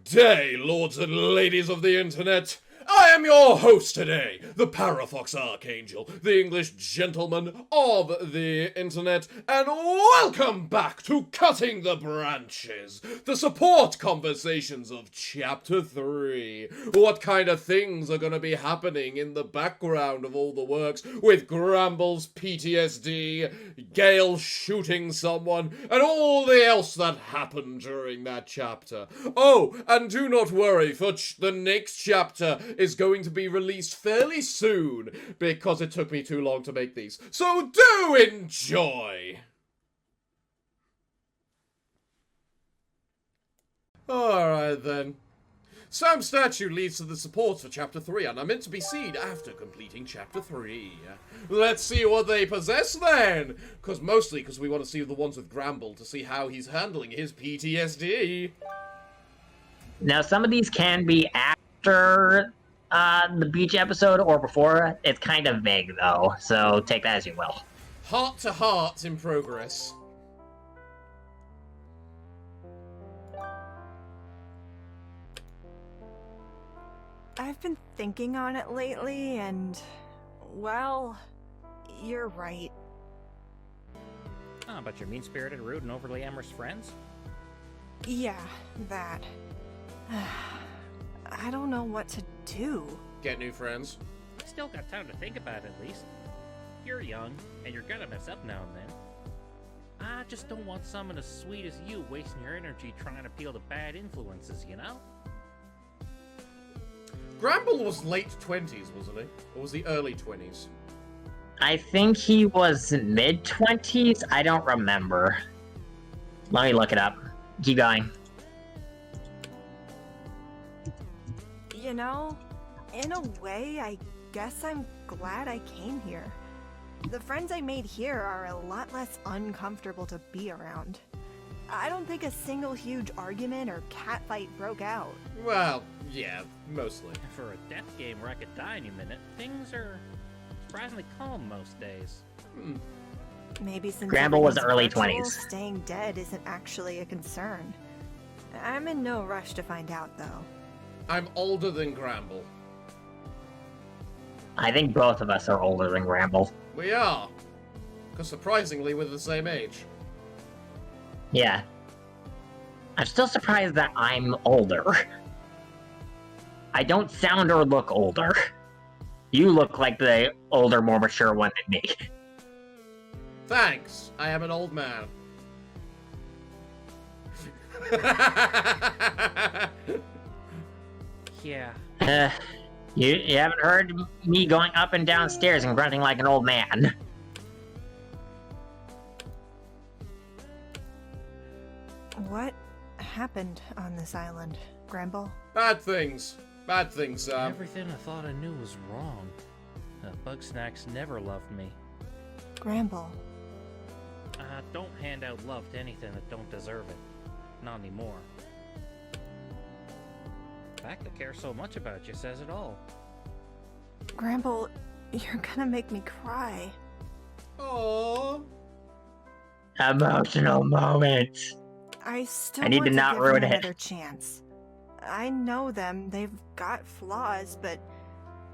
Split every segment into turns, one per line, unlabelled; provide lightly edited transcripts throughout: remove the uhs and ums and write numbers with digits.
day, lords and ladies of the internet. I am your host today, the Parafox Archangel, the English gentleman of the internet, and welcome back to Cutting the Branches, the support conversations of Chapter 3. What kind of things are going to be happening in the background of all the works, with Gramble's PTSD, Gale shooting someone, and all the else that happened during that chapter. Oh, and do not worry, for the next chapter is going to be released fairly soon, because it took me too long to make these. So do enjoy! Alright then. Sam's statue leads to the support for Chapter 3, and are meant to be seen after completing Chapter 3. Let's see what they possess then! Mostly because we want to see the ones with Gramble to see how he's handling his PTSD.
Now, some of these can be after the beach episode or before. It's kind of vague, though, so take that as you will.
Heart to heart in progress.
I've been thinking on it lately, and, well, you're right.
Ah, but you're mean-spirited, rude, and overly amorous friends?
Yeah, that. I don't know what to do.
Get new friends.
Still got time to think about it, at least. You're young, and you're gonna mess up now and then. I just don't want someone as sweet as you wasting your energy trying to appeal to bad influences, you know?
Gramble was late 20s, wasn't he? Or was he early 20s?
I think he was mid-20s? I don't remember. Let me look it up. Keep going.
You know, in a way, I guess I'm glad I came here. The friends I made here are a lot less uncomfortable to be around. I don't think a single huge argument or catfight broke out.
Well, yeah, mostly.
For a death game where I could die any minute, things are surprisingly calm most days.
Maybe since
Gramble was
everyone's
early
virtual,
20s.
staying dead isn't actually a concern. I'm in no rush to find out, though.
I'm older than Gramble.
I think both of us are older than Gramble.
We are. Because surprisingly, we're the same age.
Yeah. I'm still surprised that I'm older. I don't sound or look older. You look like the older, more mature one than me.
Thanks. I am an old man.
Yeah.
You haven't heard me going up and down stairs and grunting like an old man.
What happened on this island, Gramble?
Bad things. Bad things, Sam.
Everything I thought I knew was wrong. Bugsnax never loved me.
Gramble.
Don't hand out love to anything that don't deserve it. Not anymore. The fact I care so much about you says it all.
Gramble, you're gonna make me cry.
Aww.
Emotional moment.
I still
I need
want
to not
give
ruin
them
it.
another chance. I know them, they've got flaws, but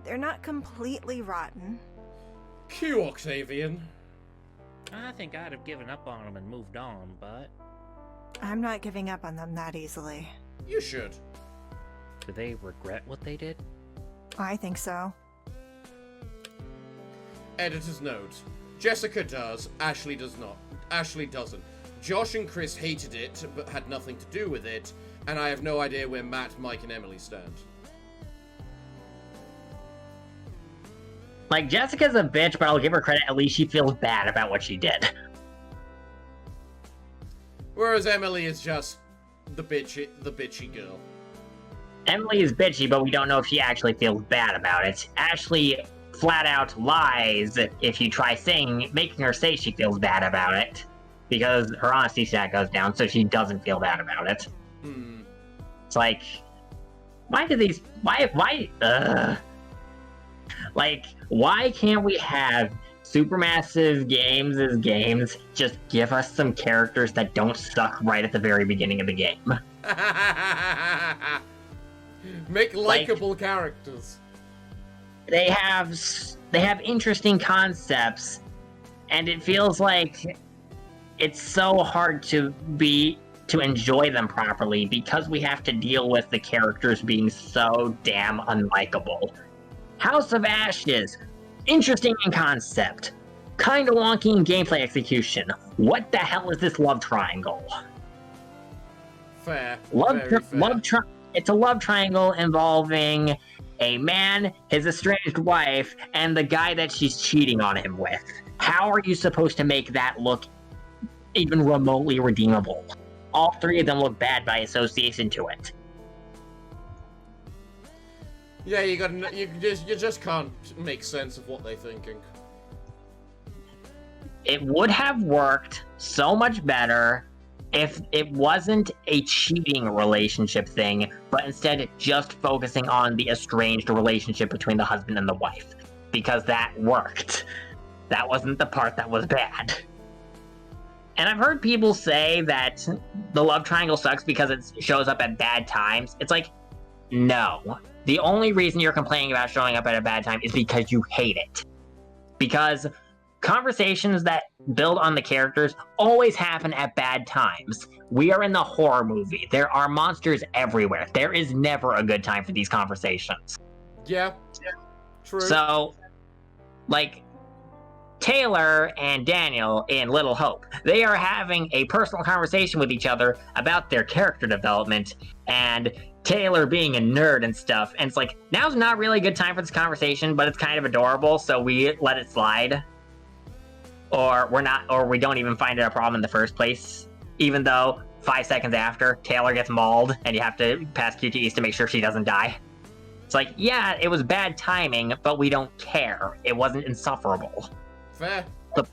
they're not completely rotten.
Q, Octavian.
I think I'd have given up on him and moved on, but
I'm not giving up on them that easily.
You should.
do they regret what they did?
I think so.
Editor's note. Jessica does, Ashley does not. Ashley doesn't. Josh and Chris hated it, but had nothing to do with it, and I have no idea where Matt, Mike, and Emily stand.
Like, Jessica's a bitch, but I'll give her credit, at least she feels bad about what she did.
Whereas Emily is just the bitchy girl.
Emily is bitchy, but we don't know if she actually feels bad about it. Ashley flat out lies if you try making her say she feels bad about it. Because her honesty stat goes down, so she doesn't feel bad about it. It's like, why can't we have supermassive games as games just give us some characters that don't suck right at the very beginning of the game?
Make likable characters.
They have interesting concepts, and it feels like it's so hard to enjoy them properly because we have to deal with the characters being so damn unlikable. House of Ashes, interesting in concept, kind of wonky in gameplay execution. What the hell is this love triangle?
Fair. Very fair.
It's a love triangle involving a man, his estranged wife, and the guy that she's cheating on him with. How are you supposed to make that look even remotely redeemable? All three of them look bad by association to it.
Yeah, you just can't make sense of what they're thinking.
It would have worked so much better if it wasn't a cheating relationship thing, but instead just focusing on the estranged relationship between the husband and the wife. Because that worked. That wasn't the part that was bad. And I've heard people say that the love triangle sucks because it shows up at bad times. It's like, no. The only reason you're complaining about showing up at a bad time is because you hate it. Because conversations that build on the characters always happen at bad times. We are in the horror movie. There are monsters everywhere. There is never a good time for these conversations.
Yeah. True.
So, like, Taylor and Daniel in Little Hope, they are having a personal conversation with each other about their character development, and Taylor being a nerd and stuff, and it's like, now's not really a good time for this conversation, but it's kind of adorable, so we let it slide. Or we don't even find it a problem in the first place, even though 5 seconds after, Taylor gets mauled, and you have to pass QTEs to make sure she doesn't die. It's like, yeah, it was bad timing, but we don't care. It wasn't insufferable.
Fair.
The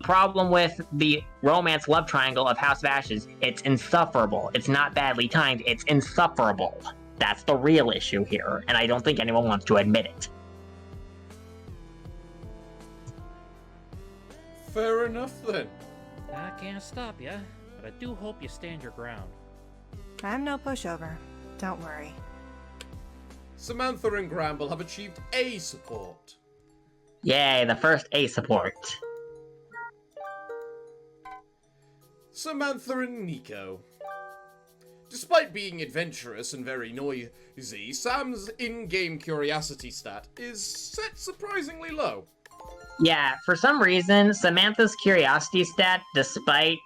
problem with the romance love triangle of House of Ashes, it's insufferable. It's not badly timed, it's insufferable. That's the real issue here, and I don't think anyone wants to admit it.
Fair enough, then.
I can't stop ya, but I do hope you stand your ground.
I'm no pushover. Don't worry.
Samantha and Gramble have achieved A support.
Yay, the first A support.
Samantha and Nico. Despite being adventurous and very noisy, Sam's in-game curiosity stat is set surprisingly low.
Yeah, for some reason, Samantha's curiosity stat, despite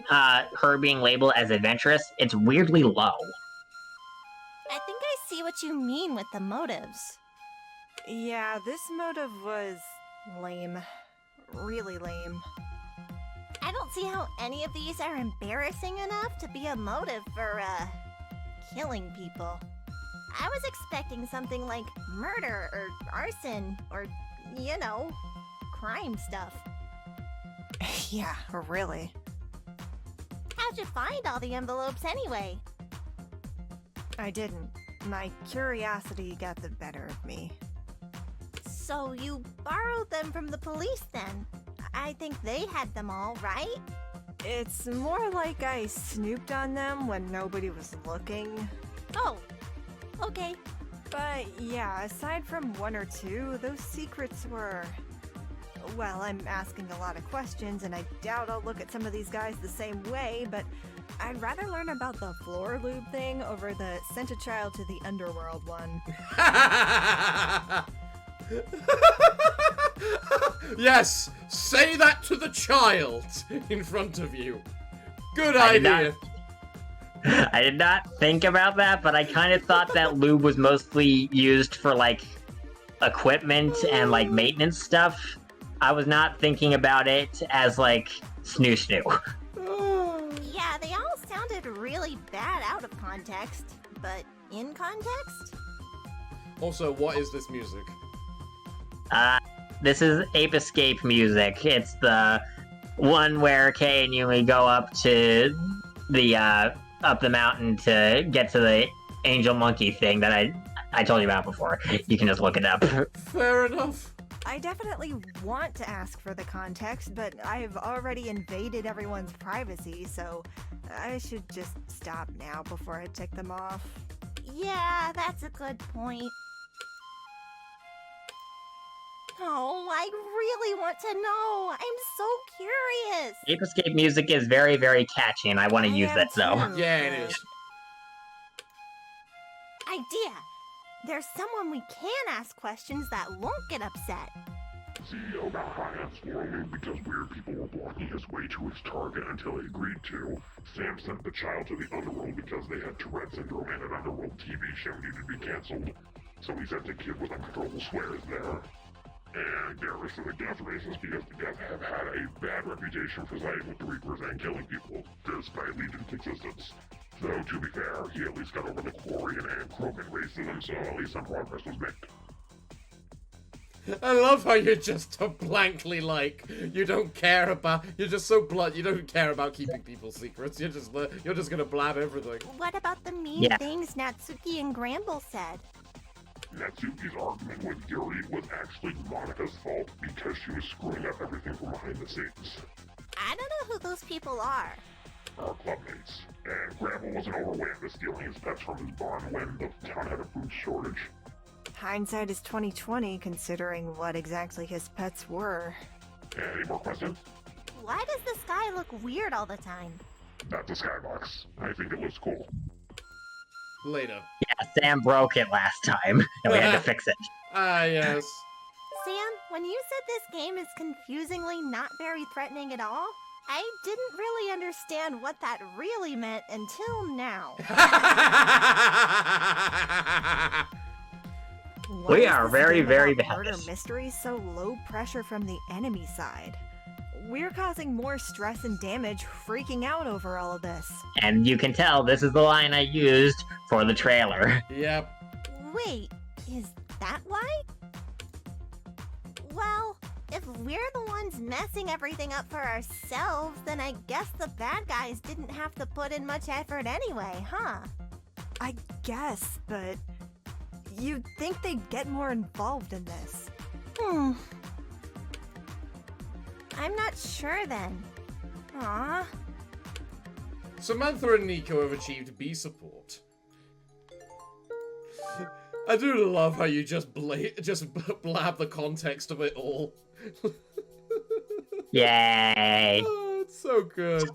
her being labeled as adventurous, it's weirdly low.
I think I see what you mean with the motives.
Yeah, this motive was lame. Really lame.
I don't see how any of these are embarrassing enough to be a motive for, killing people. I was expecting something like murder or arson or, crime stuff.
Yeah, really.
How'd you find all the envelopes anyway?
I didn't. My curiosity got the better of me.
So you borrowed them from the police then? I think they had them all, right?
It's more like I snooped on them when nobody was looking.
Oh, okay.
But yeah, aside from one or two, those secrets were... Well, I'm asking a lot of questions, and I doubt I'll look at some of these guys the same way, but I'd rather learn about the floor lube thing over the sent a child to the underworld one.
Yes! Say that to the child in front of you. Good idea.
I did not think about that, but I kind of thought that lube was mostly used for, like, equipment and, like, maintenance stuff. I was not thinking about it as, like, snoo-snoo.
Yeah, they all sounded really bad out of context, but in context?
Also, what is this music?
This is Ape Escape music. It's the one where Kay and Yumi go up to the, up the mountain to get to the angel monkey thing that I told you about before. You can just look it up.
Fair enough.
I definitely want to ask for the context, but I've already invaded everyone's privacy, so I should just stop now before I tick them off.
Yeah, that's a good point. Oh, I really want to know. I'm so curious.
Ape Escape music is very, very catchy, and I want to use
am
it, though.
too,
Yeah, it
but-
is.
Idea. There's someone we can ask questions that won't get upset.
CEO got high on swirling because weird people were blocking his way to his target until he agreed to. Sam sent the child to the underworld because they had Tourette syndrome and an underworld TV show needed to be cancelled. So he sent the kid with uncontrollable swears there. And Garrus for the Death races because the Death have had a bad reputation for siding with the Reapers and killing people, despite Legion's existence. So, to be fair, he at least got over the Quarian and Krogan racism, so at least some progress was made.
I love how you're just so blankly like, you don't care about, you're just so blunt, you don't care about keeping people's secrets, you're just gonna blab everything.
What about the mean
Yeah.
things Natsuki and Gramble said?
Natsuki's argument with Yuri was actually Monica's fault because she was screwing up everything from behind the scenes.
I don't know who those people are.
Our clubmates. And Gramble wasn't overweight to stealing his pets from his barn when the town had a food shortage.
Hindsight is 2020, considering what exactly his pets were.
Any more questions?
Why does the sky look weird all the time?
That's a skybox. I think it looks cool.
Later.
Yeah, Sam broke it last time, and we had to fix it.
Ah, yes.
Sam, when you said this game is confusingly not very threatening at all, I didn't really understand what that really meant until now.
Why
We
is
are
this
very,
game
very
about
bad.
Murder mystery so low pressure from the enemy side. We're causing more stress and damage, freaking out over all of this.
And you can tell this is the line I used for the trailer.
Yep.
Wait, is that why? Well, if we're the ones messing everything up for ourselves, then I guess the bad guys didn't have to put in much effort anyway, huh?
I guess, but you'd think they'd get more involved in this.
I'm not sure then. Aw.
Samantha and Nico have achieved B support. I do love how you just blab the context of it all.
Yay!
Oh, it's so good.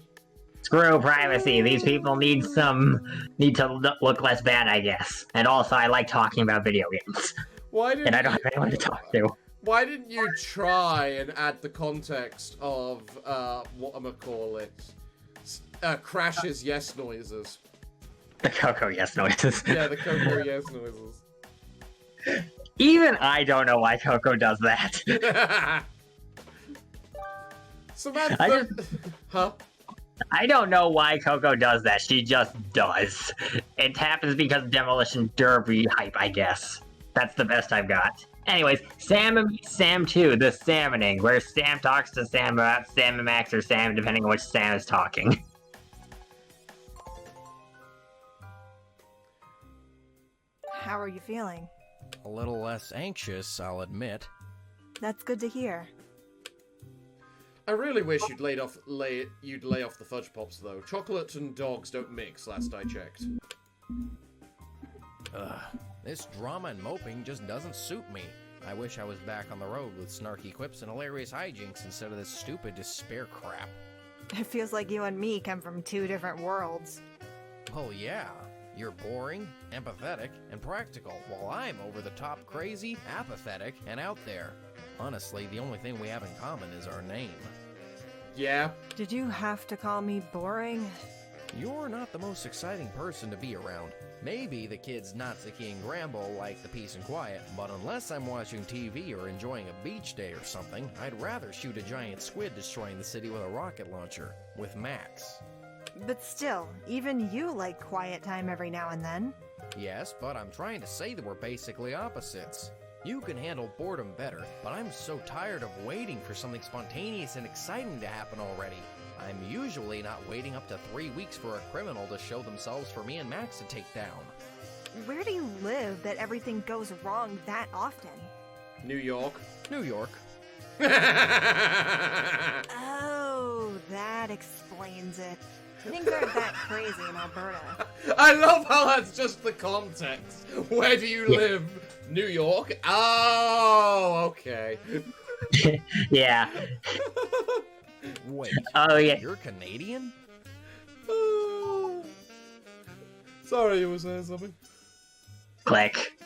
Screw privacy. These people need to look less bad, I guess. And also, I like talking about video games.
Why did
And I don't have anyone to talk to.
Why didn't you try and add the context of, whatchamacallit? Crash's yes noises.
The Coco yes noises.
Yeah, the Coco yes noises.
Even I don't know why Coco does that.
Samantha... Huh?
I don't know why Coco does that. She just does. It happens because Demolition Derby hype, I guess. That's the best I've got. Anyways, Sam and Sam 2, the Salmoning, where Sam talks to Sam about Sam and Max or Sam, depending on which Sam is talking.
How are you feeling?
A little less anxious, I'll admit.
That's good to hear.
I really wish you'd lay off the fudge pops though. Chocolate and dogs don't mix, last I checked.
Ugh, this drama and moping just doesn't suit me. I wish I was back on the road with snarky quips and hilarious hijinks instead of this stupid despair crap.
It feels like you and me come from two different worlds.
Oh yeah, you're boring, empathetic, and practical, while I'm over-the-top crazy, apathetic, and out there. Honestly, the only thing we have in common is our name.
Yeah?
Did you have to call me boring?
You're not the most exciting person to be around. Maybe the kids Natsuki and Gramble like the peace and quiet, but unless I'm watching TV or enjoying a beach day or something, I'd rather shoot a giant squid destroying the city with a rocket launcher, with Max.
But still, even you like quiet time every now and then.
Yes, but I'm trying to say that we're basically opposites. You can handle boredom better, but I'm so tired of waiting for something spontaneous and exciting to happen already. I'm usually not waiting up to 3 weeks for a criminal to show themselves for me and Max to take down.
Where do you live that everything goes wrong that often?
New York.
New York.
Oh, that explains it. Things aren't that crazy in Alberta.
I love how that's just the context. Where do you live? New York? Oh, okay.
Yeah.
Wait.
Oh, yeah.
You're Canadian?
Sorry, you were saying something.
Click.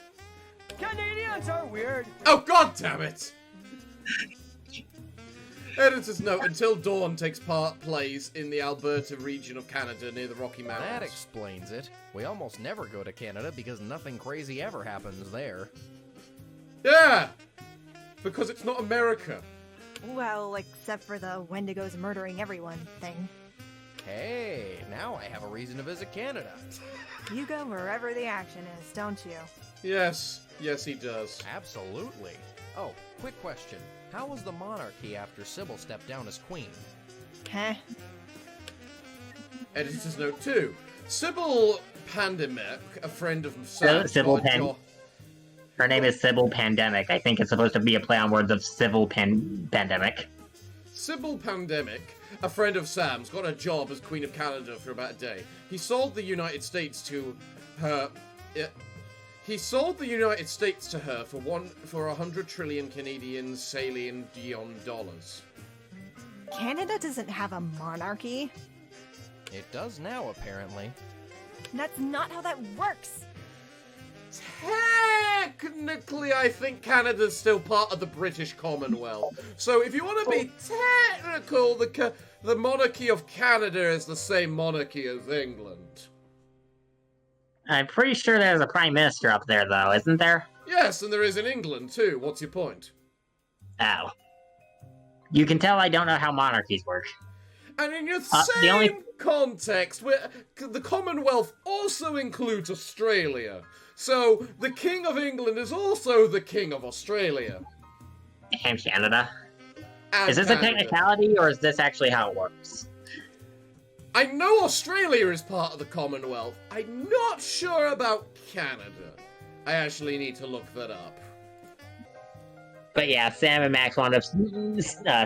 Canadians are weird.
Oh, god damn it! Editor's note, Until Dawn takes place in the Alberta region of Canada near the Rocky Mountains.
That explains it. We almost never go to Canada because nothing crazy ever happens there.
Yeah! Because it's not America.
Well, except for the Wendigos murdering everyone thing.
Hey, now I have a reason to visit Canada.
You go wherever the action is, don't you?
Yes. Yes, he does.
Absolutely. Oh, quick question. How was the monarchy after Sybil stepped down as queen?
Heh.
Editor's note 2. Sybil Pandemic, a friend of Sam's,
Sybil Her name is Sybil Pandemic. I think it's supposed to be a play on words of civil pandemic.
Sybil Pandemic, a friend of Sam's, got a job as Queen of Canada for about a day. He sold the United States to her. He sold the United States to her for 100 trillion Canadian Salient Dion dollars.
Canada doesn't have a monarchy.
It does now, apparently.
That's not how that works.
Technically, I think Canada's still part of the British Commonwealth. So if you want to be technical, the monarchy of Canada is the same monarchy as England.
I'm pretty sure there's a prime minister up there, though, isn't there?
Yes, and there is in England, too. What's your point?
Oh. You can tell I don't know how monarchies work.
And in your same context, where the Commonwealth also includes Australia. So, the King of England is also the King of Australia.
And Canada.
And
is this
Canada.
a technicality, or is this actually how it works?
I know Australia is part of the Commonwealth. I'm not sure about Canada. I actually need to look that up.
But yeah, Sam and Max wound up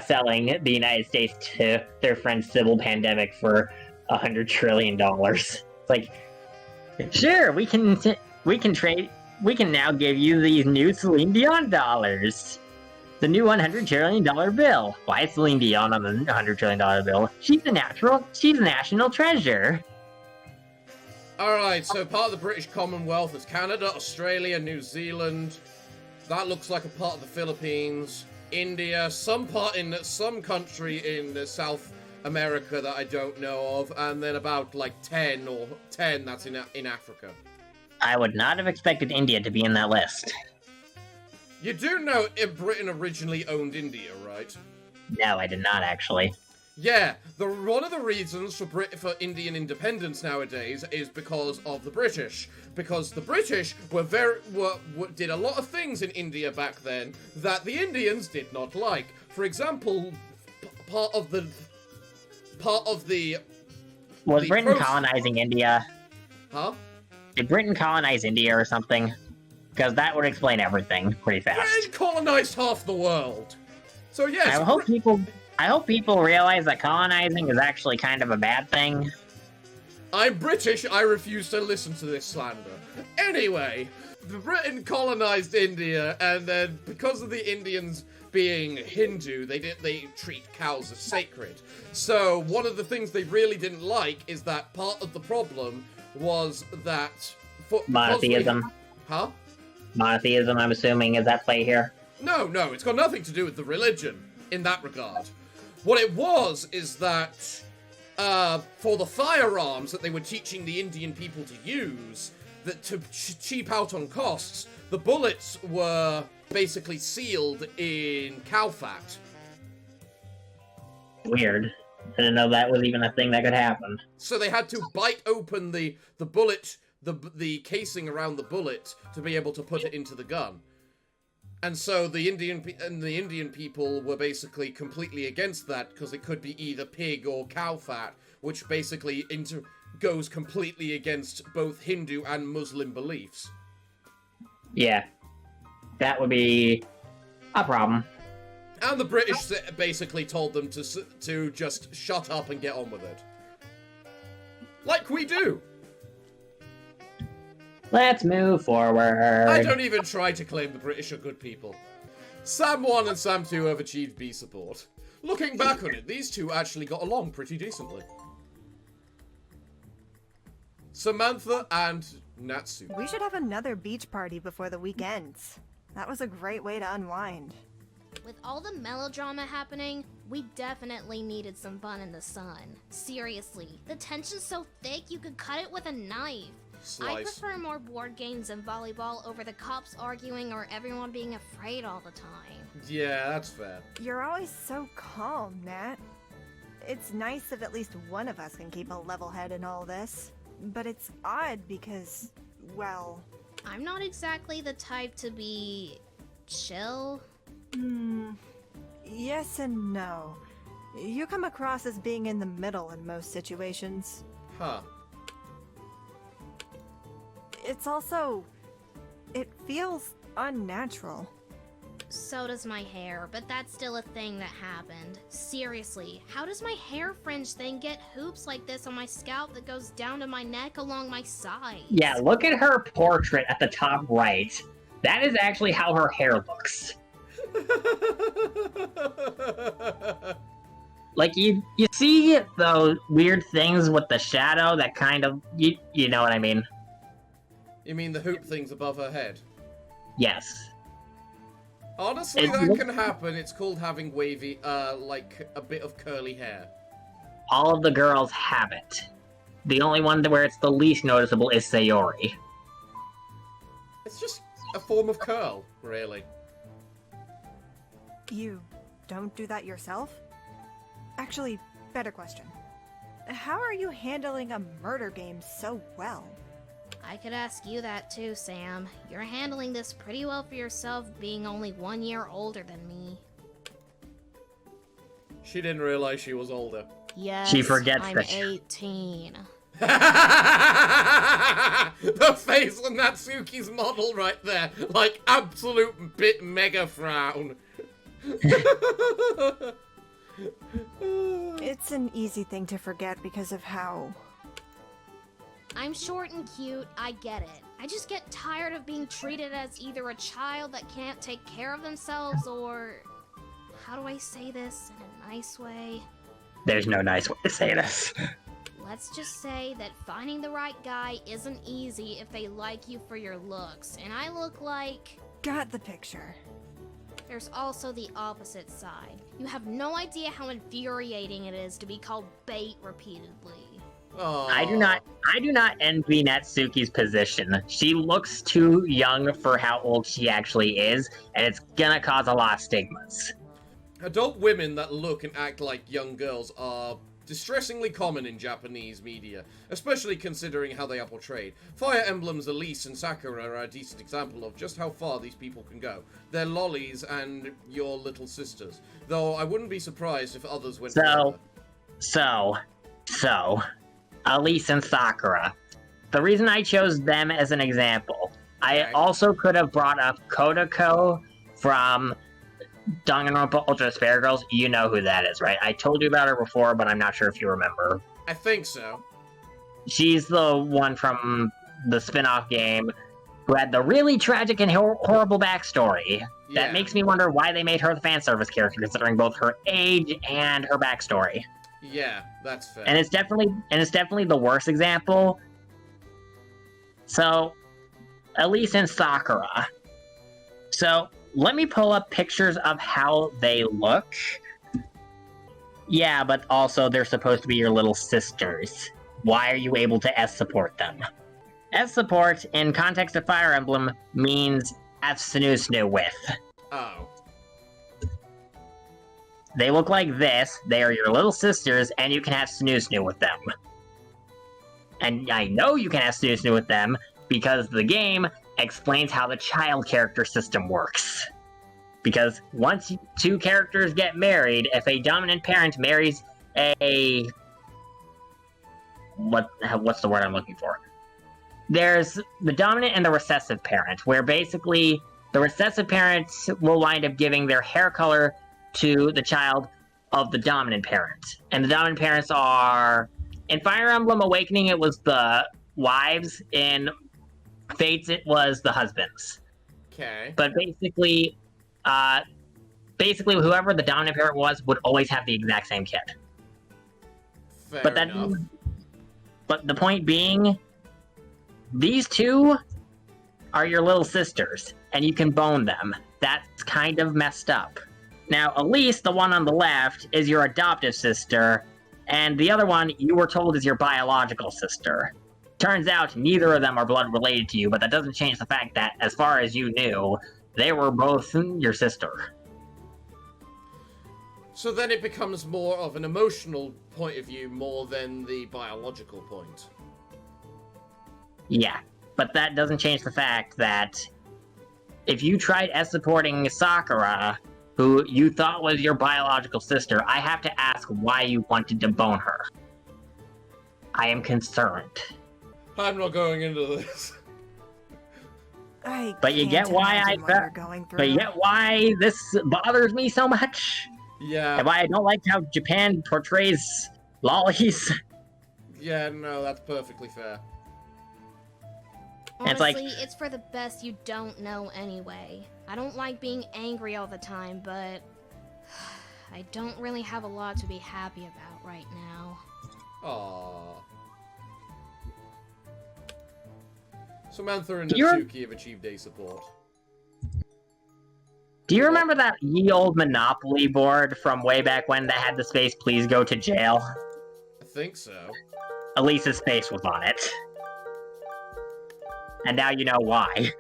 selling the United States to their friend Sybil Pandemic for $100 trillion. It's like, sure, we can trade. We can now give you these new Celine Dion dollars. The new $100 trillion bill. Why is Celine Dion on the $100 trillion bill? She's a national treasure.
Alright, so part of the British Commonwealth is Canada, Australia, New Zealand. That looks like a part of the Philippines. India, some country in South America that I don't know of. And then about like 10 that's in Africa.
I would not have expected India to be in that list.
You do know Britain originally owned India, right?
No, I did not actually.
Yeah, one of the reasons for Indian independence nowadays is because of the British. Because the British did a lot of things in India back then that the Indians did not like. For example, part of the
was Britain colonizing India?
Huh?
Did Britain colonize India or something? Because that would explain everything pretty fast.
Britain colonized half the world. So yes.
I hope people realize that colonizing is actually kind of a bad thing.
I'm British, I refuse to listen to this slander. Anyway, Britain colonized India, and then because of the Indians being Hindu, they treat cows as sacred. So one of the things they really didn't like is that part of the problem was that...
Monotheism.
Huh?
Monotheism, I'm assuming, is at play here?
No, it's got nothing to do with the religion in that regard. What it was is that for the firearms that they were teaching the Indian people to use, that to cheap out on costs, the bullets were basically sealed in cow fat.
Weird. I didn't know that was even a thing that could happen.
So they had to bite open the bullet, the casing around the bullet to be able to put it into the gun. And so the Indian people were basically completely against that because it could be either pig or cow fat, which basically goes completely against both Hindu and Muslim beliefs.
Yeah. That would be a problem.
And the British basically told them to just shut up and get on with it. Like we do.
Let's move forward.
I don't even try to claim the British are good people. Sam 1 and Sam 2 have achieved B support. Looking back on it, these two actually got along pretty decently. Samantha and Natsu.
We should have another beach party before the week ends. That was a great way to unwind.
With all the melodrama happening, we definitely needed some fun in the sun. Seriously, the tension's so thick you could cut it with a knife. I
Slice.
prefer more board games and volleyball over the cops arguing or everyone being afraid all the time.
Yeah, that's fair.
You're always so calm, Nat. It's nice if at least one of us can keep a level head in all this. But it's odd because, well...
I'm not exactly the type to be... chill.
Yes and no. You come across as being in the middle in most situations.
Huh.
It's also... it feels unnatural.
So does my hair, but that's still a thing that happened. Seriously, how does my hair fringe thing get hoops like this on my scalp that goes down to my neck along my sides?
Yeah, look at her portrait at the top right. That is actually how her hair looks. Like, you see those weird things with the shadow that kind of... You know what I mean?
You mean the hoop things above her head?
Yes.
Honestly, that can happen. It's called having wavy, like, a bit of curly hair.
All of the girls have it. The only one where it's the least noticeable is Sayori.
It's just a form of curl, really.
You don't do that yourself? Actually, better question. How are you handling a murder game so well?
I could ask you that too, Sam. You're handling this pretty well for yourself, being only 1 year older than me.
She didn't realize she was older.
Yes,
She forgets
I'm
that
18.
The face on Natsuki's model right there. Like, absolute bit mega frown.
It's an easy thing to forget because of how...
I'm short and cute, I get it. I just get tired of being treated as either a child that can't take care of themselves or... How do I say this in a nice way?
There's no nice way to say this.
Let's just say that finding the right guy isn't easy if they like you for your looks, and I look like...
Got the picture.
There's also the opposite side. You have no idea how infuriating it is to be called bait repeatedly.
Aww.
I do not envy Natsuki's position. She looks too young for how old she actually is, and it's gonna cause a lot of stigmas.
Adult women that look and act like young girls are distressingly common in Japanese media, especially considering how they are portrayed. Fire Emblem's Elise and Sakura are a decent example of just how far these people can go. They're lollies and your little sisters, though I wouldn't be surprised if others went further.
So, Elise and Sakura. The reason I chose them as an example, I also could have brought up Kodako from Danganronpa Ultra Spare Girls. You know who that is, right? I told you about her before, but I'm not sure if you remember.
I think so.
She's the one from the spin-off game who had the really tragic and horrible backstory.
Yeah.
That makes me wonder why they made her the fan service character, considering both her age and her backstory.
Yeah, that's fair.
And it's definitely the worst example. So, Elise and Sakura. So, let me pull up pictures of how they look. Yeah, but also they're supposed to be your little sisters. Why are you able to S-support them? S-support, in context of Fire Emblem, means F-snoo-snoo with.
Oh.
They look like this, they are your little sisters, and you can have snoo-snoo with them. And I know you can have snoo-snoo with them, because the game explains how the child character system works. Because once two characters get married, if a dominant parent marries a... What's the word I'm looking for? There's the dominant and the recessive parent, where basically the recessive parents will wind up giving their hair color to the child of the dominant parent. And the dominant parents are In Fire Emblem Awakening, it was the wives. In Fates, it was the husbands.
Okay.
But basically, whoever the dominant parent was would always have the exact same kid.
Fair
But that,
enough.
but the point being, these two are your little sisters, and you can bone them. That's kind of messed up. Now, Elise, the one on the left, is your adoptive sister, and the other one you were told is your biological sister. Turns out neither of them are blood related to you, but that doesn't change the fact that, as far as you knew, they were both your sister.
So then it becomes more of an emotional point of view more than the biological point.
Yeah, but that doesn't change the fact that if you tried supporting Sakura, who you thought was your biological sister, I have to ask why you wanted to bone her. I am concerned.
I'm not going into this.
But you get why But you get why this bothers me so much?
Yeah.
And why I don't like how Japan portrays lollies?
Yeah, no, that's perfectly fair.
Honestly, it's for the best you don't know anyway. I don't like being angry all the time, but I don't really have a lot to be happy about right now.
Aww. Samantha and Natsuki have achieved A support.
Do you remember that ye old Monopoly board from way back when that had the space, please go to jail?
I think so.
Elisa's face was on it. And now you know why.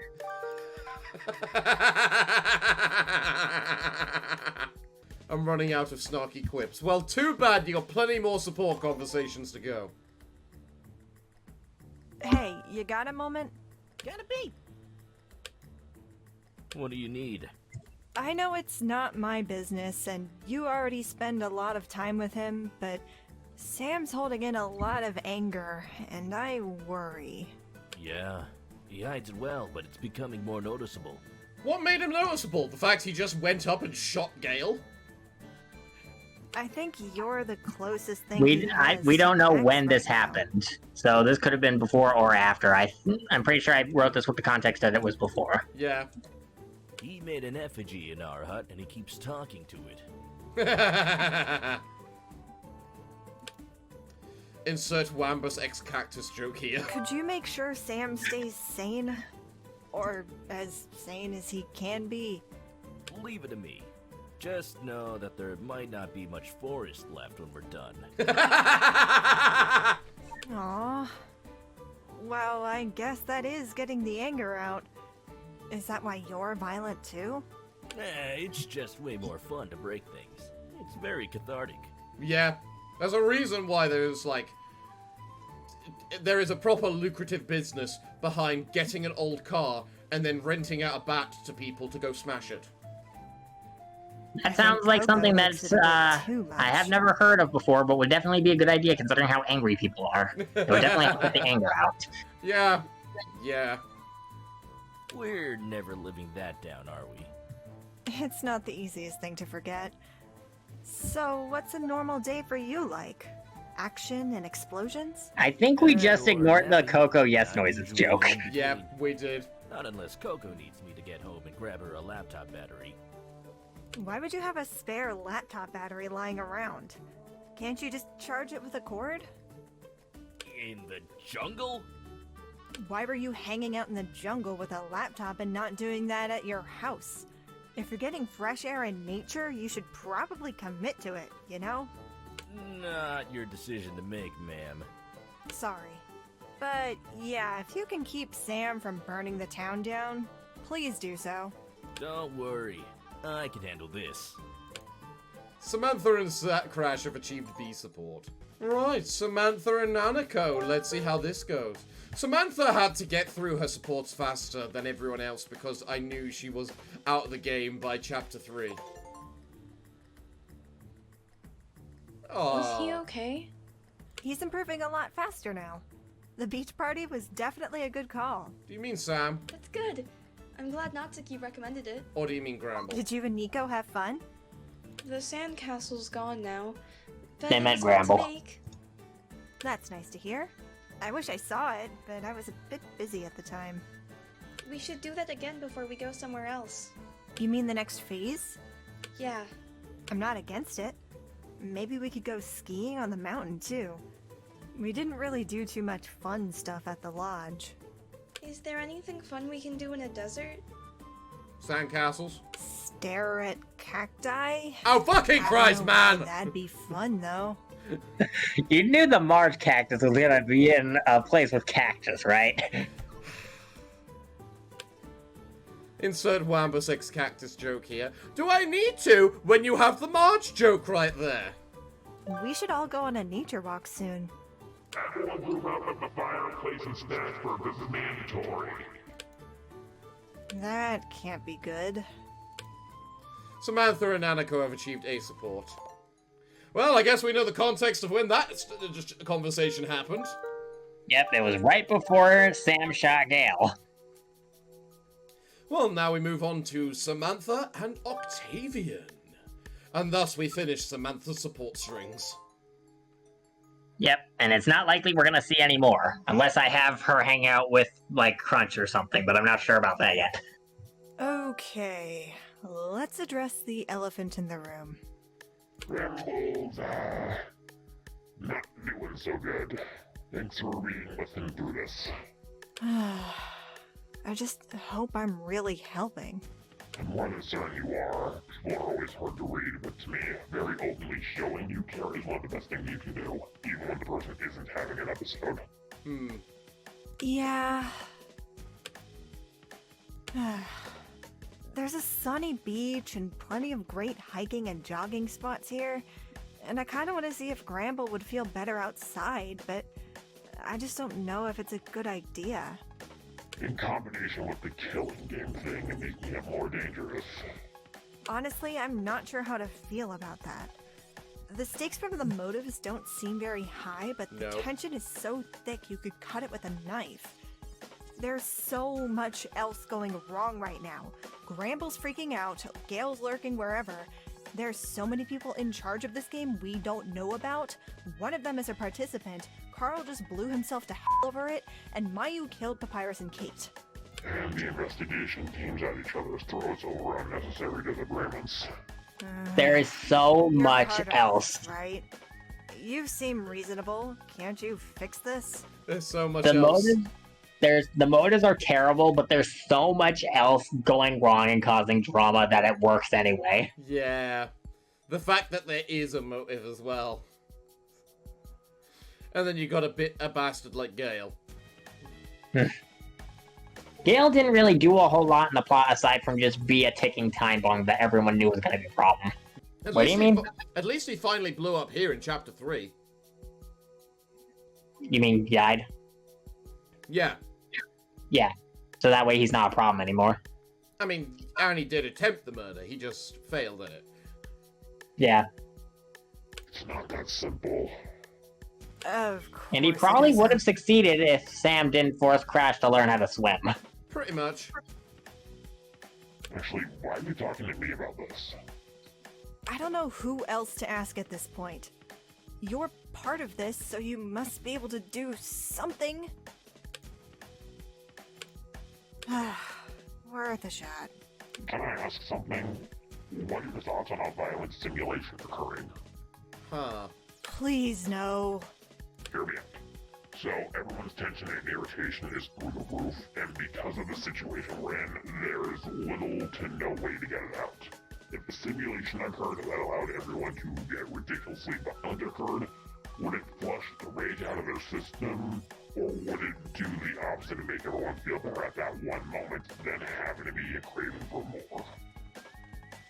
I'm running out of snarky quips. Well, too bad, you got plenty more support conversations to go.
Hey, you got a moment?
Gotta be.
What do you need?
I know it's not my business, and you already spend a lot of time with him, but Sam's holding in a lot of anger, and I worry.
Yeah, he hides it well, but it's becoming more noticeable.
What made him noticeable? The fact he just went up and shot Gale?
I think you're the closest thing
We don't know when this happened, so this could have been before or after. I'm pretty sure I wrote this with the context that it was before.
Yeah.
He made an effigy in our hut, and he keeps talking to it.
Insert Wambus X Cactus joke here.
Could you make sure Sam stays sane? Or as sane as he can be?
Leave it to me. Just know that there might not be much forest left when we're done.
Aww. Well, I guess that is getting the anger out. Is that why you're violent too?
It's just way more fun to break things. It's very cathartic.
Yeah. There's a reason why there is a proper lucrative business behind getting an old car and then renting out a bat to people to go smash it.
That sounds like something that's, I have never heard of before, but would definitely be a good idea considering how angry people are. It would definitely help get the anger out.
Yeah. Yeah.
We're never living that down, are we?
It's not the easiest thing to forget. So, what's a normal day for you like? Action and explosions?
I think we just ignored the Coco yes noises joke.
Yeah, we did.
Not unless Coco needs me to get home and grab her a laptop battery.
Why would you have a spare laptop battery lying around? Can't you just charge it with a cord?
In the jungle?
Why were you hanging out in the jungle with a laptop and not doing that at your house? If you're getting fresh air and nature, you should probably commit to it, you know?
Not your decision to make, ma'am.
Sorry. But yeah, if you can keep Sam from burning the town down, please do so.
Don't worry. I can handle this.
Samantha and Crash have achieved B support. Right, Samantha and Nanako. Let's see how this goes. Samantha had to get through her supports faster than everyone else because I knew she was out of the game by chapter 3.
Was he okay?
He's improving a lot faster now. The beach party was definitely a good call.
Do you mean Sam?
That's good. I'm glad Natsuki recommended it.
Or do you mean Gramble?
Did you and Nico have fun?
The sandcastle's gone now. But
They meant
it's fun to
Gramble.
make.
That's nice to hear. I wish I saw it, but I was a bit busy at the time.
We should do that again before we go somewhere else.
You mean the next phase?
Yeah.
I'm not against it. Maybe we could go skiing on the mountain, too. We didn't really do too much fun stuff at the lodge.
Is there anything fun we can do in a desert?
Sandcastles?
Stare at cacti?
Oh, fucking Christ, man!
That'd be fun, though.
You knew the March cactus was gonna be in a place with cactus, right?
Insert Wamba 6 cactus joke here. Do I need to when you have the March joke right there?
We should all go on a nature walk soon.
Everyone move out of the fireplace in Stansburg. This is mandatory.
That can't be good.
Samantha and Aniko have achieved A support. Well, I guess we know the context of when that conversation happened.
Yep, it was right before Sam shot Gale.
Well, now we move on to Samantha and Octavian. And thus we finish Samantha's support strings.
Yep, and it's not likely we're gonna see any more, unless I have her hang out with, like, Crunch or something, but I'm not sure about that yet.
Okay, let's address the elephant in the room.
Rambles, not doing so good. Thanks for being with him through this.
I just hope I'm really helping.
I'm more than certain you are. People are always hard to read, but to me, very openly showing you care is one of the best things you can do, even when the person isn't having an episode.
Yeah. There's a sunny beach and plenty of great hiking and jogging spots here, and I kind of want to see if Gramble would feel better outside, but I just don't know if it's a good idea.
In combination with the killing game thing and making it more dangerous.
Honestly, I'm not sure how to feel about that. The stakes from the motives don't seem very high, but the tension is so thick you could cut it with a knife. There's so much else going wrong right now. Gramble's freaking out, Gale's lurking wherever. There's so many people in charge of this game we don't know about. One of them is a participant. Carl just blew himself to hell over it, and Mayu killed Papyrus and Kate.
And the investigation teams at each other's throats over unnecessary disagreements.
There is so much else.
Right? You seem reasonable. Can't you fix this?
There's so much else.
The motives are terrible, but there's so much else going wrong and causing drama that it works anyway.
Yeah. The fact that there is a motive as well. And then you got a bastard like Gale.
Gale didn't really do a whole lot in the plot aside from just be a ticking time bomb that everyone knew was going to be a problem. What do you mean?
At least he finally blew up here in Chapter 3.
You mean he died?
Yeah.
Yeah. So that way he's not a problem anymore.
I mean, and he did attempt the murder. He just failed at it.
Yeah.
It's not that simple.
Of course.
And he probably would have succeeded if Sam didn't force Crash to learn how to swim.
Pretty much.
Actually, why are you talking to me about this?
I don't know who else to ask at this point. You're part of this, so you must be able to do something. Worth a shot.
Can I ask something? What are your thoughts on a violent simulation occurring?
Huh.
Please, no.
Hear me out. So, everyone's tension and irritation is through the roof, and because of the situation we're in, there is little to no way to get it out. If the simulation occurred that allowed everyone to get ridiculously violent occurred, would it flush the rage out of their system, or would it do the opposite and make everyone feel better at that one moment, then having to be a craving for more?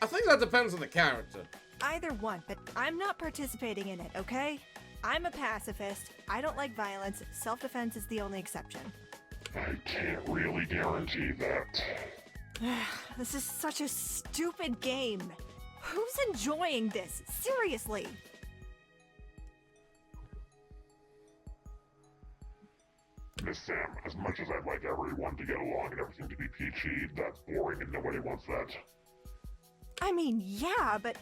I think that depends on the character.
Either one, but I'm not participating in it, okay? I'm a pacifist. I don't like violence. Self-defense is the only exception.
I can't really guarantee that.
This is such a stupid game. Who's enjoying this? Seriously.
Miss Sam, as much as I'd like everyone to get along and everything to be peachy, that's boring and nobody wants that.
I mean, yeah, but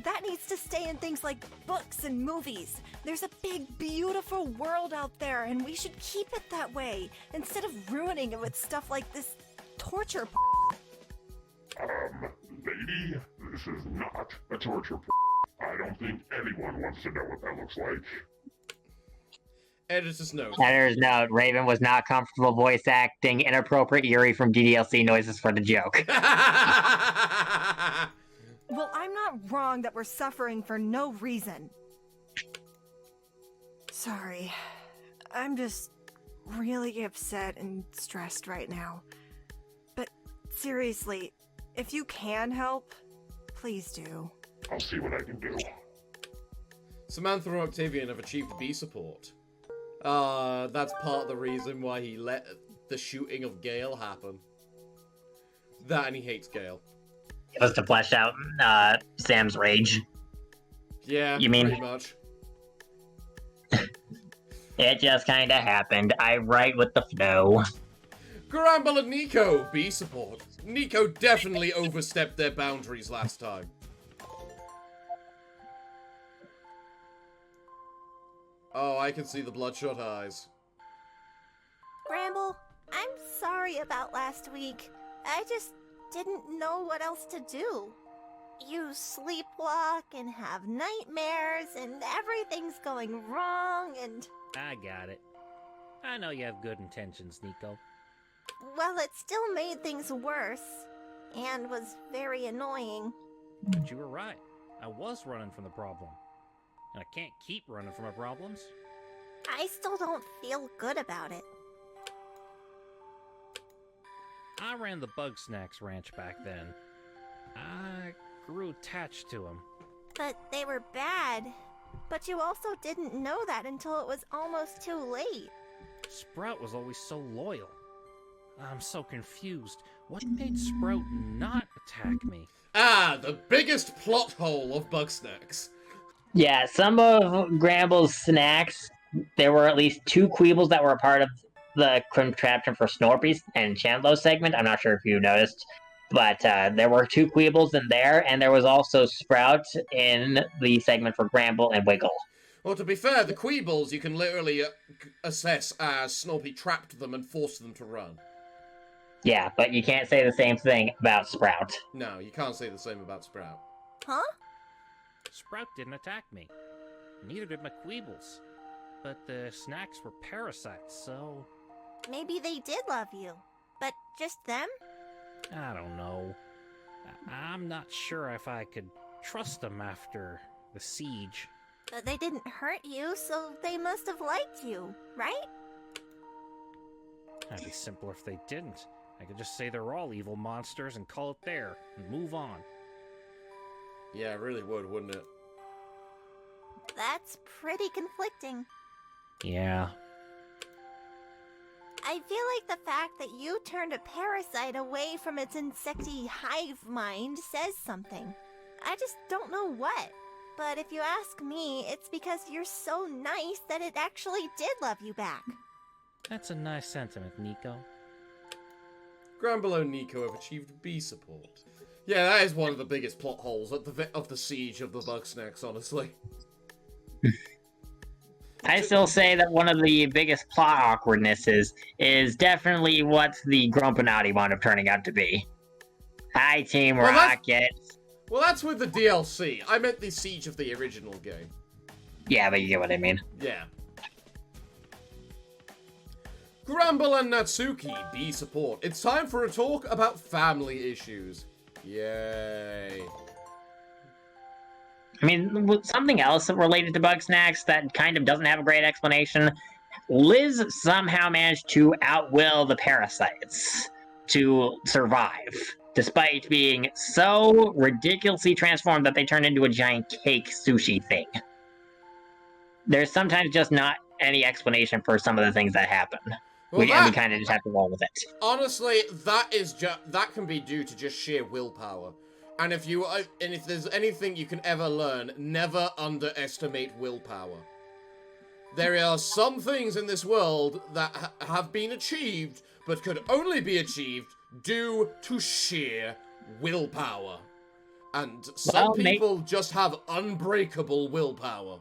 that needs to stay in things like books and movies. There's a big, beautiful world out there, and we should keep it that way, instead of ruining it with stuff like this torture.
Lady, this is not a torture. I don't think anyone wants to know what that looks like.
Editor's note.
Editor's note, Raven was not comfortable voice acting inappropriate Yuri from DDLC noises for the joke.
Well, I'm not wrong that we're suffering for no reason. Sorry. I'm just really upset and stressed right now. But seriously, if you can help, please do.
I'll see what I can do.
Samantha and Octavian have achieved B support. That's part of the reason why he let the shooting of Gale happen. That and he hates Gale.
It was to flesh out Sam's rage.
Yeah,
you mean
pretty much.
It just kind of happened. I write with the flow.
Gramble and Nico, B support. Nico definitely overstepped their boundaries last time. Oh, I can see the bloodshot eyes.
Bramble, I'm sorry about last week. I just didn't know what else to do. You sleepwalk and have nightmares and everything's going wrong and...
I got it. I know you have good intentions, Nico.
Well, it still made things worse. And was very annoying.
But you were right. I was running from the problem. And I can't keep running from my problems.
I still don't feel good about it.
I ran the Bug Snacks ranch back then. I grew attached to them.
But they were bad. But you also didn't know that until it was almost too late.
Sprout was always so loyal. I'm so confused. What made Sprout not attack me?
Ah, the biggest plot hole of Bugsnax.
Yeah, some of Gramble's snacks, there were at least 2 Queebles that were a part of the contraption for Snorpy's and Chandlo's segment. I'm not sure if you noticed, but there were 2 Queebles in there, and there was also Sprout in the segment for Gramble and Wiggle.
Well, to be fair, the Queebles you can literally assess as Snorpy trapped them and forced them to run.
Yeah, but you can't say the same thing about Sprout.
No, you can't say the same about Sprout.
Huh?
Sprout didn't attack me. Neither did my Queebles. But the snacks were parasites, so...
Maybe they did love you. But just them?
I don't know. I'm not sure if I could trust them after the siege.
But they didn't hurt you, so they must have liked you, right?
That'd be simpler if they didn't. I could just say they're all evil monsters and call it there, and move on.
Yeah, it really would, wouldn't it?
That's pretty conflicting.
Yeah.
I feel like the fact that you turned a parasite away from its insecty hive mind says something. I just don't know what. But if you ask me, it's because you're so nice that it actually did love you back.
That's a nice sentiment, Nico.
Gramble and Nico have achieved B support. Yeah, that is one of the biggest plot holes of the siege of the Bugsnax, honestly.
I still say that one of the biggest plot awkwardnesses is definitely what the Grumpinati wound up turning out to be. Hi, Team Rocket.
Well, that's with the DLC. I meant the siege of the original game.
Yeah, but you get what I mean.
Yeah. Gramble and Natsuki, B support. It's time for a talk about family issues. Yay.
I mean, something else related to Bugsnax that kind of doesn't have a great explanation. Liz somehow managed to outwill the parasites to survive, despite being so ridiculously transformed that they turned into a giant cake sushi thing. There's sometimes just not any explanation for some of the things that happen.
Well,
And we kind of just have to roll with it.
Honestly, that can be due to just sheer willpower. And if there's anything you can ever learn, never underestimate willpower. There are some things in this world that have been achieved, but could only be achieved due to sheer willpower. And some
Well,
people just have unbreakable willpower.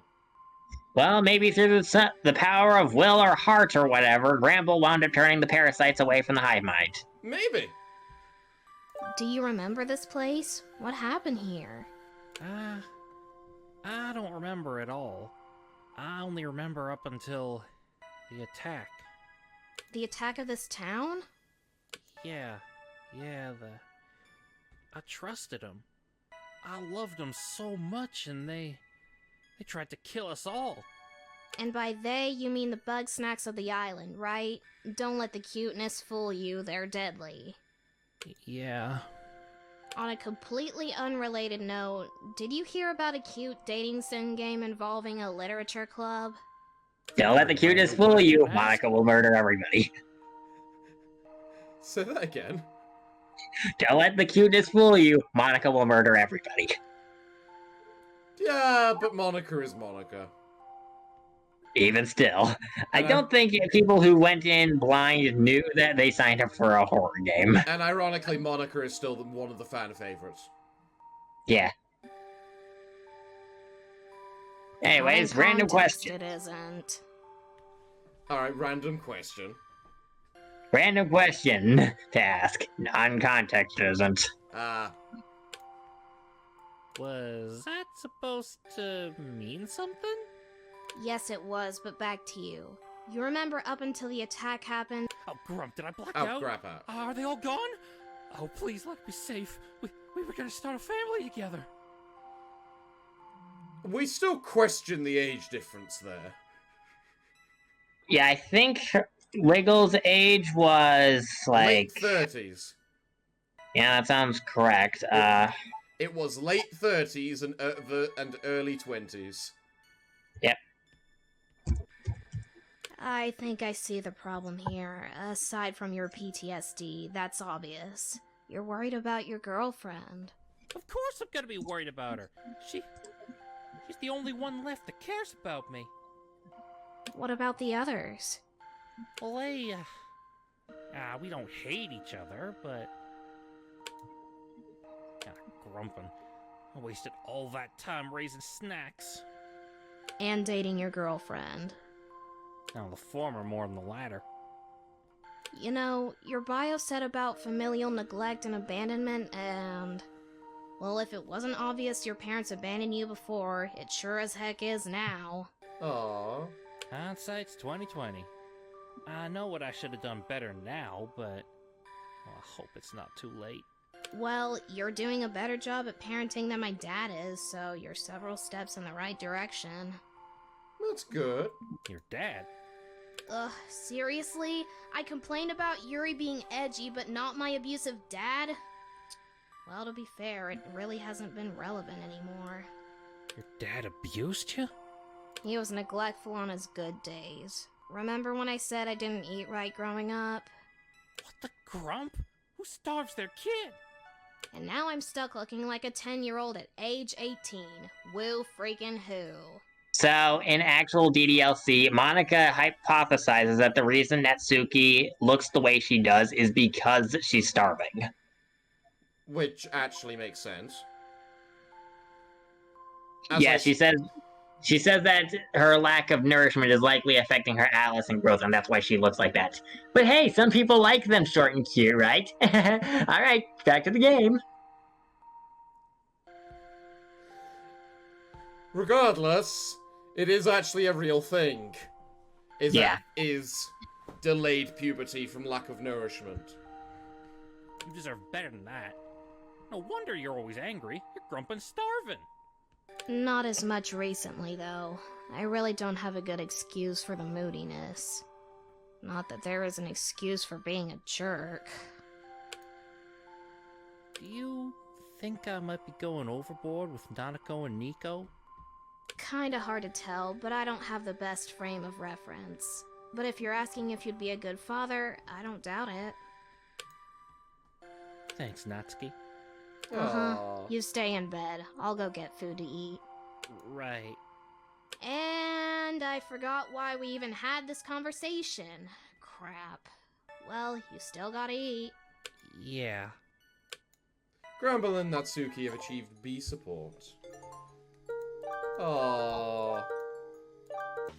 Well, maybe through the power of will or heart or whatever, Gramble wound up turning the parasites away from the hive mind.
Maybe.
Do you remember this place? What happened here?
I don't remember at all. I only remember up until the attack.
The attack of this town?
Yeah, I trusted them. I loved them so much, and they tried to kill us all.
And by they, you mean the bug snacks of the island, right? Don't let the cuteness fool you, they're deadly.
Yeah.
On a completely unrelated note, did you hear about a cute dating sim game involving a literature club?
Don't let the cuteness fool you, Monica will murder everybody.
Say that again.
Don't let the cuteness fool you, Monica will murder everybody.
Yeah, but Monica is Monica.
Even still, I don't think people who went in blind knew that they signed up for a horror game.
And ironically, Monica is still one of the fan favorites.
Yeah. Anyways, random question.
It isn't.
Alright, random question.
Random question to ask. Non-context isn't.
Was that supposed to mean something?
Yes, it was, but back to you. You remember up until the attack happened?
Oh, Grump, did I black out?
Oh, crap out.
Are they all gone? Oh, please let me safe. We were gonna start a family together.
We still question the age difference there.
Yeah, I think Wiggle's age was like...
Late 30s.
Yeah, that sounds correct.
It was late 30s and early 20s.
Yep.
I think I see the problem here. Aside from your PTSD, that's obvious. You're worried about your girlfriend.
Of course I'm gonna be worried about her. She's the only one left that cares about me.
What about the others?
Well, we don't hate each other, but... Grumpin'. I wasted all that time raising snacks.
And dating your girlfriend.
Now, the former more than the latter.
You know, your bio said about familial neglect and abandonment, and... Well, if it wasn't obvious your parents abandoned you before, it sure as heck is now.
Aww.
Hindsight's 20/20. I know what I should have done better now, but... Well, I hope it's not too late.
Well, you're doing a better job at parenting than my dad is, so you're several steps in the right direction.
That's good.
Your dad?
Ugh, seriously? I complained about Yuri being edgy, but not my abusive dad? Well, to be fair, it really hasn't been relevant anymore.
Your dad abused you?
He was neglectful on his good days. Remember when I said I didn't eat right growing up?
What the grump? Who starves their kid?
And now I'm stuck looking like a 10-year-old at age 18. Woo freaking who.
So, in actual DDLC, Monica hypothesizes that the reason Natsuki looks the way she does is because she's starving.
Which actually makes sense.
She says that her lack of nourishment is likely affecting her atlas and growth, and that's why she looks like that. But hey, some people like them short and cute, right? Alright, back to the game.
Regardless, it is actually a real thing. Is delayed puberty from lack of nourishment.
You deserve better than that. No wonder you're always angry. You're grumping starving.
Not as much recently, though. I really don't have a good excuse for the moodiness. Not that there is an excuse for being a jerk.
Do you think I might be going overboard with Nanako and Nico?
Kinda hard to tell, but I don't have the best frame of reference. But if you're asking if you'd be a good father, I don't doubt it.
Thanks, Natsuki.
You stay in bed. I'll go get food to eat.
Right.
And I forgot why we even had this conversation. Crap. Well, you still gotta eat.
Yeah.
Gramble and Natsuki have achieved B support. Aww.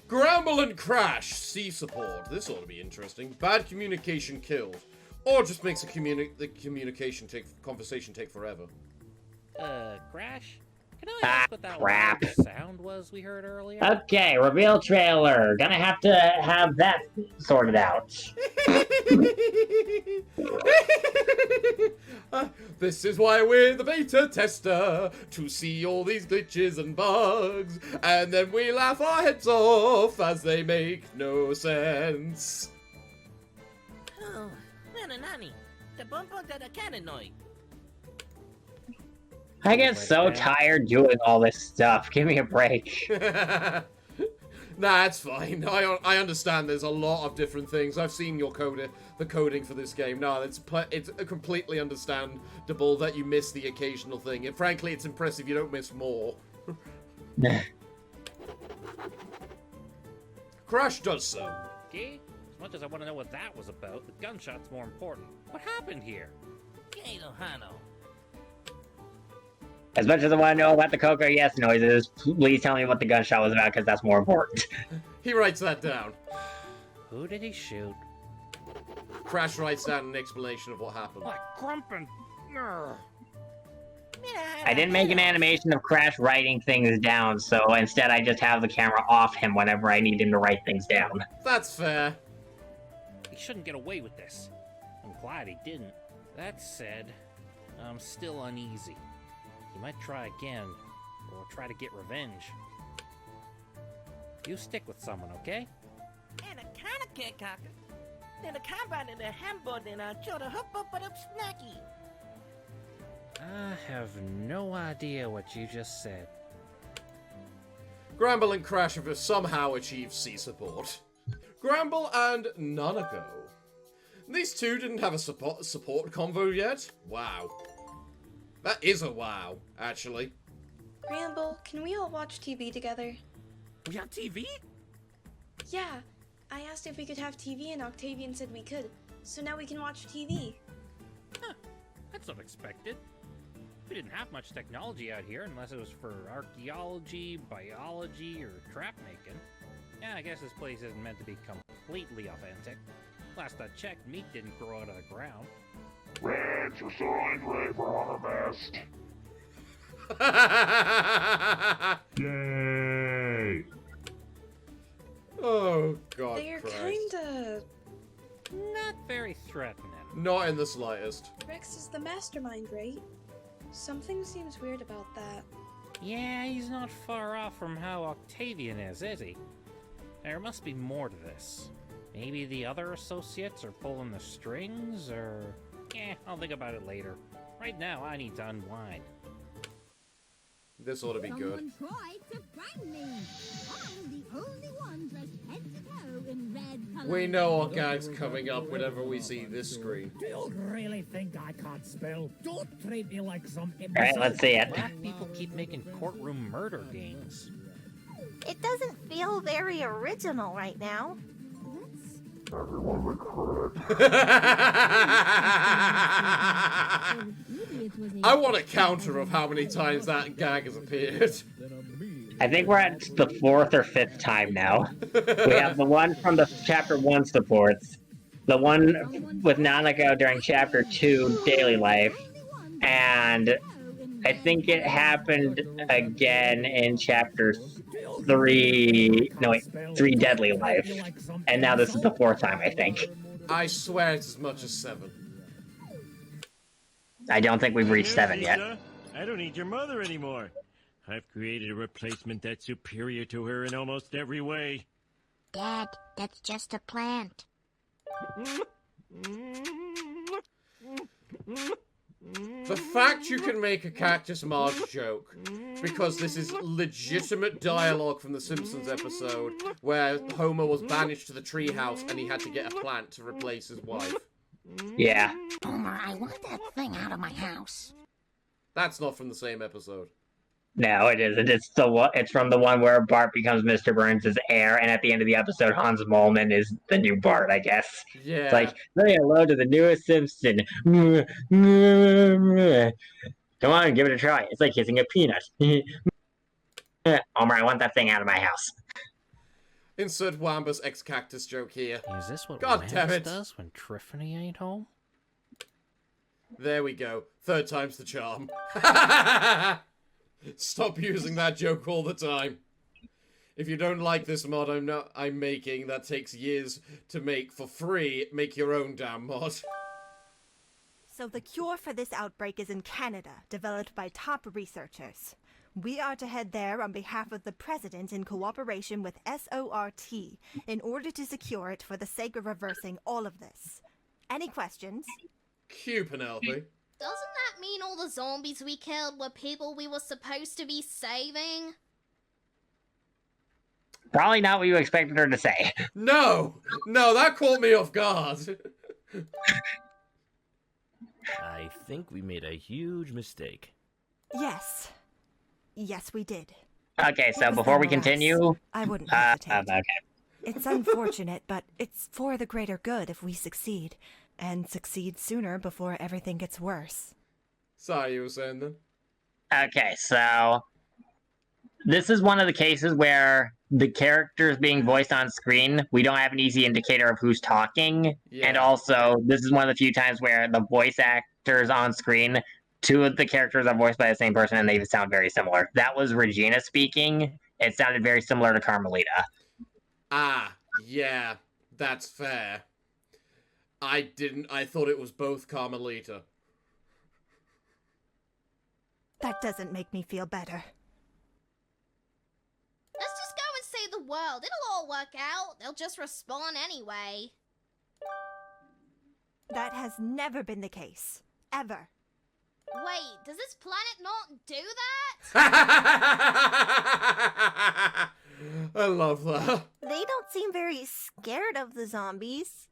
Gramble and Crash, C support. This ought to be interesting. Bad communication killed. Or just makes the conversation take forever.
Crash? Can I ask what that
crap.
weird sound was we heard earlier?
Okay, reveal trailer. Gonna have to have that sorted out.
This is why we're the beta tester, to see all these glitches and bugs, and then we laugh our heads off as they make no sense.
Oh, Nani, the bump that a cannonoid.
I get so tired doing all this stuff. Give me a break.
Nah, it's fine. I understand there's a lot of different things. I've seen your the coding for this game. No, it's completely understandable that you miss the occasional thing. And frankly, it's impressive you don't miss more. Crash does so.
Okay, as much as I want to know what that was about, the gunshot's more important. What happened here?
As much as I want to know about the Coco Yes noises, please tell me what the gunshot was about, because that's more important.
He writes that down.
Who did he shoot?
Crash writes down an explanation of what happened.
Like Grumpin.
I didn't make an animation of Crash writing things down, so instead I just have the camera off him whenever I need him to write things down.
That's fair.
He shouldn't get away with this. I'm glad he didn't. That said, I'm still uneasy. He might try again, or try to get revenge. You stick with someone, okay?
And a kind of cat cocker. Then a combat in a hamburger and I show the hoop up snacky.
I have no idea what you just said.
Gramble and Crash have somehow achieved C support. Gramble and Nanako. These two didn't have a support convo yet? Wow. That is a wow, actually.
Gramble, can we all watch TV together?
We got TV?
Yeah. I asked if we could have TV and Octavian said we could. So now we can watch TV.
Huh. That's unexpected. We didn't have much technology out here unless it was for archaeology, biology, or trap making. Yeah, I guess this place isn't meant to be completely authentic. Last I checked, meat didn't grow out of the ground.
Red for sign, red for honor best. Yay!
Oh, God
They're
Christ.
kinda...
Not very threatening.
Not in the slightest.
Rex is the mastermind, right? Something seems weird about that.
Yeah, he's not far off from how Octavian is he? There must be more to this. Maybe the other associates are pulling the strings, or... I'll think about it later. Right now, I need to unwind.
This ought to be good.
Someone tried to prank me. I'm the only one dressed head to toe in red color.
We know our gag's coming up whenever we see this screen.
Do you really think I can't spell? Don't treat me like some
Alright, let's see it.
Black people keep making courtroom murder games.
It doesn't feel very original right now.
Everyone would
I want a counter of how many times that gag has appeared.
I think we're at the 4th or 5th time now. We have the one from the Chapter 1 supports, the one with Nanako during Chapter 2 Daily Life, and I think it happened again in Chapter 3... No, wait, 3 Deadly Life. And now this is the 4th time, I think.
I swear it's as much as 7.
I don't think we've reached 7 yet.
I don't need your mother anymore. I've created a replacement that's superior to her in almost every way.
Dad, that's just a plant.
The fact you can make a Cactus Marge joke, because this is legitimate dialogue from the Simpsons episode, where Homer was banished to the treehouse and he had to get a plant to replace his wife.
Yeah.
Homer, I want that thing out of my house.
That's not from the same episode.
No, it isn't. It's the one. It's from the one where Bart becomes Mr. Burns' heir, and at the end of the episode, Hans Moleman is the new Bart, I guess.
Yeah.
It's like, say hello to the newest Simpson. Come on, give it a try. It's like kissing a peanut. Homer, I want that thing out of my house.
Insert Wamba's ex-cactus joke here.
Is this what
God damn
Wambus
it.
does when Triffany ain't home?
There we go. Third time's the charm. Stop using that joke all the time. If you don't like this mod I'm making that takes years to make for free, make your own damn mod.
So the cure for this outbreak is in Canada, developed by top researchers. We are to head there on behalf of the President in cooperation with SORT in order to secure it for the sake of reversing all of this. Any questions?
Cue Penelope.
Doesn't that mean all the zombies we killed were people we were supposed to be saving?
Probably not what you expected her to say.
No! No, that caught me off guard.
I think we made a huge mistake.
Yes. Yes, we did.
Okay, so
What was
before
the
we
morass?
continue...
I wouldn't hesitate.
Okay.
It's unfortunate, but it's for the greater good if we succeed. And succeed sooner before everything gets worse.
Sorry, you were saying then?
Okay, so... This is one of the cases where the characters being voiced on screen, we don't have an easy indicator of who's talking.
Yeah.
And also, this is one of the few times where the voice actors on screen, two of the characters are voiced by the same person and they sound very similar. That was Regina speaking. It sounded very similar to Carmelita.
Ah, yeah, that's fair. I thought it was both Carmelita.
That doesn't make me feel better.
Let's just go and save the world. It'll all work out. They'll just respawn anyway.
That has never been the case. Ever.
Wait, does this planet not do that?
I love that.
They don't seem very scared of the zombies.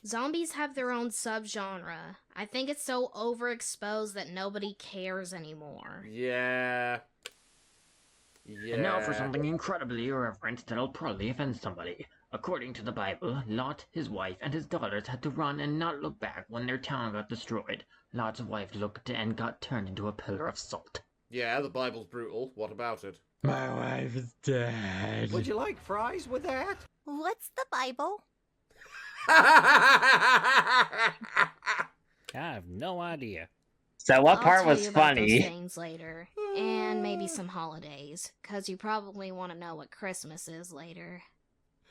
Zombies have their own subgenre. I think it's so overexposed that nobody cares anymore.
Yeah.
And now for something incredibly irreverent that'll probably offend somebody. According to the Bible, Lot, his wife, and his daughters had to run and not look back when their town got destroyed. Lot's wife looked and got turned into a pillar of salt.
Yeah, the Bible's brutal. What about it?
My wife is dead.
Would you like fries with that?
What's the Bible?
I have no idea.
So what
I'll
part
tell
was
you about those
funny?
things later, and maybe some holidays, because you probably want to know what Christmas is later.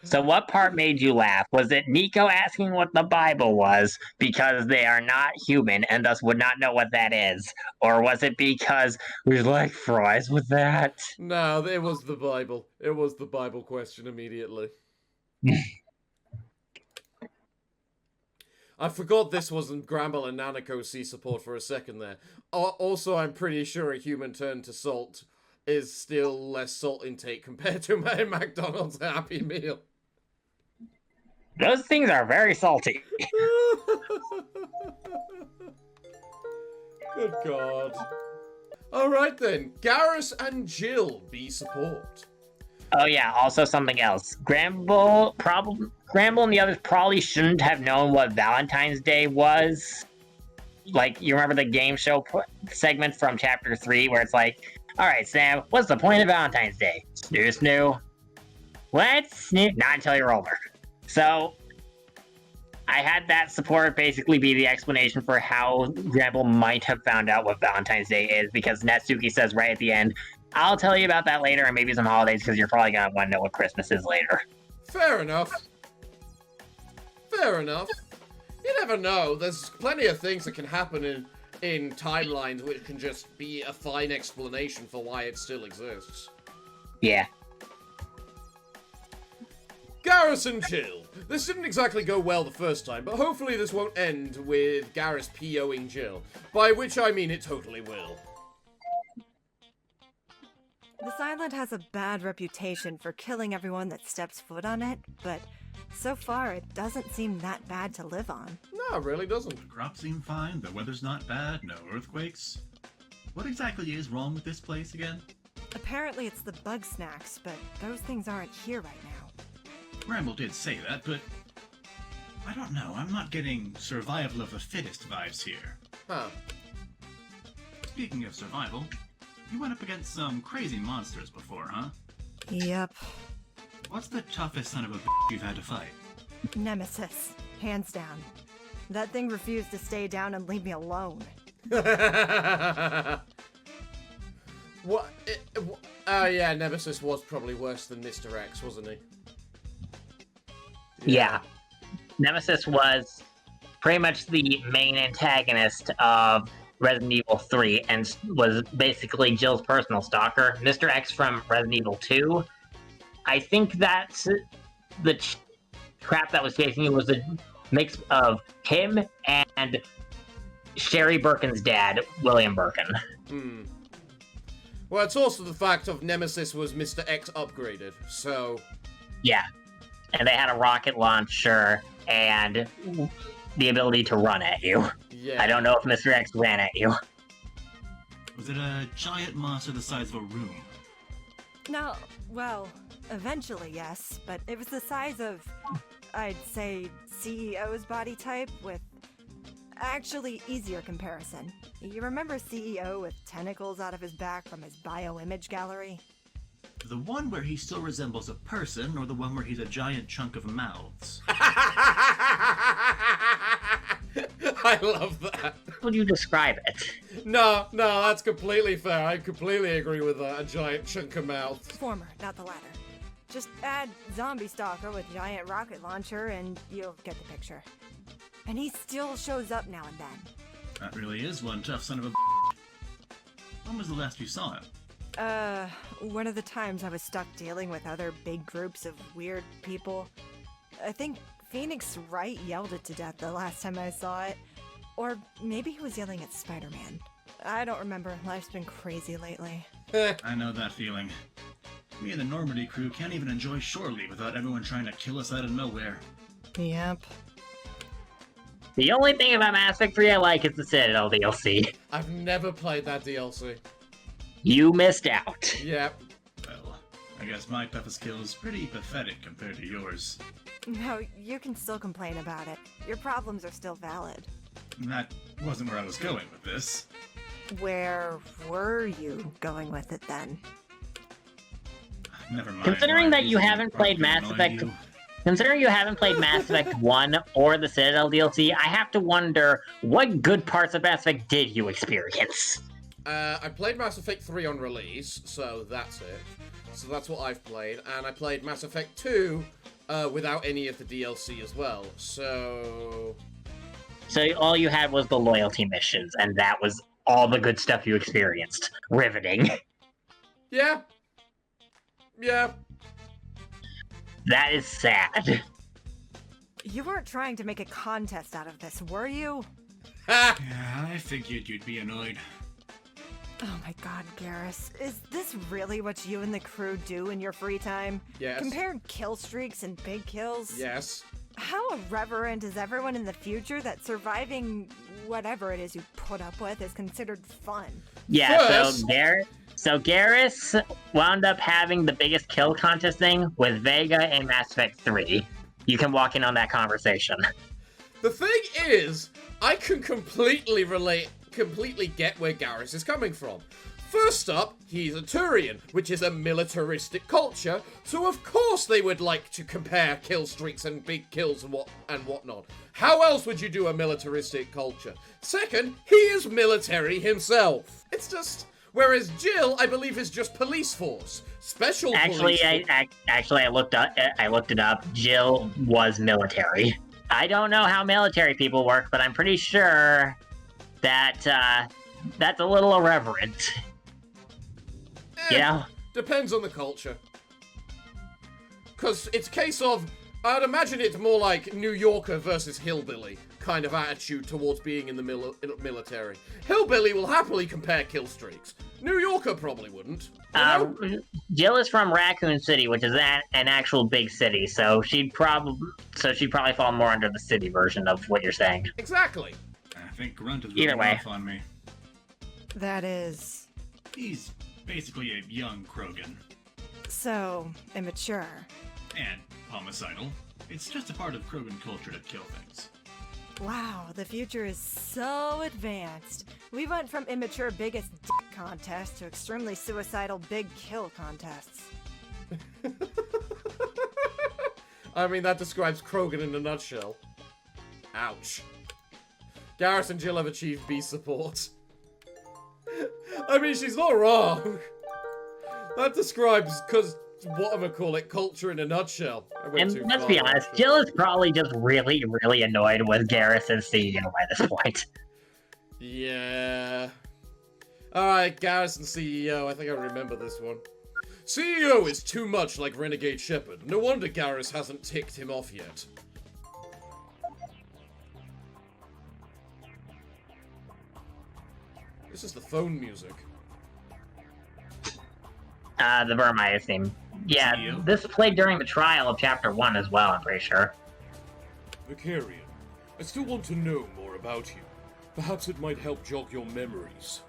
So what part made you laugh? Was it Nico asking what the Bible was because they are not human and thus would not know what that is? Or was it because we like fries with that?
No, it was the Bible. It was the Bible question immediately. I forgot this wasn't Gramble and Nanako C support for a second there. Also, I'm pretty sure a human turned to salt is still less salt intake compared to my McDonald's Happy Meal.
Those things are very salty.
Good God. Alright then, Garrus and Jill be support.
Oh yeah, also something else. Gramble and the others probably shouldn't have known what Valentine's Day was. Like, you remember the game show segment from Chapter 3 where it's like, alright, Sam, what's the point of Valentine's Day? Snoo. What? Snoo? Not until you're older. So, I had that support basically be the explanation for how Gramble might have found out what Valentine's Day is, because Natsuki says right at the end, I'll tell you about that later and maybe some holidays because you're probably going to want to know what Christmas is later.
Fair enough. Fair enough. You never know. There's plenty of things that can happen in timelines which can just be a fine explanation for why it still exists.
Yeah.
Garrus and Jill. This didn't exactly go well the first time, but hopefully this won't end with Garrus POing Jill. By which I mean it totally will.
This island has a bad reputation for killing everyone that steps foot on it, but so far it doesn't seem that bad to live on.
No, it really doesn't.
The crops seem fine, the weather's not bad, no earthquakes. What exactly is wrong with this place again?
Apparently it's the bug snacks, but those things aren't here right now.
Ramble did say that, but I don't know. I'm not getting survival of the fittest vibes here.
Huh.
Speaking of survival, you went up against some crazy monsters before, huh?
Yep.
What's the toughest son of a you've had to fight?
Nemesis. Hands down. That thing refused to stay down and leave me alone.
What? Oh yeah, Nemesis was probably worse than Mr. X, wasn't he?
Yeah. Nemesis was pretty much the main antagonist of Resident Evil 3 and was basically Jill's personal stalker. Mr. X from Resident Evil 2, I think that's the crap that was facing you was a mix of him and Sherry Birkin's dad, William Birkin.
Hmm. Well, it's also the fact of Nemesis was Mr. X upgraded, so...
Yeah. And they had a rocket launcher and the ability to run at you.
Yeah.
I don't know if Mr. X ran at you.
Was it a giant monster the size of a room?
No, well, eventually yes, but it was the size of, I'd say, CEO's body type with actually easier comparison. You remember CEO with tentacles out of his back from his bioimage gallery?
The one where he still resembles a person, or the one where he's a giant chunk of mouths?
I love that.
How would you describe it?
No, that's completely fair. I completely agree with that. A giant chunk of mouth.
Former, not the latter. Just add zombie stalker with giant rocket launcher and you'll get the picture. And he still shows up now and then.
That really is one tough son of a... When was the last you saw him?
One of the times I was stuck dealing with other big groups of weird people. I think Phoenix Wright yelled it to death the last time I saw it. Or maybe he was yelling at Spider-Man. I don't remember. Life's been crazy lately.
I know that feeling. Me and the Normandy crew can't even enjoy shore leave without everyone trying to kill us out of nowhere.
Yep.
The only thing about Mass Effect 3 I like is the Citadel DLC.
I've never played that DLC.
You missed out.
Yep.
Well, I guess my toughest kill is pretty pathetic compared to yours.
No, you can still complain about it. Your problems are still valid.
That wasn't where I was going with this.
Where were you going with it then?
Never mind.
Considering that you haven't played Mass Effect... Considering you haven't played Mass Effect 1 or the Citadel DLC, I have to wonder, what good parts of Mass Effect did you experience?
I played Mass Effect 3 on release, so that's it. So that's what I've played, and I played Mass Effect 2 without any of the DLC as well, so...
So all you had was the loyalty missions, and that was all the good stuff you experienced. Riveting.
Yeah. Yeah.
That is sad.
You weren't trying to make a contest out of this, were you?
Yeah, I figured you'd be annoyed.
Oh my god, Garrus. Is this really what you and the crew do in your free time?
Yes.
Compare kill streaks and big kills?
Yes.
How irreverent is everyone in the future that surviving whatever it is you put up with is considered fun?
Yeah, so Garrus wound up having the biggest kill contest thing with Vega in Mass Effect 3. You can walk in on that conversation.
The thing is, I can completely get where Garrus is coming from. First up, he's a Turian, which is a militaristic culture, so of course they would like to compare kill streaks and big kills and whatnot. How else would you do a militaristic culture? Second, he is military himself. It's just... Whereas Jill, I believe, is just police force. Special police force.
I looked it up. Jill was military. I don't know how military people work, but I'm pretty sure that that's a little irreverent. You know?
Depends on the culture. Because it's a case of, I'd imagine it's more like New Yorker versus hillbilly kind of attitude towards being in the military. Hillbilly will happily compare kill streaks. New Yorker probably wouldn't.
Jill is from Raccoon City, which is an actual big city, so she'd probably fall more under the city version of what you're saying.
Exactly.
I think Grunt is
Either
rubbing
way.
off on me.
That is...
He's basically a young Krogan.
So, immature.
And homicidal. It's just a part of Krogan culture to kill things.
Wow, the future is so advanced. We went from immature biggest dick contests to extremely suicidal big kill contests.
I mean, that describes Krogan in a nutshell. Ouch. Garrus and Jill have achieved B support. I mean, she's not wrong. That describes, whatchamacallit, culture in a nutshell.
And let's be honest, Jill is probably just really, really annoyed with Garrus as CEO by this point.
Yeah. Alright, Garrus and CEO. I think I remember this one. CEO is too much like Renegade Shepherd. No wonder Garrus hasn't ticked him off yet. This is the phone music.
The Burmeister theme. Yeah,
CEO?
this played during the trial of Chapter 1 as well, I'm pretty sure.
Vicarian, I still want to know more about you. Perhaps it might help jog your memories.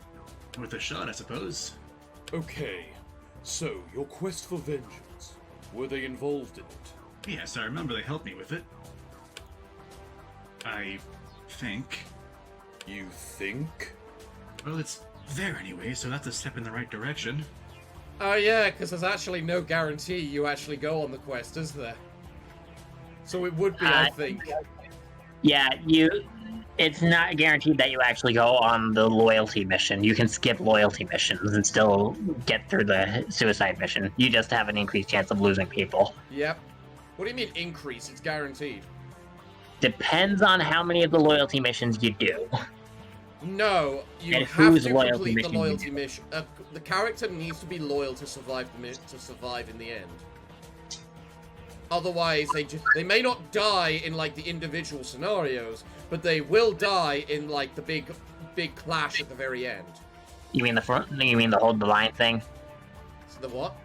With a shot, I suppose.
Okay, so your quest for vengeance. Were they involved in it?
Yes, I remember they helped me with it. I think.
You think?
Well, it's there anyway, so that's a step in the right direction.
Oh yeah, because there's actually no guarantee you actually go on the quest, is there? So it would be, I think.
Yeah, it's not guaranteed that you actually go on the loyalty mission. You can skip loyalty missions and still get through the suicide mission. You just have an increased chance of losing people.
Yep. What do you mean increase? It's guaranteed.
Depends on how many of the loyalty missions you do.
No, you
And
have
whose
to
loyalty
complete the
mission you
loyalty
do.
mission. The character needs to be loyal to survive in the end. Otherwise, they may not die in like the individual scenarios, but they will die in like the big clash at the very end.
You mean the front? You mean the hold the line thing?
The what?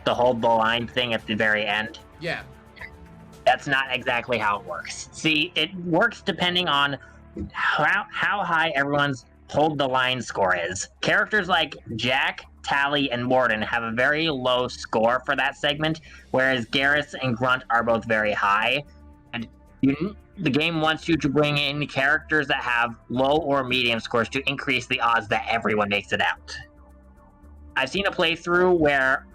The hold the line thing at the very end?
Yeah.
That's not exactly how it works. See, it works depending on how high everyone's hold the line score is. Characters like Jack, Tally, and Morden have a very low score for that segment, whereas Garrus and Grunt are both very high. And the game wants you to bring in characters that have low or medium scores to increase the odds that everyone makes it out. I've seen a playthrough where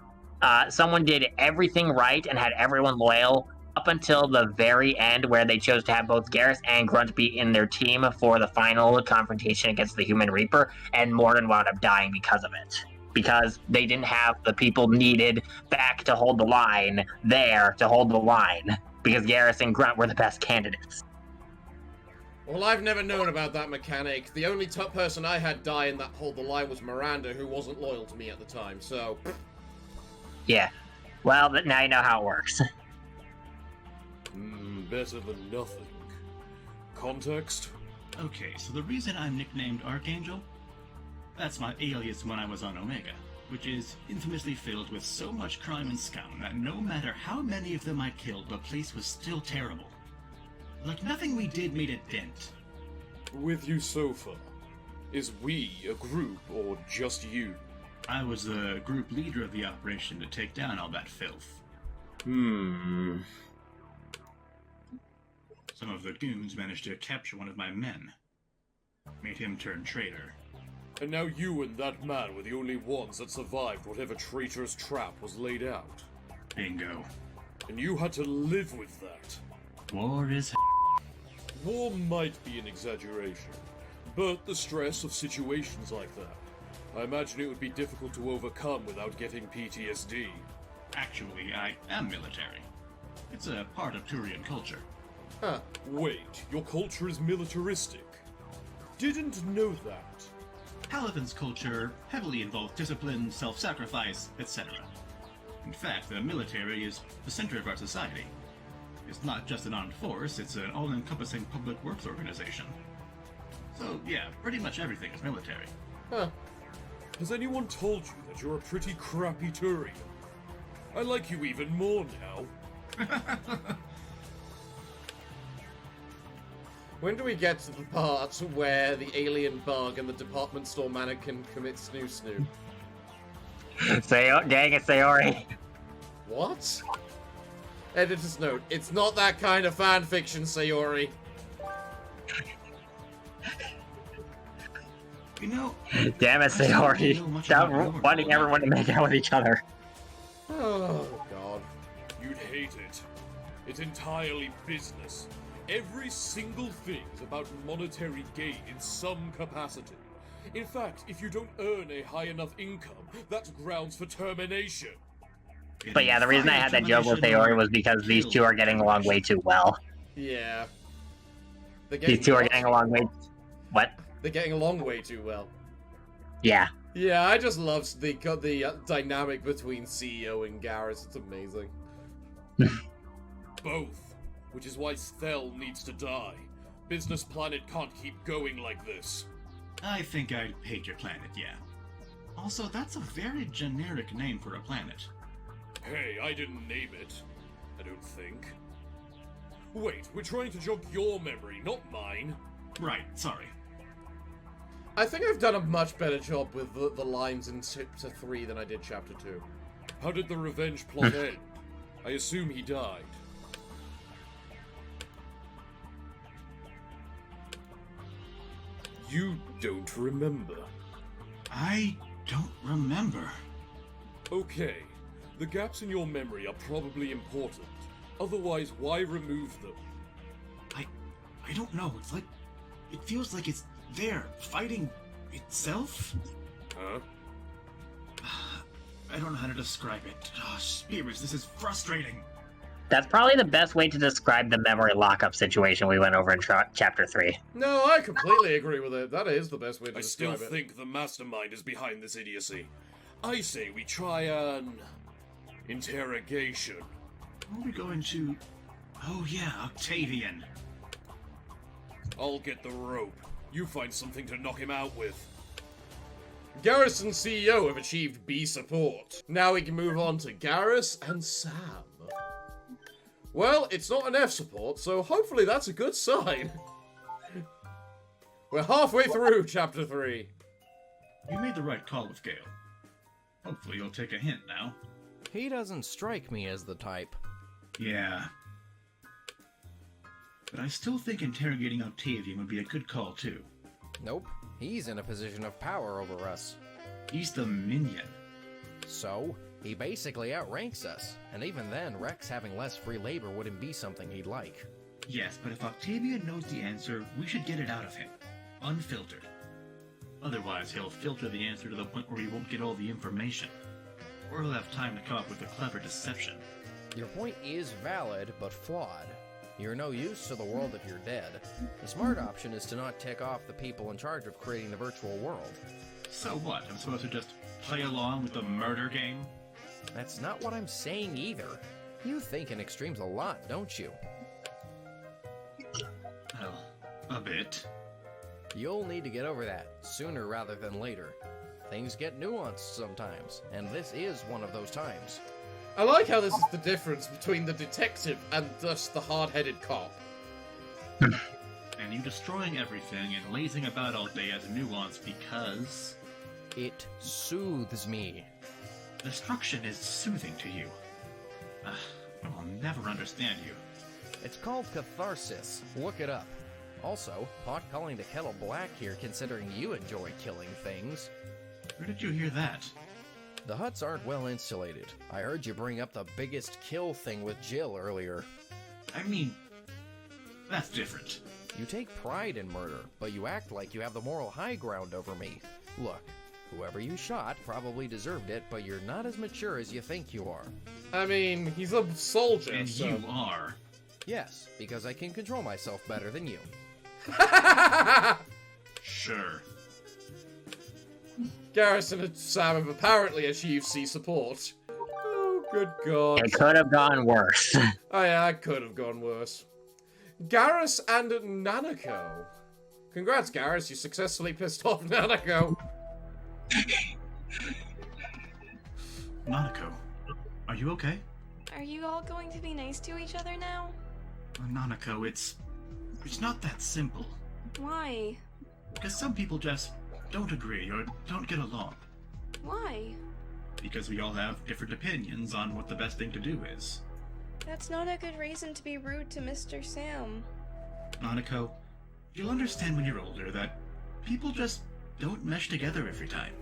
someone did everything right and had everyone loyal up until the very end, where they chose to have both Garrus and Grunt be in their team for the final confrontation against the Human Reaper, and Morden wound up dying because of it. Because they didn't have the people needed back to hold the line there to hold the line, because Garrus and Grunt were the best candidates.
Well, I've never known about that mechanic. The only person I had die in that hold the line was Miranda, who wasn't loyal to me at the time, so...
Yeah. Well, now you know how it works.
Better than nothing. Context?
Okay, so the reason I'm nicknamed Archangel? That's my alias when I was on Omega, which is infamously filled with so much crime and scum that no matter how many of them I killed, the place was still terrible. Like nothing we did made a dent.
With you so far. Is we a group or just you?
I was the group leader of the operation to take down all that filth. Some of the goons managed to capture one of my men. Made him turn traitor.
And now you and that man were the only ones that survived whatever traitor's trap was laid out.
Bingo.
And you had to live with that.
War is
War might be an exaggeration, but the stress of situations like that, I imagine it would be difficult to overcome without getting PTSD.
Actually, I am military. It's a part of Turian culture.
Huh. Wait, your culture is militaristic. Didn't know that.
Paladin's culture heavily involves discipline, self-sacrifice, etc. In fact, the military is the center of our society. It's not just an armed force, it's an all-encompassing public works organization. So, yeah, pretty much everything is military.
Huh. Has anyone told you that you're a pretty crappy Turian? I like you even more now. When do we get to the part where the alien bug and the department store mannequin commit snoo-snoo?
Gang of Sayori.
What? Editor's note, it's not that kind of fanfiction, Sayori.
You know...
Damn it, Sayori. Stop wanting everyone to make out with each other.
Oh, God.
You'd hate it. It's entirely business. Every single thing is about monetary gain in some capacity. In fact, if you don't earn a high enough income, that's grounds for termination.
But yeah, the reason I had that joke with Sayori was because these two are getting along way too well.
Yeah.
These two are getting along way... What?
They're getting along way too well.
Yeah.
Yeah, I just love the dynamic between CEO and Garrus. It's amazing.
Both. Which is why Sthel needs to die. Business Planet can't keep going like this.
I think I'd hate your planet, yeah. Also, that's a very generic name for a planet.
Hey, I didn't name it. I don't think. Wait, we're trying to jog your memory, not mine.
Right, sorry.
I think I've done a much better job with the lines in Chapter 3 than I did Chapter 2.
How did the revenge plot end? I assume he died. You don't remember.
I don't remember.
Okay. The gaps in your memory are probably important. Otherwise, why remove them?
I don't know. It's like... It feels like it's there, fighting itself?
Huh?
I don't know how to describe it. Oh, spirits, this is frustrating.
That's probably the best way to describe the memory lockup situation we went over in Chapter 3.
No, I completely agree with it. That is the best way to describe it.
I still think the mastermind is behind this idiocy. I say we try an... interrogation.
Are we going to... Oh yeah, Octavian.
I'll get the rope. You find something to knock him out with.
Garrus and CEO have achieved B support. Now we can move on to Garrus and Sam. Well, it's not an F support, so hopefully that's a good sign. We're halfway through Chapter 3.
You made the right call with Gale. Hopefully you'll take a hint now.
He doesn't strike me as the type.
Yeah. But I still think interrogating Octavian would be a good call, too.
Nope. He's in a position of power over us.
He's the minion.
So, he basically outranks us. And even then, Rex having less free labor wouldn't be something he'd like.
Yes, but if Octavian knows the answer, we should get it out of him. Unfiltered. Otherwise, he'll filter the answer to the point where he won't get all the information. Or he'll have time to come up with a clever deception.
Your point is valid, but flawed. You're no use to the world if you're dead. The smart option is to not tick off the people in charge of creating the virtual world.
So what? I'm supposed to just play along with the murder game?
That's not what I'm saying either. You think in extremes a lot, don't you?
Well, a bit.
You'll need to get over that, sooner rather than later. Things get nuanced sometimes, and this is one of those times.
I like how this is the difference between the detective and just the hard-headed cop.
And you destroying everything and lazing about all day as nuance because...
It soothes me.
Destruction is soothing to you. I'll never understand you.
It's called catharsis. Look it up. Also, pot calling the kettle black here considering you enjoy killing things.
Where did you hear that?
The huts aren't well insulated. I heard you bring up the biggest kill thing with Jill earlier.
I mean, that's different.
You take pride in murder, but you act like you have the moral high ground over me. Look, whoever you shot probably deserved it, but you're not as mature as you think you are.
I mean, he's a soldier,
and
so...
you are.
Yes, because I can control myself better than you.
Sure.
Garrison and Sam have apparently achieved C support. Oh, good God.
It could have gone worse.
Oh yeah, it could have gone worse. Garrus and Nanako. Congrats, Garrus, you successfully pissed off Nanako.
Nanako, are you okay?
Are you all going to be nice to each other now?
Nanako, it's not that simple.
Why?
Because some people just don't agree or don't get along.
Why?
because we all have different opinions on what the best thing to do is.
That's not a good reason to be rude to Mr. Sam.
Nanako, you'll understand when you're older that people just don't mesh together every time.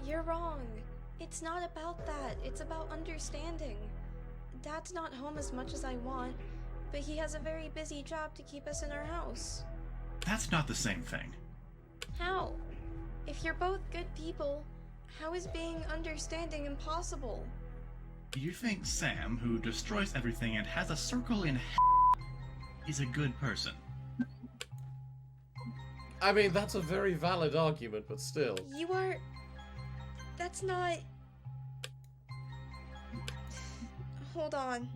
You're wrong. It's not about that. It's about understanding. Dad's not home as much as I want, but he has a very busy job to keep us in our house.
That's not the same thing.
How? If you're both good people, how is being understanding impossible?
You think Sam, who destroys everything and has a circle in is a good person?
I mean, that's a very valid argument, but still.
You are... That's not... Hold on.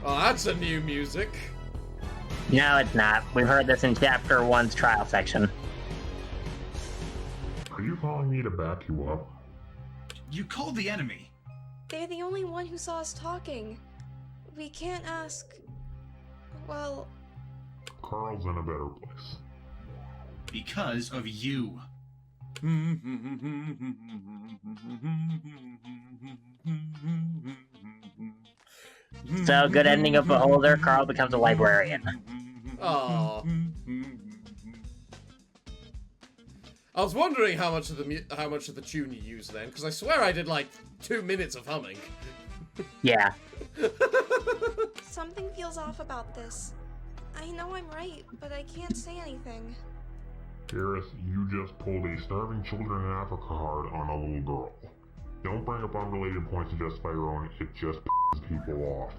Oh, that's a new music.
No, it's not. We've heard this in Chapter 1's trial section.
Are you calling me to back you up?
You called the enemy.
They're the only one who saw us talking. We can't ask... Well...
Carl's in a better place.
Because of you.
So, good ending of Beholder, Carl becomes a librarian.
Aww. I was wondering how much of the tune you used then, because I swear I did like 2 minutes of humming.
Yeah.
Something feels off about this. I know I'm right, but I can't say anything.
Garrus, you just pulled a starving children in Africa card on a little girl. Don't bring up unrelated points to justify your own, it just pisses people off.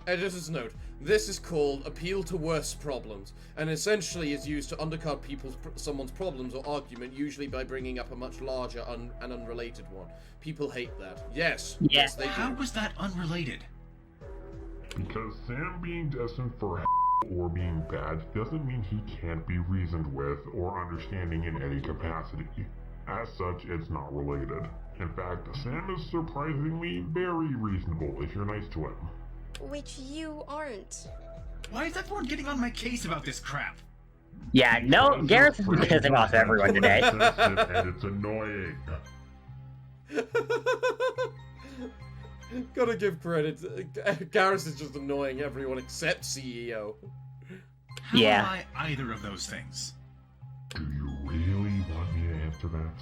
Editor's note, this is called Appeal to Worse Problems, and essentially is used to undercut someone's problems or argument, usually by bringing up a much larger and unrelated one. People hate that. Yes, yes they do.
How was that unrelated?
Because Sam being destined for or being bad doesn't mean he can't be reasoned with or understanding in any capacity. As such, it's not related. In fact, Sam is surprisingly very reasonable if you're nice to him.
Which you aren't.
Why is everyone getting on my case about this crap?
Yeah, no, Garrus has been pissing off everyone today.
And it's annoying.
Gotta give credit. Garrus is just annoying everyone except CEO.
How am I either of those things?
Do you really want me to answer that?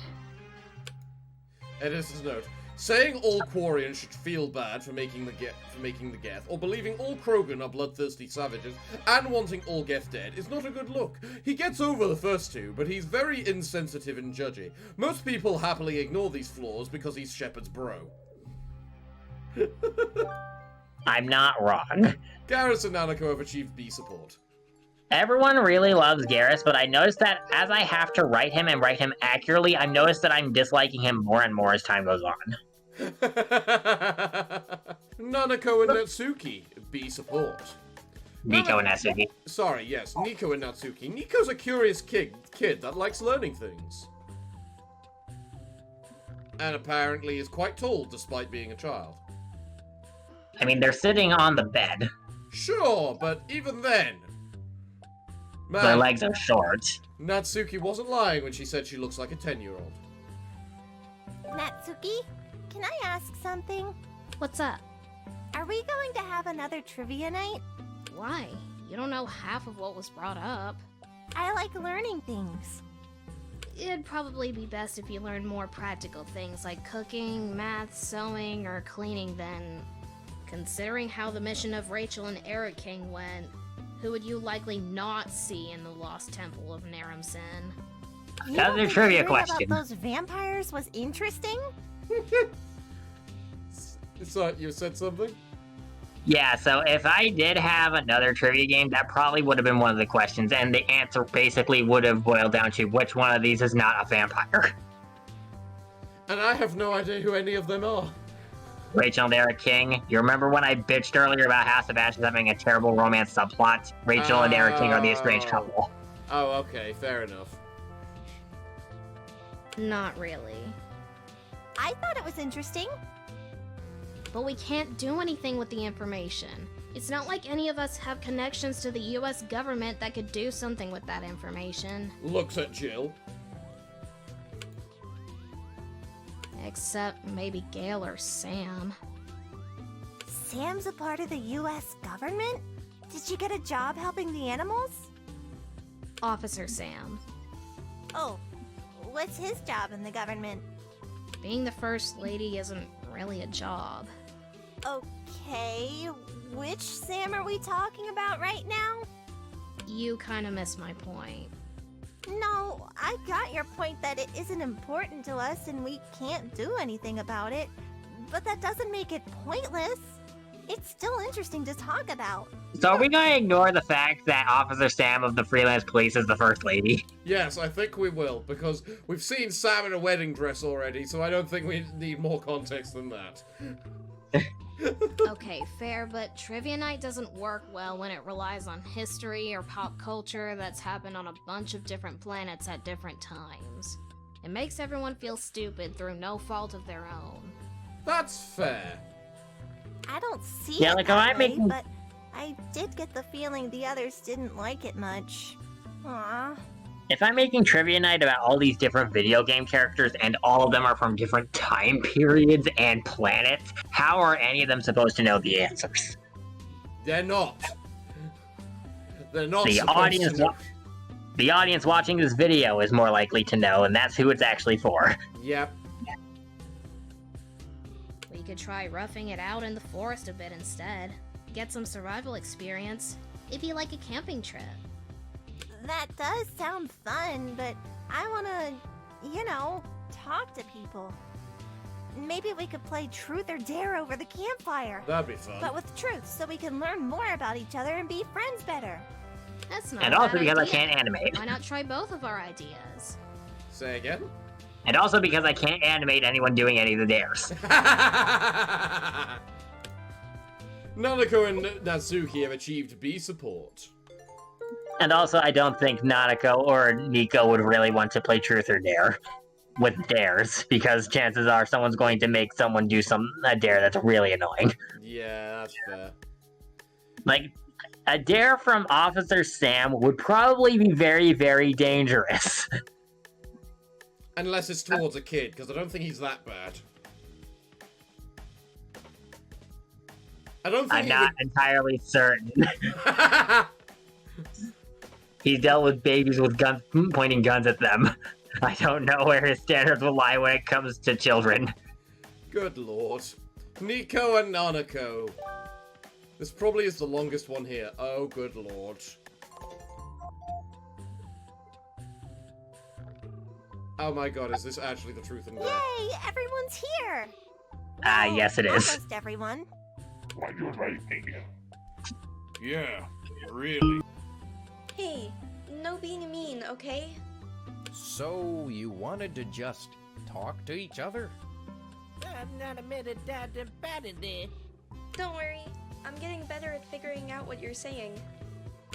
Editor's note. Saying all Quarians should feel bad for making the Geth, or believing all Krogan are bloodthirsty savages, and wanting all Geth dead is not a good look. He gets over the first two, but he's very insensitive and judgy. Most people happily ignore these flaws because he's Shepard's bro.
I'm not wrong.
Garrus and Nanako have achieved B support.
Everyone really loves Garrus, but I noticed that as I have to write him and write him accurately, I've noticed that I'm disliking him more and more as time goes on.
Nanako and Natsuki, B support.
Nico and Natsuki.
Sorry, yes, Nico and Natsuki. Nico's a curious kid that likes learning things. And apparently is quite tall despite being a child.
I mean, they're sitting on the bed.
Sure, but even then... Man,
their legs are short.
Natsuki wasn't lying when she said she looks like a 10-year-old.
Natsuki, can I ask something?
What's up?
Are we going to have another trivia night?
Why? You don't know half of what was brought up.
I like learning things.
It'd probably be best if you learned more practical things like cooking, math, sewing, or cleaning than... Considering how the mission of Rachel and Eric King went, who would you likely not see in the Lost Temple of Naram-Sin?
Another trivia question.
About those vampires was interesting?
So, you said something?
Yeah, so if I did have another trivia game, that probably would have been one of the questions, and the answer basically would have boiled down to which one of these is not a vampire.
And I have no idea who any of them are.
Rachel and Eric King. You remember when I bitched earlier about House of Ashes having a terrible romance subplot? Rachel and Eric King are the estranged couple.
Oh, okay, fair enough.
Not really.
I thought it was interesting.
But we can't do anything with the information. It's not like any of us have connections to the US government that could do something with that information.
Looks at Jill.
Except maybe Gail or Sam.
Sam's a part of the US government? Did you get a job helping the animals?
Officer Sam.
Oh, what's his job in the government?
Being the first lady isn't really a job.
Okay, which Sam are we talking about right now?
You kinda missed my point.
No, I got your point that it isn't important to us and we can't do anything about it. But that doesn't make it pointless. It's still interesting to talk about.
So are we gonna ignore the fact that Officer Sam of the Freelance Police is the First Lady?
Yes, I think we will, because we've seen Sam in a wedding dress already, so I don't think we need more context than that.
Okay, fair, but Trivia Night doesn't work well when it relies on history or pop culture that's happened on a bunch of different planets at different times. It makes everyone feel stupid through no fault of their own.
That's fair.
I don't see
Yeah,
it
like,
that
am I
way,
making-
but I did get the feeling the others didn't like it much. Aww.
If I'm making Trivia Night about all these different video game characters and all of them are from different time periods and planets, how are any of them supposed to know the answers?
They're not. They're not
The
supposed
audience,
to know.
the audience watching this video is more likely to know, and that's who it's actually for.
Yep.
We could try roughing it out in the forest a bit instead. Get some survival experience. It'd be like a camping trip.
That does sound fun, but I wanna, talk to people. Maybe we could play Truth or Dare over the campfire.
That'd be fun.
But with truth, so we can learn more about each other and be friends better.
That's not
And
a
also
bad
because I
idea.
can't animate.
Why not try both of our ideas?
Say again?
And also because I can't animate anyone doing any of the dares.
Nanako and Natsuki have achieved B support.
And also, I don't think Nanako or Nico would really want to play Truth or Dare with dares, because chances are someone's going to make someone do a dare that's really annoying.
Yeah, that's fair.
Like, a dare from Officer Sam would probably be very, very dangerous.
Unless it's towards a kid, because I don't think he's that bad. I don't think
I'm not entirely certain. He's dealt with babies with guns, pointing guns at them. I don't know where his standards will lie when it comes to children.
Good lord. Nico and Nanako. This probably is the longest one here. Oh, good lord. Oh my god, is this actually the truth and dare?
Yay! Everyone's here!
Yes it is.
Almost everyone.
Why'd you invite me?
Yeah, really.
Hey, no being mean, okay?
So, you wanted to just talk to each other?
I'm not a minute that bad in there.
Don't worry, I'm getting better at figuring out what you're saying.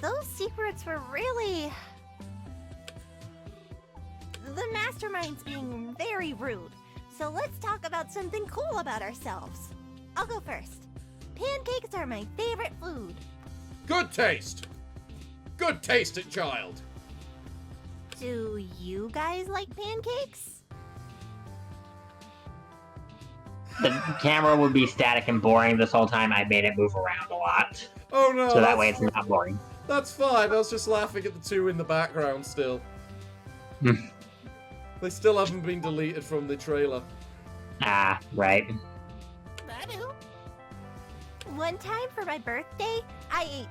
Those secrets were really... The mastermind's being very rude. So let's talk about something cool about ourselves. I'll go first. Pancakes are my favorite food.
Good taste! Good taste, child!
Do you guys like pancakes?
The camera would be static and boring this whole time. I made it move around a lot.
Oh no!
So that way it's not boring.
That's fine, I was just laughing at the two in the background still. They still haven't been deleted from the trailer.
Ah, right.
One time for my birthday, I ate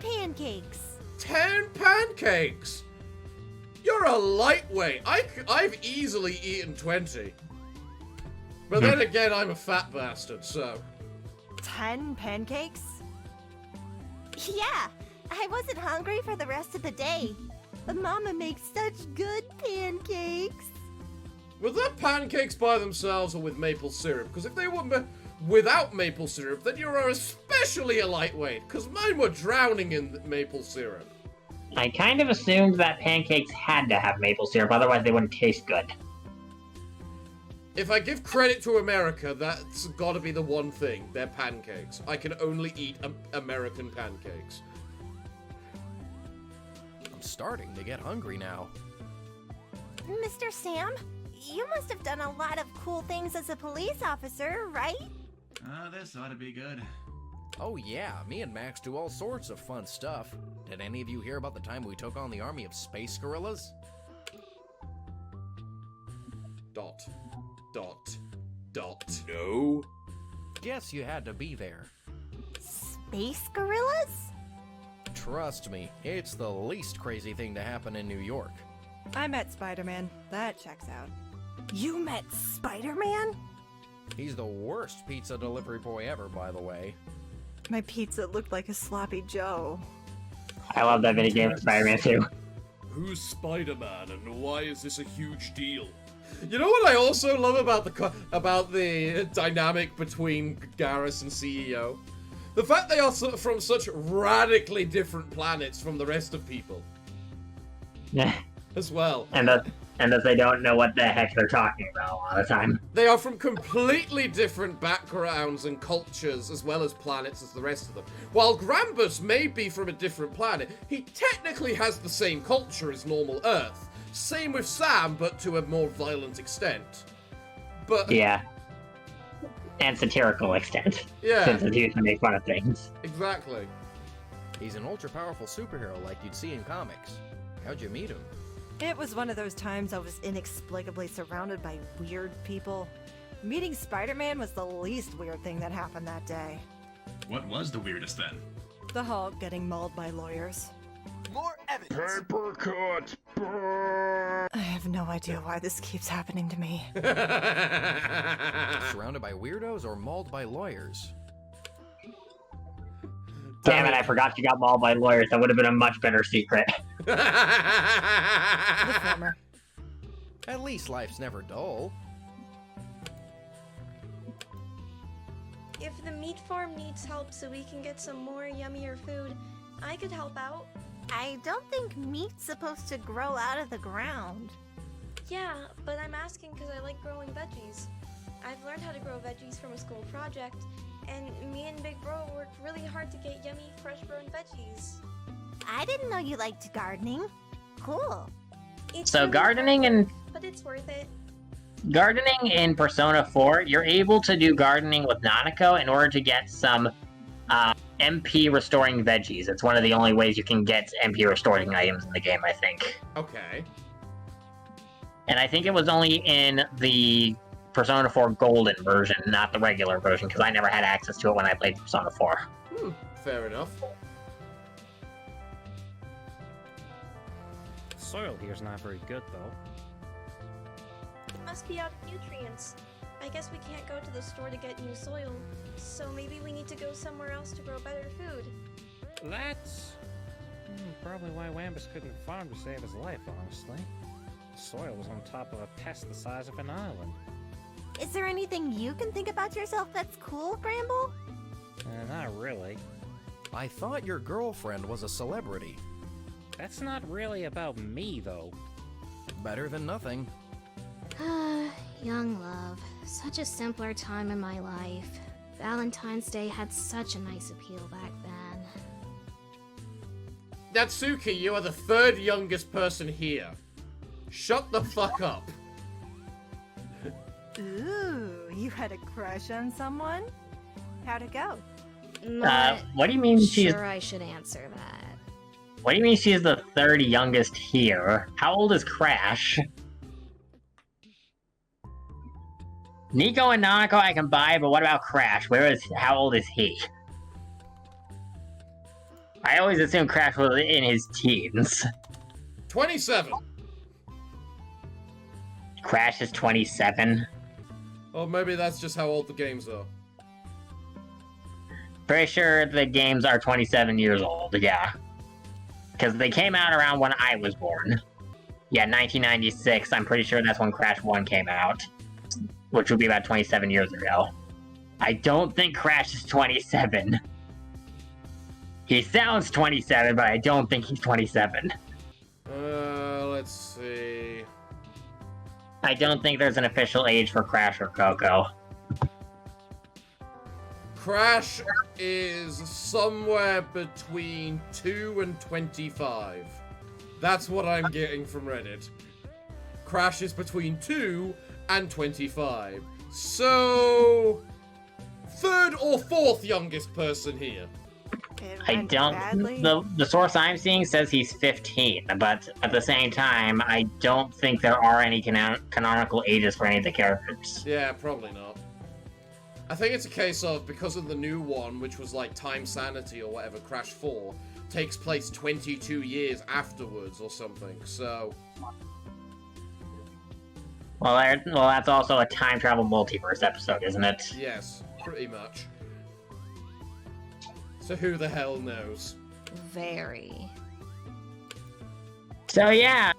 10 pancakes.
10 pancakes? You're a lightweight. I've easily eaten 20. But then again, I'm a fat bastard, so...
10 pancakes?
Yeah, I wasn't hungry for the rest of the day. But Mama makes such good pancakes.
Were the pancakes by themselves or with maple syrup? Because if they were without maple syrup, then you're especially a lightweight. Because mine were drowning in maple syrup.
I kind of assumed that pancakes had to have maple syrup, otherwise they wouldn't taste good.
If I give credit to America, that's gotta be the one thing. They're pancakes. I can only eat American pancakes.
I'm starting to get hungry now.
Mr. Sam, you must have done a lot of cool things as a police officer, right?
This ought to be good.
Oh yeah, me and Max do all sorts of fun stuff. Did any of you hear about the time we took on the army of space gorillas?
Dot.
No.
Yes, you had to be there.
Space gorillas?
Trust me, it's the least crazy thing to happen in New York.
I met Spider-Man. That checks out. You met Spider-Man?
He's the worst pizza delivery boy ever, by the way.
My pizza looked like a sloppy Joe.
I love that video game Spider-Man 2.
Who's Spider-Man and why is this a huge deal?
You know what I also love about the dynamic between Garrus and CEO? The fact they are from such radically different planets from the rest of people.
Yeah.
As well.
And that they don't know what the heck they're talking about a lot of the time.
They are from completely different backgrounds and cultures as well as planets as the rest of them. While Grambus may be from a different planet, he technically has the same culture as normal Earth. Same with Sam, but to a more violent extent. But
yeah. And satirical extent.
Yeah.
Since it's used to make fun of things.
Exactly.
He's an ultra-powerful superhero like you'd see in comics. How'd you meet him?
It was one of those times I was inexplicably surrounded by weird people. Meeting Spider-Man was the least weird thing that happened that day.
What was the weirdest then?
The Hulk getting mauled by lawyers.
More evidence.
Paper cut.
I have no idea why this keeps happening to me.
Surrounded by weirdos or mauled by lawyers?
Damn it, I forgot you got mauled by lawyers. That would have been a much better secret.
The former.
At least life's never dull.
If the meat farm needs help so we can get some more yummier food, I could help out.
I don't think meat's supposed to grow out of the ground.
Yeah, but I'm asking because I like growing veggies. I've learned how to grow veggies from a school project, and me and Big Bro worked really hard to get yummy, fresh-grown veggies.
I didn't know you liked gardening. Cool.
It's
So
really
gardening
hard
and
work, but it's worth it.
gardening in Persona 4, you're able to do gardening with Nanako in order to get some MP restoring veggies. It's one of the only ways you can get MP restoring items in the game, I think.
Okay.
And I think it was only in the Persona 4 Golden version, not the regular version, because I never had access to it when I played Persona 4.
Fair enough.
Soil here's not very good, though.
It must be out of nutrients. I guess we can't go to the store to get new soil, so maybe we need to go somewhere else to grow better food.
That's probably why Wambus couldn't farm to save his life, honestly. The soil was on top of a test the size of an island.
Is there anything you can think about yourself that's cool, Bramble?
Not really.
I thought your girlfriend was a celebrity.
That's not really about me, though.
Better than nothing.
Young love. Such a simpler time in my life. Valentine's Day had such a nice appeal back then.
Natsuki, you are the third youngest person here. Shut the fuck up.
Ooh, you had a crush on someone? How'd it go?
What do you mean she's...
Sure, I should answer that.
What do you mean she's the third youngest here? How old is Crash? Nico and Nanako I can buy, but what about Crash? How old is he? I always assumed Crash was in his teens.
27.
Crash is 27.
Or maybe that's just how old the games are.
Pretty sure the games are 27 years old, yeah. Because they came out around when I was born. Yeah, 1996. I'm pretty sure that's when Crash 1 came out. Which would be about 27 years ago. I don't think Crash is 27. He sounds 27, but I don't think he's 27.
Let's see.
I don't think there's an official age for Crash or Coco.
Crash is somewhere between 2 and 25. That's what I'm getting from Reddit. Crash is between 2 and 25. So... 3rd or 4th youngest person here.
I don't... The source I'm seeing says he's 15, but at the same time, I don't think there are any canonical ages for any of the characters.
Yeah, probably not. I think it's a case of, because of the new one, which was like Time Sanity or whatever, Crash 4, takes place 22 years afterwards or something, so...
Well, that's also a time travel multiverse episode, isn't it?
Yes, pretty much. So who the hell knows?
Very.
So yeah,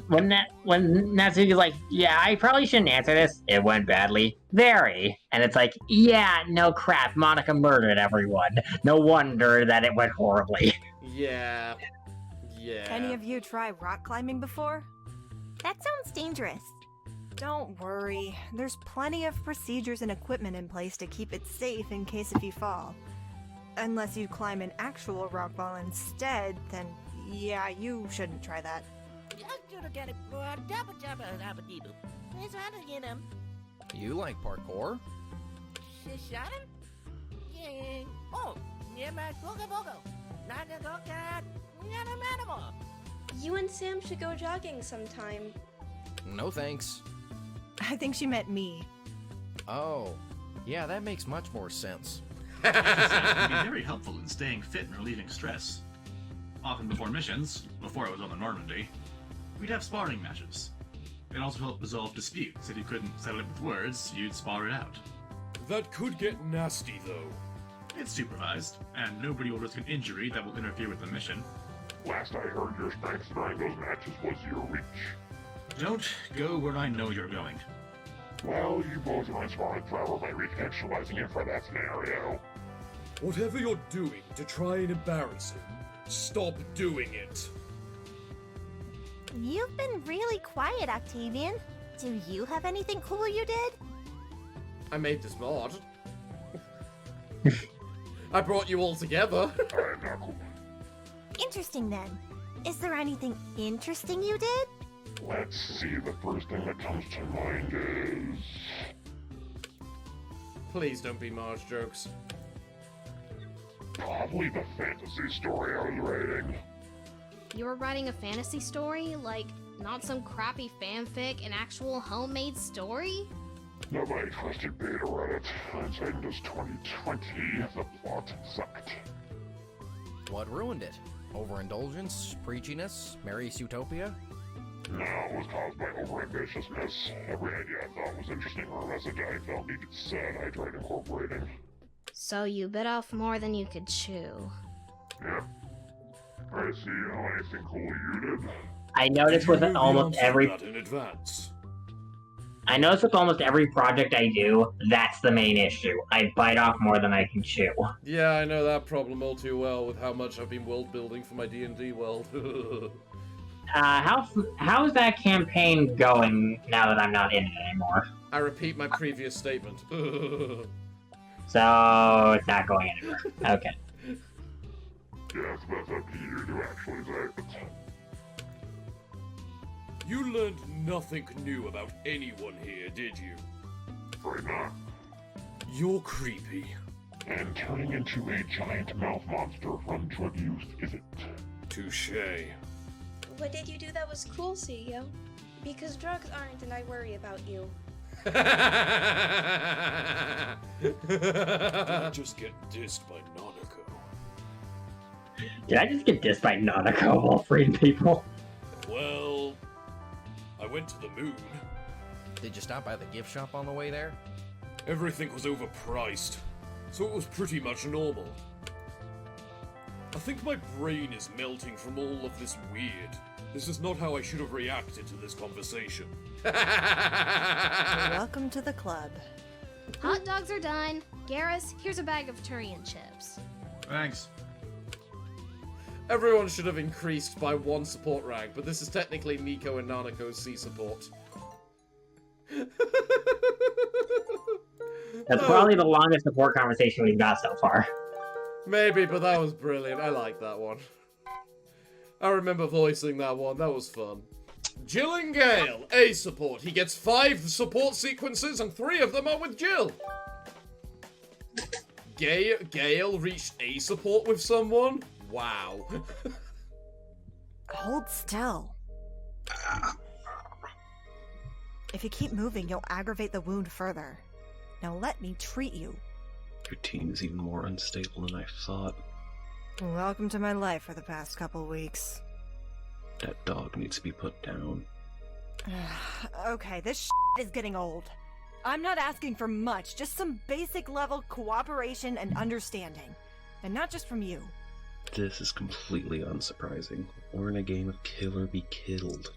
when Natsuki's like, yeah, I probably shouldn't answer this. It went badly. Very. And it's like, yeah, no crap, Monica murdered everyone. No wonder that it went horribly.
Yeah. Yeah.
Any of you try rock climbing before?
That sounds dangerous.
Don't worry. There's plenty of procedures and equipment in place to keep it safe in case if you fall. Unless you climb an actual rock wall instead, then yeah, you shouldn't try that.
You like parkour?
You and Sam should go jogging sometime.
No thanks.
I think she meant me.
Oh, yeah, that makes much more sense.
It can be very helpful in staying fit and relieving stress. Often before missions, before I was on the Normandy, we'd have sparring matches. It also helped resolve disputes. If you couldn't settle it with words, you'd spar it out.
That could get nasty, though.
It's supervised, and nobody will risk an injury that will interfere with the mission.
Last I heard, your strength during those matches was your reach.
Don't go where I know you're going.
Well, you both went sparring forever by recontextualizing it for that scenario.
Whatever you're doing to try and embarrass him, stop doing it.
You've been really quiet, Octavian. Do you have anything cool you did?
I made this mod. I brought you all together.
Interesting then. Is there anything interesting you did?
Let's see, the first thing that comes to mind is...
Please don't be Marge jokes.
Probably the fantasy story I was writing.
You were writing a fantasy story? Like, not some crappy fanfic, an actual homemade story?
Nobody trusted beta Reddit. Hindsight is 2020. The plot sucked.
What ruined it? Overindulgence? Preachiness? Mary's Utopia?
No, it was caused by overambitiousness. Every idea I thought was interesting or a message I felt needed said, I tried incorporating.
So you bit off more than you could chew.
Yep. I see how anything cool you did.
I noticed with almost every...
in advance.
I notice with almost every project I do, that's the main issue. I bite off more than I can chew.
Yeah, I know that problem all too well with how much I've been world building for my D&D world.
How's that campaign going now that I'm not in it anymore?
I repeat my previous statement.
So, it's not going anywhere. Okay.
Yes, that's up to you to actually say it.
You learned nothing new about anyone here, did you?
Afraid not.
You're creepy.
And turning into a giant mouth monster from drug use isn't.
Touché.
What did you do that was cool, CEO? Because drugs aren't, and I worry about you.
Did I just get dissed by Nanako?
Did I just get dissed by Nanako while freeing people?
Well, I went to the moon.
Did you stop by the gift shop on the way there?
Everything was overpriced, so it was pretty much normal. I think my brain is melting from all of this weird. This is not how I should have reacted to this conversation.
Welcome to the club.
Hot dogs are done. Garrus, here's a bag of Turian chips.
Thanks.
Everyone should have increased by 1 support rank, but this is technically Miko and Nanako's C support.
That's probably the longest support conversation we've got so far.
Maybe, but that was brilliant. I like that one. I remember voicing that one. That was fun. Jill and Gale, A support. He gets 5 support sequences, and 3 of them are with Jill. Gale reached A support with someone? Wow.
Hold still. If you keep moving, you'll aggravate the wound further. Now let me treat you.
Your team is even more unstable than I thought.
Welcome to my life for the past couple weeks.
That dog needs to be put down.
Okay, this is getting old. I'm not asking for much, just some basic level cooperation and understanding. And not just from you.
This is completely unsurprising. We're in a game of kill or be killed.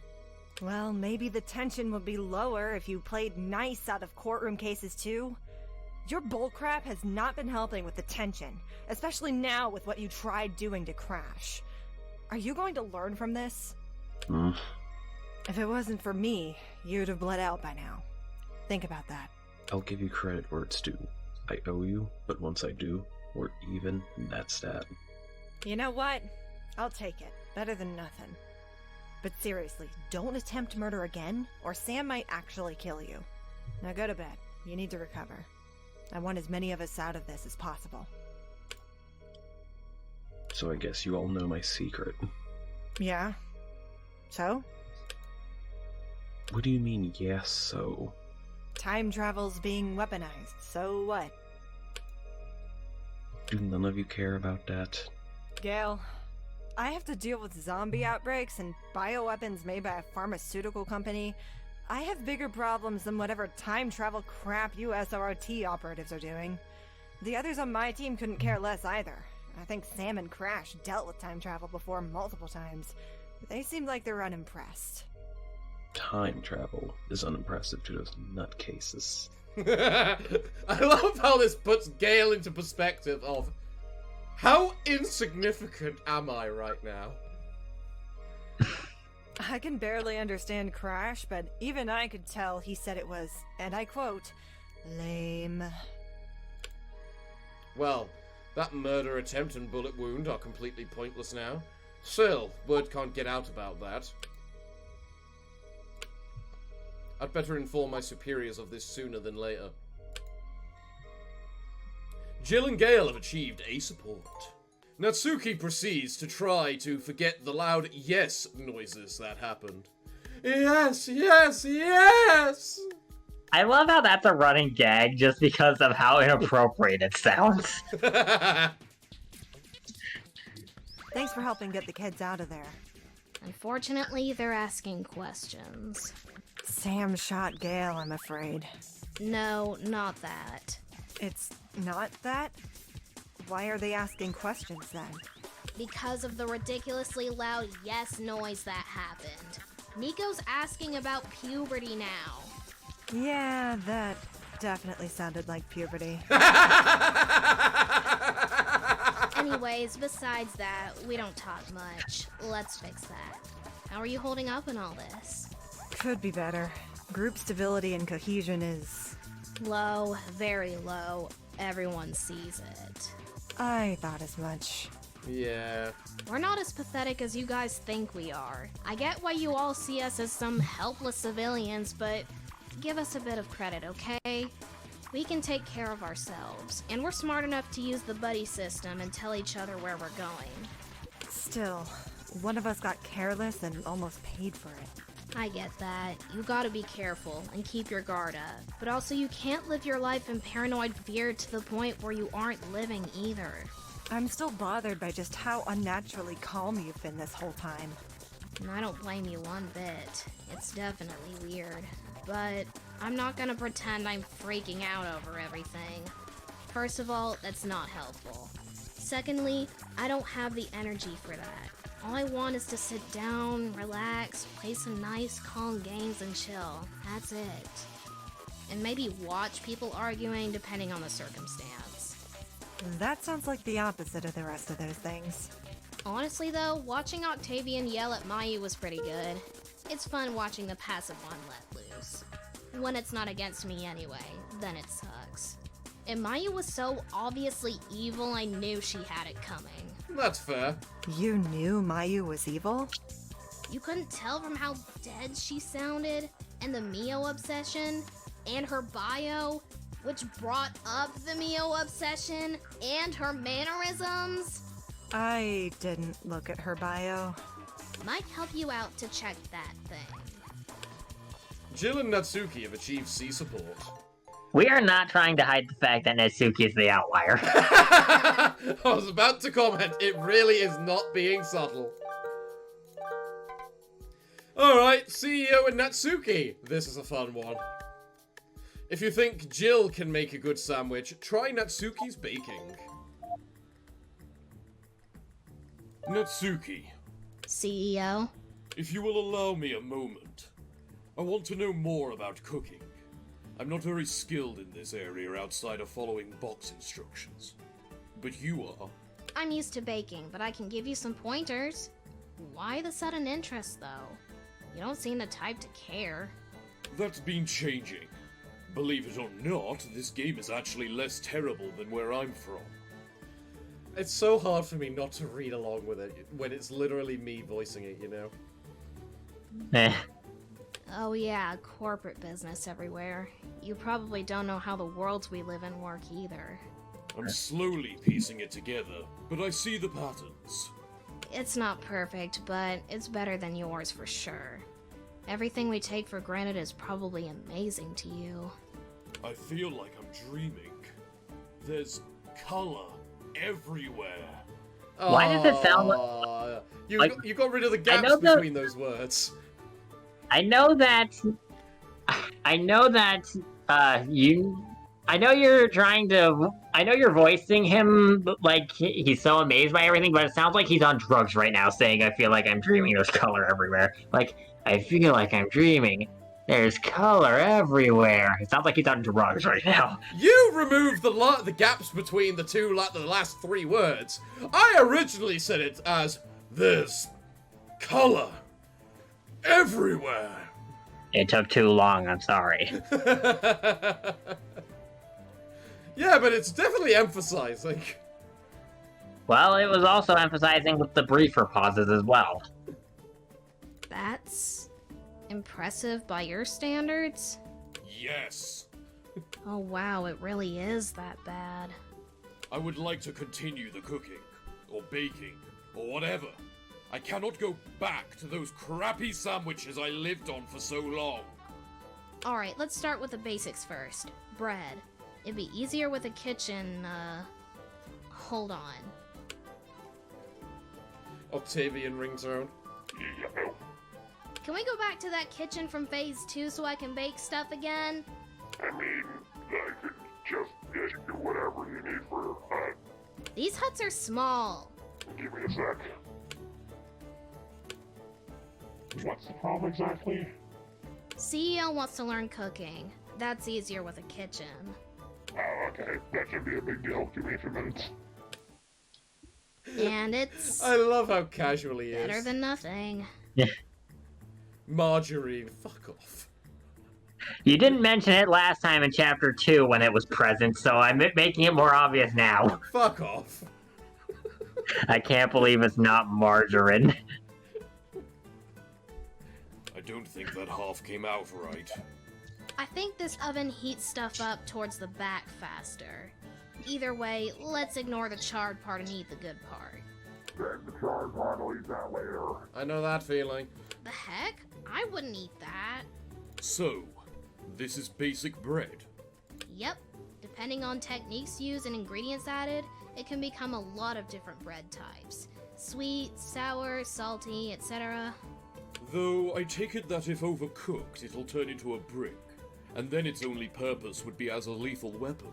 Well, maybe the tension would be lower if you played nice out of courtroom cases too. Your bullcrap has not been helping with the tension, especially now with what you tried doing to Crash. Are you going to learn from this? If it wasn't for me, you'd have bled out by now. Think about that.
I'll give you credit where it's due. I owe you, but once I do, we're even, and that's that.
You know what? I'll take it. Better than nothing. But seriously, don't attempt murder again, or Sam might actually kill you. Now go to bed. You need to recover. I want as many of us out of this as possible.
So I guess you all know my secret.
Yeah? So?
What do you mean, yes, so?
Time travel's being weaponized, so what?
Do none of you care about that?
Gale, I have to deal with zombie outbreaks and bioweapons made by a pharmaceutical company. I have bigger problems than whatever time travel crap you SRT operatives are doing. The others on my team couldn't care less either. I think Sam and Crash dealt with time travel before multiple times. They seemed like they're unimpressed.
Time travel is unimpressive to those nutcases.
I love how this puts Gale into perspective of how insignificant am I right now?
I can barely understand Crash, but even I could tell he said it was, and I quote, lame.
Well, that murder attempt and bullet wound are completely pointless now. Still, word can't get out about that. I'd better inform my superiors of this sooner than later. Jill and Gale have achieved A support. Natsuki proceeds to try to forget the loud yes noises that happened. Yes, yes, yes!
I love how that's a running gag just because of how inappropriate it sounds.
Thanks for helping get the kids out of there.
Unfortunately, they're asking questions.
Sam shot Gale, I'm afraid.
No, not that.
It's not that? Why are they asking questions then?
Because of the ridiculously loud yes noise that happened. Nico's asking about puberty now.
Yeah, that definitely sounded like puberty.
Anyways, besides that, we don't talk much. Let's fix that. How are you holding up in all this?
Could be better. Group stability and cohesion is...
low, very low. Everyone sees it.
I thought as much.
Yeah.
We're not as pathetic as you guys think we are. I get why you all see us as some helpless civilians, but give us a bit of credit, okay? We can take care of ourselves, and we're smart enough to use the buddy system and tell each other where we're going.
Still, one of us got careless and almost paid for it.
I get that. You gotta be careful and keep your guard up. But also, you can't live your life in paranoid fear to the point where you aren't living either.
I'm still bothered by just how unnaturally calm you've been this whole time.
And I don't blame you one bit. It's definitely weird. But I'm not gonna pretend I'm freaking out over everything. First of all, that's not helpful. Secondly, I don't have the energy for that. All I want is to sit down, relax, play some nice, calm games, and chill. That's it. And maybe watch people arguing depending on the circumstance.
That sounds like the opposite of the rest of those things.
Honestly though, watching Octavian yell at Mayu was pretty good. It's fun watching the passive one let loose. When it's not against me anyway, then it sucks. And Mayu was so obviously evil, I knew she had it coming.
That's fair.
You knew Mayu was evil?
You couldn't tell from how dead she sounded, and the Mio obsession, and her bio, which brought up the Mio obsession, and her mannerisms?
I didn't look at her bio.
Might help you out to check that thing.
Jill and Natsuki have achieved C support.
We are not trying to hide the fact that Natsuki is the outlier.
I was about to comment, it really is not being subtle. Alright, CEO and Natsuki. This is a fun one. If you think Jill can make a good sandwich, try Natsuki's baking. Natsuki.
CEO?
If you will allow me a moment, I want to know more about cooking. I'm not very skilled in this area outside of following box instructions. But you are.
I'm used to baking, but I can give you some pointers. Why the sudden interest, though? You don't seem the type to care.
That's been changing. Believe it or not, this game is actually less terrible than where I'm from.
It's so hard for me not to read along with it when it's literally me voicing it, you know?
Eh.
Oh yeah, corporate business everywhere. You probably don't know how the worlds we live in work either.
I'm slowly piecing it together, but I see the patterns.
It's not perfect, but it's better than yours for sure. Everything we take for granted is probably amazing to you.
I feel like I'm dreaming. There's color everywhere.
Why does it sound like...
You got rid of the gaps between those words.
I know you're voicing him like he's so amazed by everything, but it sounds like he's on drugs right now saying, I feel like I'm dreaming, there's color everywhere. Like, I feel like I'm dreaming, there's color everywhere. It sounds like he's on drugs right now.
You removed the gaps between the last three words. I originally said it as, there's color everywhere.
It took too long, I'm sorry.
Yeah, but it's definitely emphasizing.
Well, it was also emphasizing with the briefer pauses as well.
That's impressive by your standards?
Yes.
Oh wow, it really is that bad.
I would like to continue the cooking, or baking, or whatever. I cannot go back to those crappy sandwiches I lived on for so long.
Alright, let's start with the basics first. Bread. It'd be easier with a kitchen, hold on.
Octavian ringtone.
Can we go back to that kitchen from phase 2 so I can bake stuff again?
I mean, I could just do whatever you need for your hut.
These huts are small.
Give me a sec. What's the problem exactly?
CEO wants to learn cooking. That's easier with a kitchen.
Oh, okay. That should be a big deal. Give me a few minutes.
And it's...
I love how casual he is.
better than nothing.
Margarine, fuck off.
You didn't mention it last time in Chapter 2 when it was present, so I'm making it more obvious now.
Fuck off.
I can't believe it's not margarine.
I don't think that half came out right.
I think this oven heats stuff up towards the back faster. Either way, let's ignore the charred part and eat the good part.
Then the charred part will eat that later.
I know that feeling.
The heck? I wouldn't eat that.
So, this is basic bread.
Yep. Depending on techniques used and ingredients added, it can become a lot of different bread types. Sweet, sour, salty, etc.
Though I take it that if overcooked, it'll turn into a brick, and then its only purpose would be as a lethal weapon.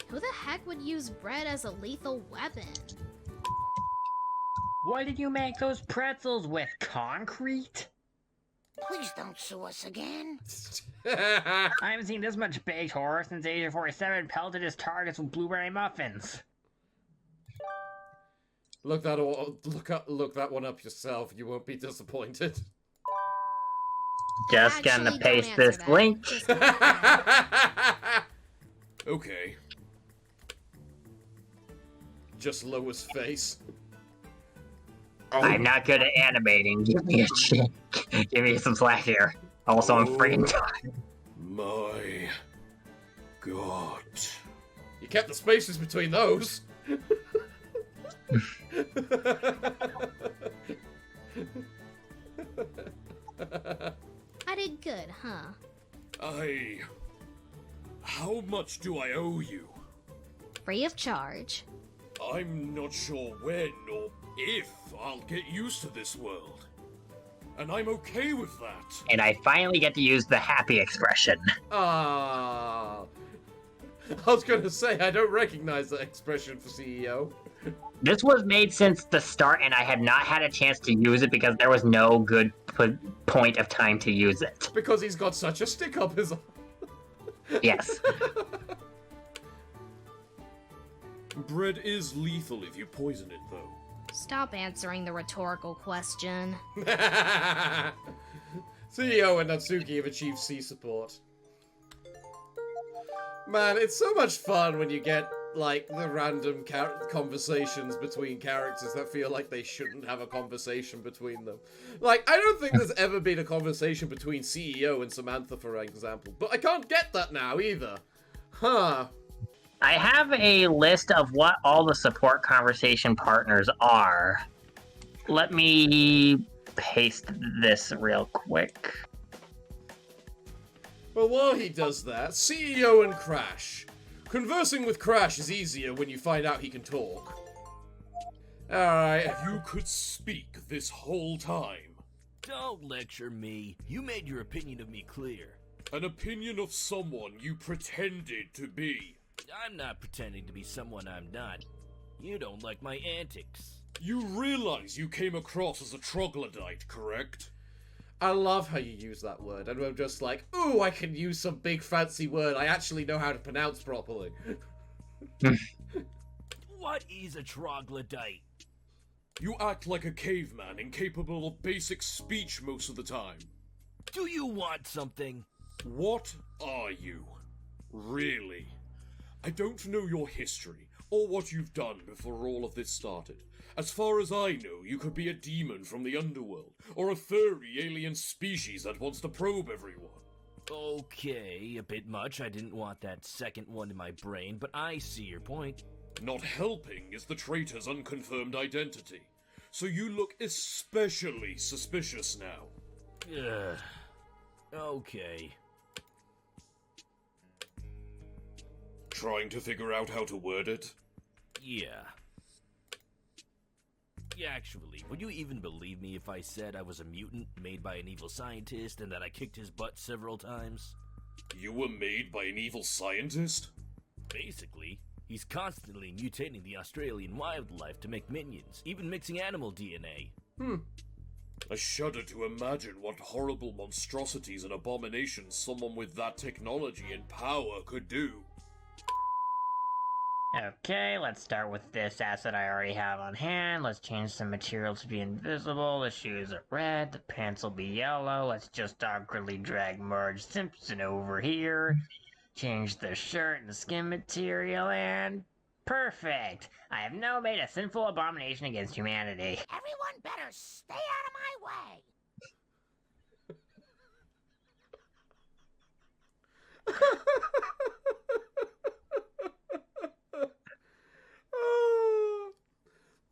Who the heck would use bread as a lethal weapon?
What did you make those pretzels with? Concrete?
Please don't sue us again.
I haven't seen this much baked horror since Agent 47 pelted his targets with blueberry muffins.
Look that one up yourself. You won't be disappointed.
Just gonna paste this link.
Okay.
just Lois' face.
I'm not good at animating. Give me a shit. Give me some slack here. Also, I'm freaking tired.
My God. You kept the spaces between those.
I did good, huh?
How much do I owe you?
Free of charge.
I'm not sure when or if I'll get used to this world. And I'm okay with that.
And I finally get to use the happy expression.
Ah. I was gonna say, I don't recognize that expression for CEO.
This was made since the start, and I had not had a chance to use it because there was no good point of time to use it.
Because he's got such a stick up his...
Yes.
Bread is lethal if you poison it, though.
Stop answering the rhetorical question.
CEO and Natsuki have achieved C support. Man, it's so much fun when you get, like, the random conversations between characters that feel like they shouldn't have a conversation between them. Like, I don't think there's ever been a conversation between CEO and Samantha, for example. But I can't get that now, either. Huh.
I have a list of what all the support conversation partners are. Let me paste this real quick.
Well, while he does that, CEO and Crash. Conversing with Crash is easier when you find out he can talk. Alright.
You could speak this whole time.
Don't lecture me. You made your opinion of me clear.
An opinion of someone you pretended to be.
I'm not pretending to be someone I'm not. You don't like my antics.
You realize you came across as a troglodyte, correct?
I love how you use that word, and I'm just like, ooh, I can use some big fancy word I actually know how to pronounce properly.
What is a troglodyte?
You act like a caveman incapable of basic speech most of the time.
Do you want something?
What are you? Really? I don't know your history, or what you've done before all of this started. As far as I know, you could be a demon from the underworld, or a furry alien species that wants to probe everyone.
Okay, a bit much. I didn't want that second one in my brain, but I see your point.
Not helping is the traitor's unconfirmed identity, so you look especially suspicious now.
Ugh. Okay.
Trying to figure out how to word it?
Yeah. Actually, would you even believe me if I said I was a mutant made by an evil scientist and that I kicked his butt several times?
You were made by an evil scientist?
Basically, he's constantly mutating the Australian wildlife to make minions, even mixing animal DNA.
I shudder to imagine what horrible monstrosities and abominations someone with that technology and power could do.
Okay, let's start with this asset I already have on hand. Let's change some material to be invisible. The shoes are red, the pants will be yellow. Let's just awkwardly drag Marge Simpson over here. Change the shirt and the skin material, and perfect! I have now made a sinful abomination against humanity.
Everyone better stay out of my way.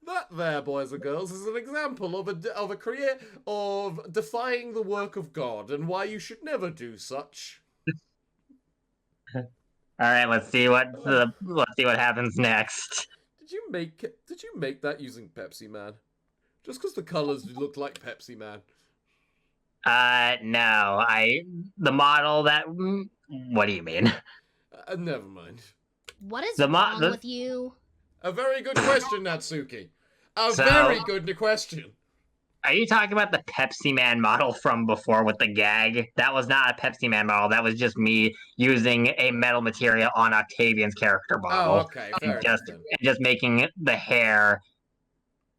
That there, boys and girls, is an example of a career of defying the work of God and why you should never do such.
All right, let's see what happens next.
Did you make that using Pepsi Man? Just because the colors look like Pepsi Man.
No, the model that. What do you mean?
Never mind.
What is wrong with you?
A very good question, Natsuki. Very good question.
Are you talking about the Pepsi Man model from before with the gag? That was not a Pepsi Man model. That was just me using a metal material on Octavian's character model.
Oh, okay. Fair enough,
just making the hair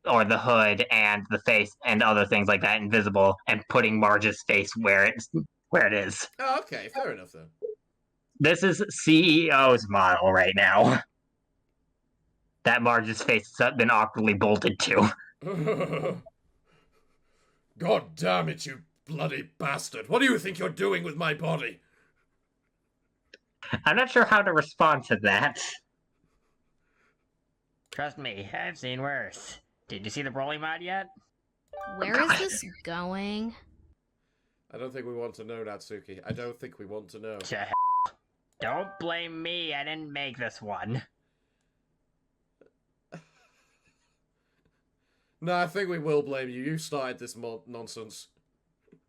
or the hood and the face and other things like that invisible and putting Marge's face where it is.
Oh, okay. Fair enough, then.
This is CEO's model right now. That Marge's face has been awkwardly bolted to.
God damn it, you bloody bastard. What do you think you're doing with my body?
I'm not sure how to respond to that. Trust me, I've seen worse. Did you see the Broly mod yet?
Where is this going?
I don't think we want to know, Natsuki. I don't think we want to know.
Don't blame me, I didn't make this one.
No, I think we will blame you. You started this nonsense.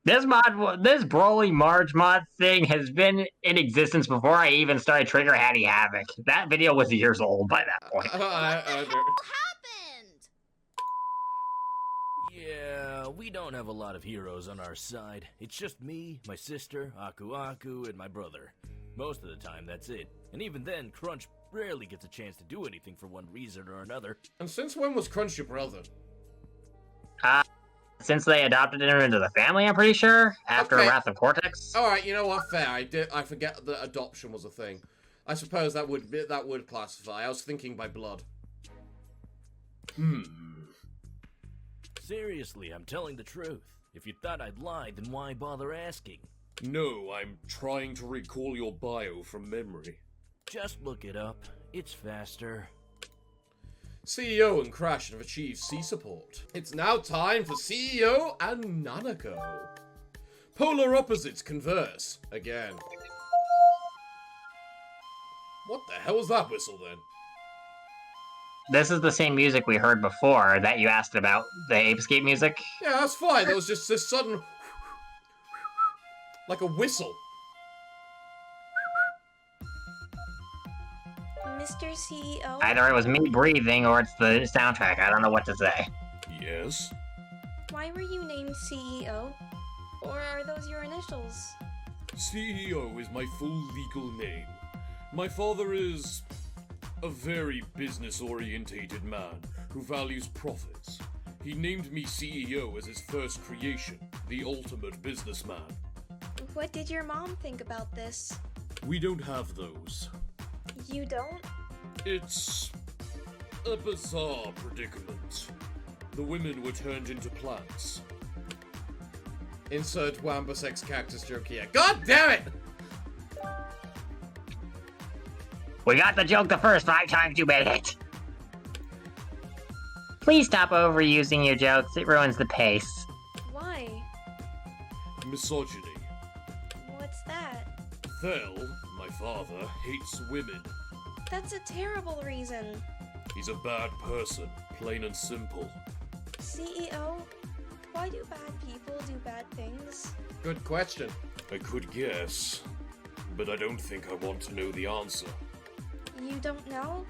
This Broly Marge mod thing has been in existence before I even started Trigger Hattie Havoc. That video was years old by that point.
What the hell happened?
Yeah, we don't have a lot of heroes on our side. It's just me, my sister, Aku Aku, and my brother. Most of the time, that's it. And even then, Crunch rarely gets a chance to do anything for one reason or another.
And since when was Crunch your brother?
Since they adopted him into the family, I'm pretty sure, after Wrath of Cortex.
Alright, you know what, fair. I forget that adoption was a thing. I suppose that would classify. I was thinking by blood.
Seriously, I'm telling the truth. If you thought I'd lied, then why bother asking?
No, I'm trying to recall your bio from memory.
Just look it up. It's faster.
CEO and Crash have achieved C support. It's now time for CEO and Nanako. Polar opposites converse again. What the hell was that whistle then?
This is the same music we heard before that you asked about, the Apescape music.
Yeah, that's fine. There was just this sudden... like a whistle.
Mr. CEO?
Either it was me breathing or it's the soundtrack. I don't know what to say.
Yes?
Why were you named CEO? Or are those your initials?
CEO is my full legal name. My father is a very business-orientated man who values profits. He named me CEO as his first creation, the ultimate businessman.
What did your mom think about this?
We don't have those.
You don't?
It's a bizarre predicament. The women were turned into plants.
Insert Wamba sex cactus joke here. God damn it!
We got the joke the first 5 times you made it. Please stop overusing your jokes. It ruins the pace.
Why?
Misogyny.
What's that?
Thel, my father, hates women.
That's a terrible reason.
He's a bad person, plain and simple.
CEO? Why do bad people do bad things?
Good question.
I could guess, but I don't think I want to know the answer.
You don't know?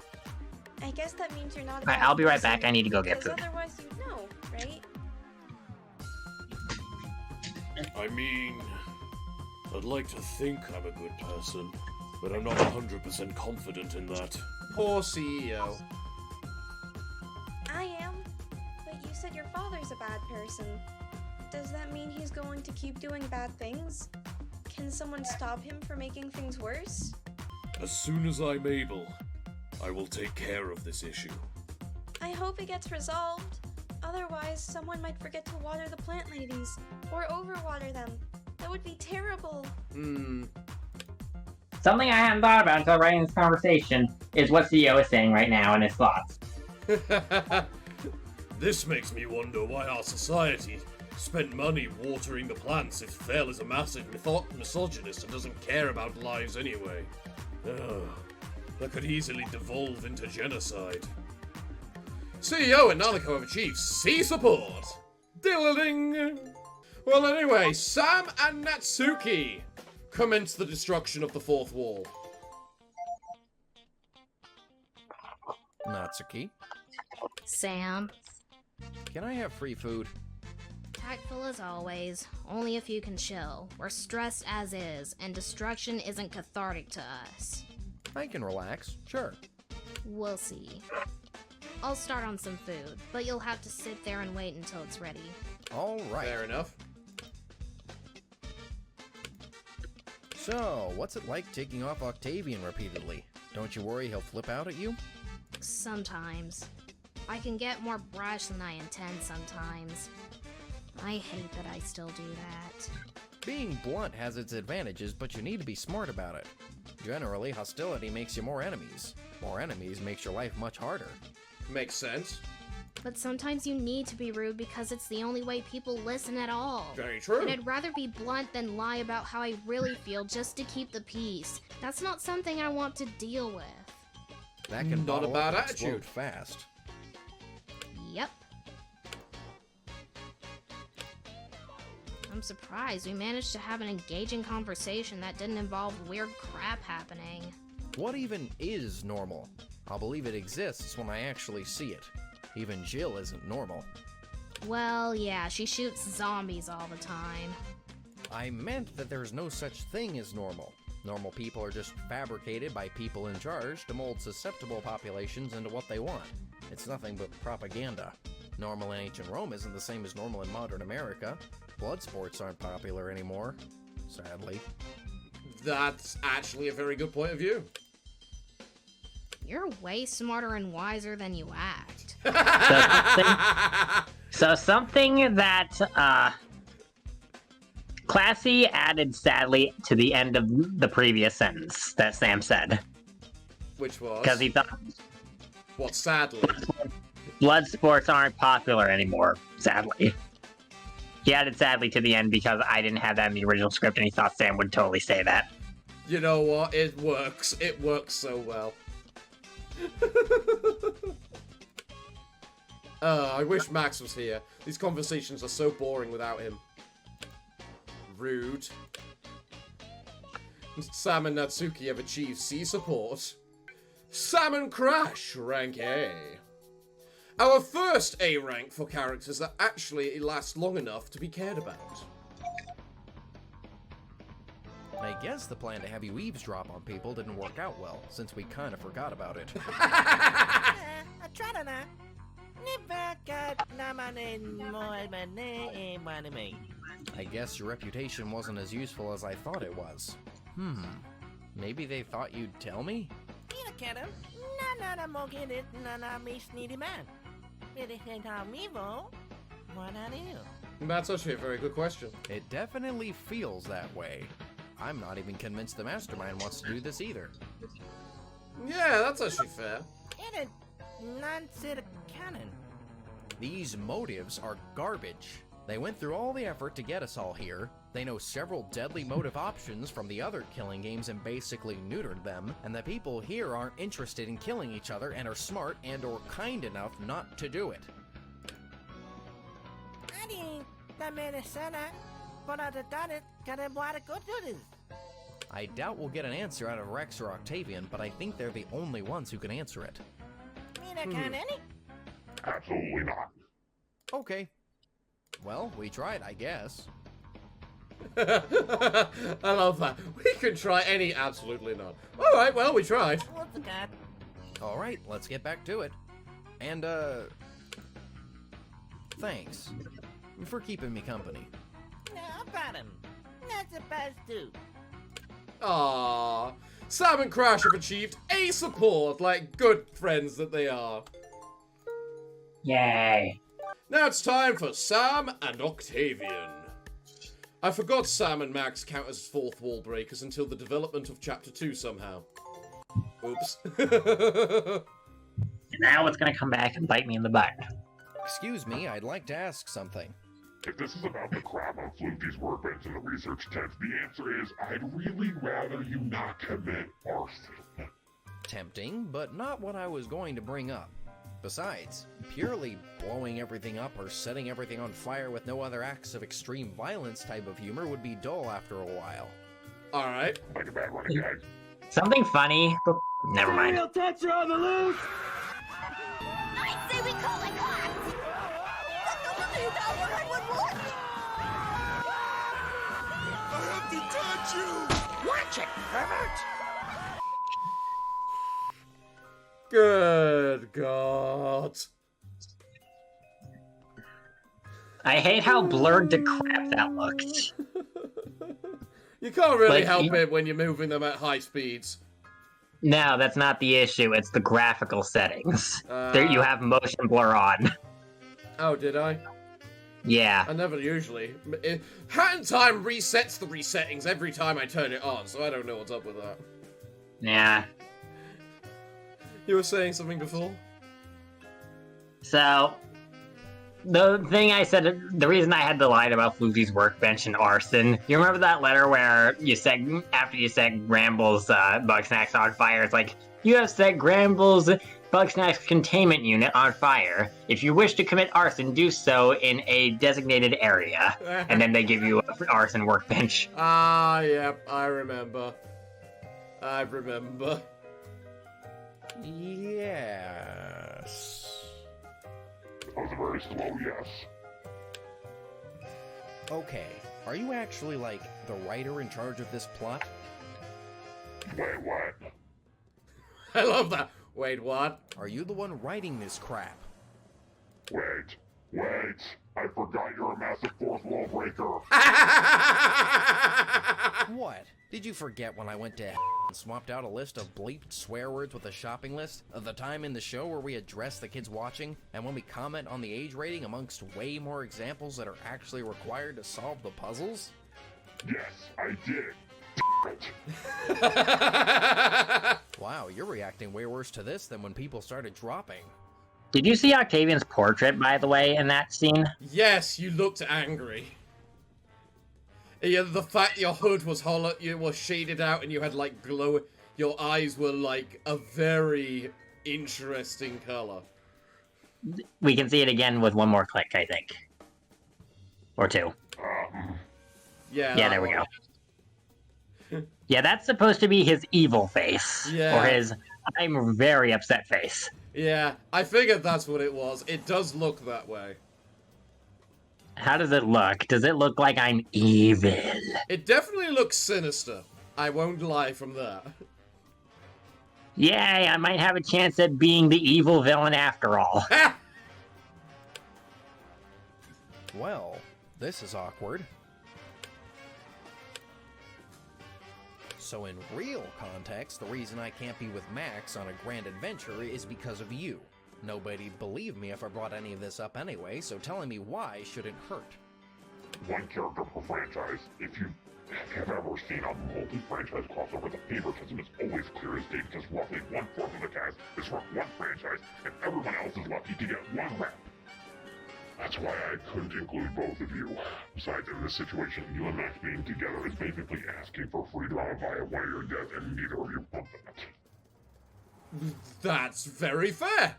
I guess that means you're not a
Alright,
bad
I'll be right
person,
back. I need to go get
because
food.
Otherwise you'd know, right?
I mean, I'd like to think I'm a good person, but I'm not 100% confident in that.
Poor CEO.
I am. But you said your father's a bad person. Does that mean he's going to keep doing bad things? Can someone stop him from making things worse?
As soon as I'm able, I will take care of this issue.
I hope it gets resolved. Otherwise, someone might forget to water the plant ladies, or overwater them. That would be terrible.
Something I hadn't thought about until writing this conversation is what CEO is saying right now in his thoughts.
This makes me wonder why our society spent money watering the plants if Thel is a massive misogynist and doesn't care about lives anyway. That could easily devolve into genocide.
CEO and Nanako have achieved C support. Diddling. Well, anyway, Sam and Natsuki commence the destruction of the fourth wall.
Natsuki?
Sam.
Can I have free food?
Tactful as always. Only if you can chill. We're stressed as is, and destruction isn't cathartic to us.
I can relax, sure.
We'll see. I'll start on some food, but you'll have to sit there and wait until it's ready.
All right.
Fair enough.
So, what's it like taking off Octavian repeatedly? Don't you worry he'll flip out at you?
Sometimes. I can get more brash than I intend sometimes. I hate that I still do that.
Being blunt has its advantages, but you need to be smart about it. Generally, hostility makes you more enemies. More enemies makes your life much harder.
Makes sense.
But sometimes you need to be rude because it's the only way people listen at all.
Very true.
And I'd rather be blunt than lie about how I really feel just to keep the peace. That's not something I want to deal with.
That can
Not a
bottle
bad
up and explode
attitude.
fast.
Yep. I'm surprised we managed to have an engaging conversation that didn't involve weird crap happening.
What even is normal? I'll believe it exists when I actually see it. Even Jill isn't normal.
Well, yeah, she shoots zombies all the time.
I meant that there's no such thing as normal. Normal people are just fabricated by people in charge to mold susceptible populations into what they want. It's nothing but propaganda. Normal in ancient Rome isn't the same as normal in modern America. Blood sports aren't popular anymore, sadly.
That's actually a very good point of view.
You're way smarter and wiser than you act.
So something that, Classy added sadly to the end of the previous sentence that Sam said.
Which was?
Because he thought
What, sadly?
blood sports aren't popular anymore, sadly. He added sadly to the end because I didn't have that in the original script and he thought Sam would totally say that.
You know what? It works. It works so well. I wish Max was here. These conversations are so boring without him. Rude. Sam and Natsuki have achieved C support. Sam and Crash, rank A. Our first A rank for characters that actually last long enough to be cared about.
I guess the plan to have you eavesdrop on people didn't work out well, since we kind of forgot about it. I guess your reputation wasn't as useful as I thought it was. Maybe they thought you'd tell me?
That's actually a very good question.
It definitely feels that way. I'm not even convinced the mastermind wants to do this either.
Yeah, that's actually fair.
These motives are garbage. They went through all the effort to get us all here. They know several deadly motive options from the other killing games and basically neutered them, and the people here aren't interested in killing each other and are smart and or kind enough not to do it. I doubt we'll get an answer out of Rex or Octavian, but I think they're the only ones who can answer it.
Absolutely not.
Okay. Well, we tried, I guess.
I love that. We can try any, absolutely not. Alright, well, we tried.
Alright, let's get back to it. And, thanks for keeping me company.
Aww. Sam and Crash have achieved A support, like good friends that they are.
Yay.
Now it's time for Sam and Octavian. I forgot Sam and Max count as fourth wall breakers until the development of Chapter 2 somehow. Oops.
Now it's gonna come back and bite me in the butt.
Excuse me, I'd like to ask something.
If this is about the crap on Fluky's workbench in the research tent, the answer is I'd really rather you not commit arson.
Tempting, but not what I was going to bring up. Besides, purely blowing everything up or setting everything on fire with no other acts of extreme violence type of humor would be dull after a while.
Alright.
Like a bad running gag.
Something funny, but never mind.
Real toucher on the loose!
I say we call it cops!
I have to touch you! Watch it, pervert!
Good God.
I hate how blurred to crap that looked.
You can't really
Like,
help it when you're moving them at high speeds.
No, that's not the issue. It's the graphical settings. There, you
Uh,
have motion blur on.
Oh, did I?
Yeah.
I never usually. Hat in Time resets the resettings every time I turn it on, so I don't know what's up with that.
Yeah.
You were saying something before?
So, the thing I said, the reason I had the line about Floozy's workbench and arson, you remember that letter where you said, after you set Gramble's Bugsnax on fire, it's like, you have set Gramble's Bugsnax containment unit on fire. If you wish to commit arson, do so in a designated area. And then they give you an arson workbench.
Ah, yep, I remember. I remember.
Yes.
That was a very slow yes.
Okay, are you actually, like, the writer in charge of this plot?
Wait, what?
I love that. Wait, what?
Are you the one writing this crap?
Wait. I forgot you're a massive fourth wall breaker.
What? Did you forget when I went to and swapped out a list of bleeped swear words with a shopping list? Of the time in the show where we address the kids watching, and when we comment on the age rating amongst way more examples that are actually required to solve the puzzles?
Yes, I did.
Wow, you're reacting way worse to this than when people started dropping.
Did you see Octavian's portrait, by the way, in that scene?
Yes, you looked angry. Yeah, the fact your hood was hollow, you were shaded out, and you had like glow. Your eyes were like a very interesting color.
We can see it again with one more click, I think. Or two.
Yeah.
Yeah, there we go. Yeah, that's supposed to be his evil face.
Yeah.
Or his I'm very upset face.
Yeah, I figured that's what it was. It does look that way.
How does it look? Does it look like I'm evil?
It definitely looks sinister. I won't lie from that.
Yay, I might have a chance at being the evil villain after all.
Well, this is awkward. So in real context, the reason I can't be with Max on a grand adventure is because of you. Nobody'd believe me if I brought any of this up anyway, so telling me why shouldn't hurt.
One character per franchise. If you have ever seen a multi-franchise crossover, the favoritism is always clear as day because roughly 1/4 of the cast is from one franchise, and everyone else is lucky to get one rep. That's why I couldn't include both of you. Besides, in this situation, you and Max being together is basically asking for free drama via one of your deaths, and neither of you want that.
That's very fair.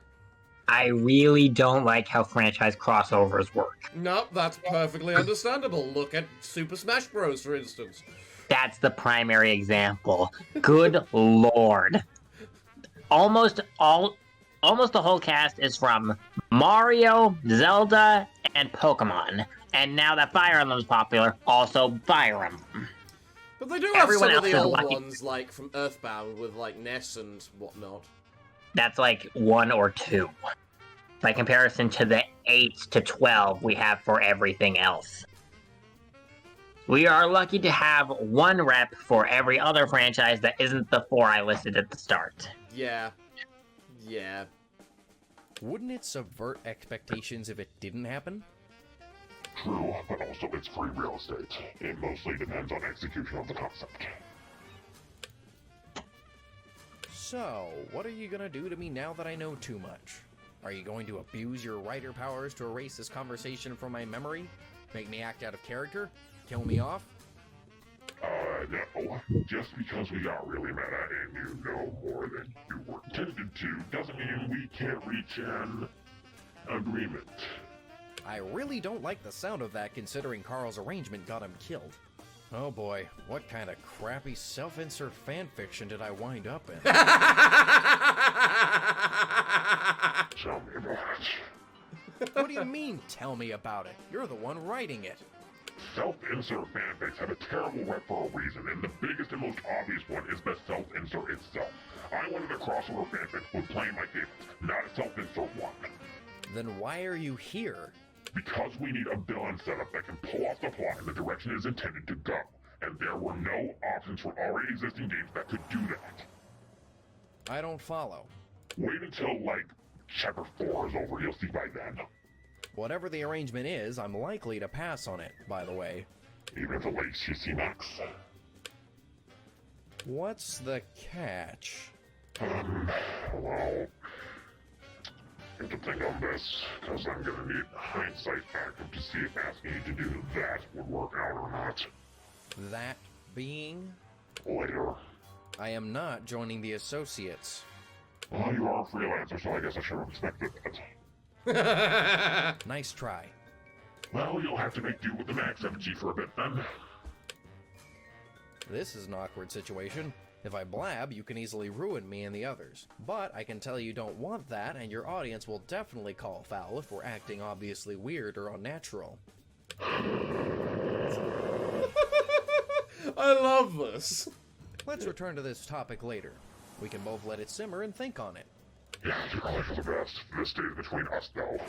I really don't like how franchise crossovers work.
No, that's perfectly understandable. Look at Super Smash Bros, for instance.
That's the primary example. Good lord. Almost the whole cast is from Mario, Zelda, and Pokemon. And now that Fire Emblem's popular, also Fire Emblem.
But they do have
Everyone
some of the
else is
old
lucky.
ones, like from Earthbound, with like Ness and whatnot.
That's like 1 or 2. By comparison to the 8 to 12 we have for everything else. We are lucky to have one rep for every other franchise that isn't the 4 I listed at the start.
Yeah. Yeah.
Wouldn't it subvert expectations if it didn't happen?
True, but also it's free real estate. It mostly depends on execution of the concept.
So, what are you gonna do to me now that I know too much? Are you going to abuse your writer powers to erase this conversation from my memory? Make me act out of character? Kill me off?
No. Just because we got really meta and you know more than you were intended to doesn't mean we can't reach an agreement.
I really don't like the sound of that considering Carl's arrangement got him killed. Oh boy, what kind of crappy self-insert fanfiction did I wind up in?
Tell me about it.
What do you mean, tell me about it? You're the one writing it.
Self-insert fanfics have a terrible rep for a reason, and the biggest and most obvious one is the self-insert itself. I wanted a crossover fanfic with playing my favorites, not a self-insert one.
Then why are you here?
Because we need a villain setup that can pull off the plot in the direction it is intended to go, and there were no options for already existing games that could do that.
I don't follow.
Wait until, like, chapter 4 is over, you'll see by then.
Whatever the arrangement is, I'm likely to pass on it, by the way.
Even if it wakes you see next.
What's the catch?
Well, I have to think on this, because I'm gonna need hindsight factor to see if asking you to do that would work out or not.
That being?
Later.
I am not joining the Associates.
Well, you are a freelancer, so I guess I should have expected that.
Nice try.
Well, you'll have to make do with the Max MG for a bit then.
This is an awkward situation. If I blab, you can easily ruin me and the others. But I can tell you don't want that, and your audience will definitely call foul if we're acting obviously weird or unnatural.
I love this.
Let's return to this topic later. We can both let it simmer and think on it.
Yeah, you're probably for the best. This stays between us, though.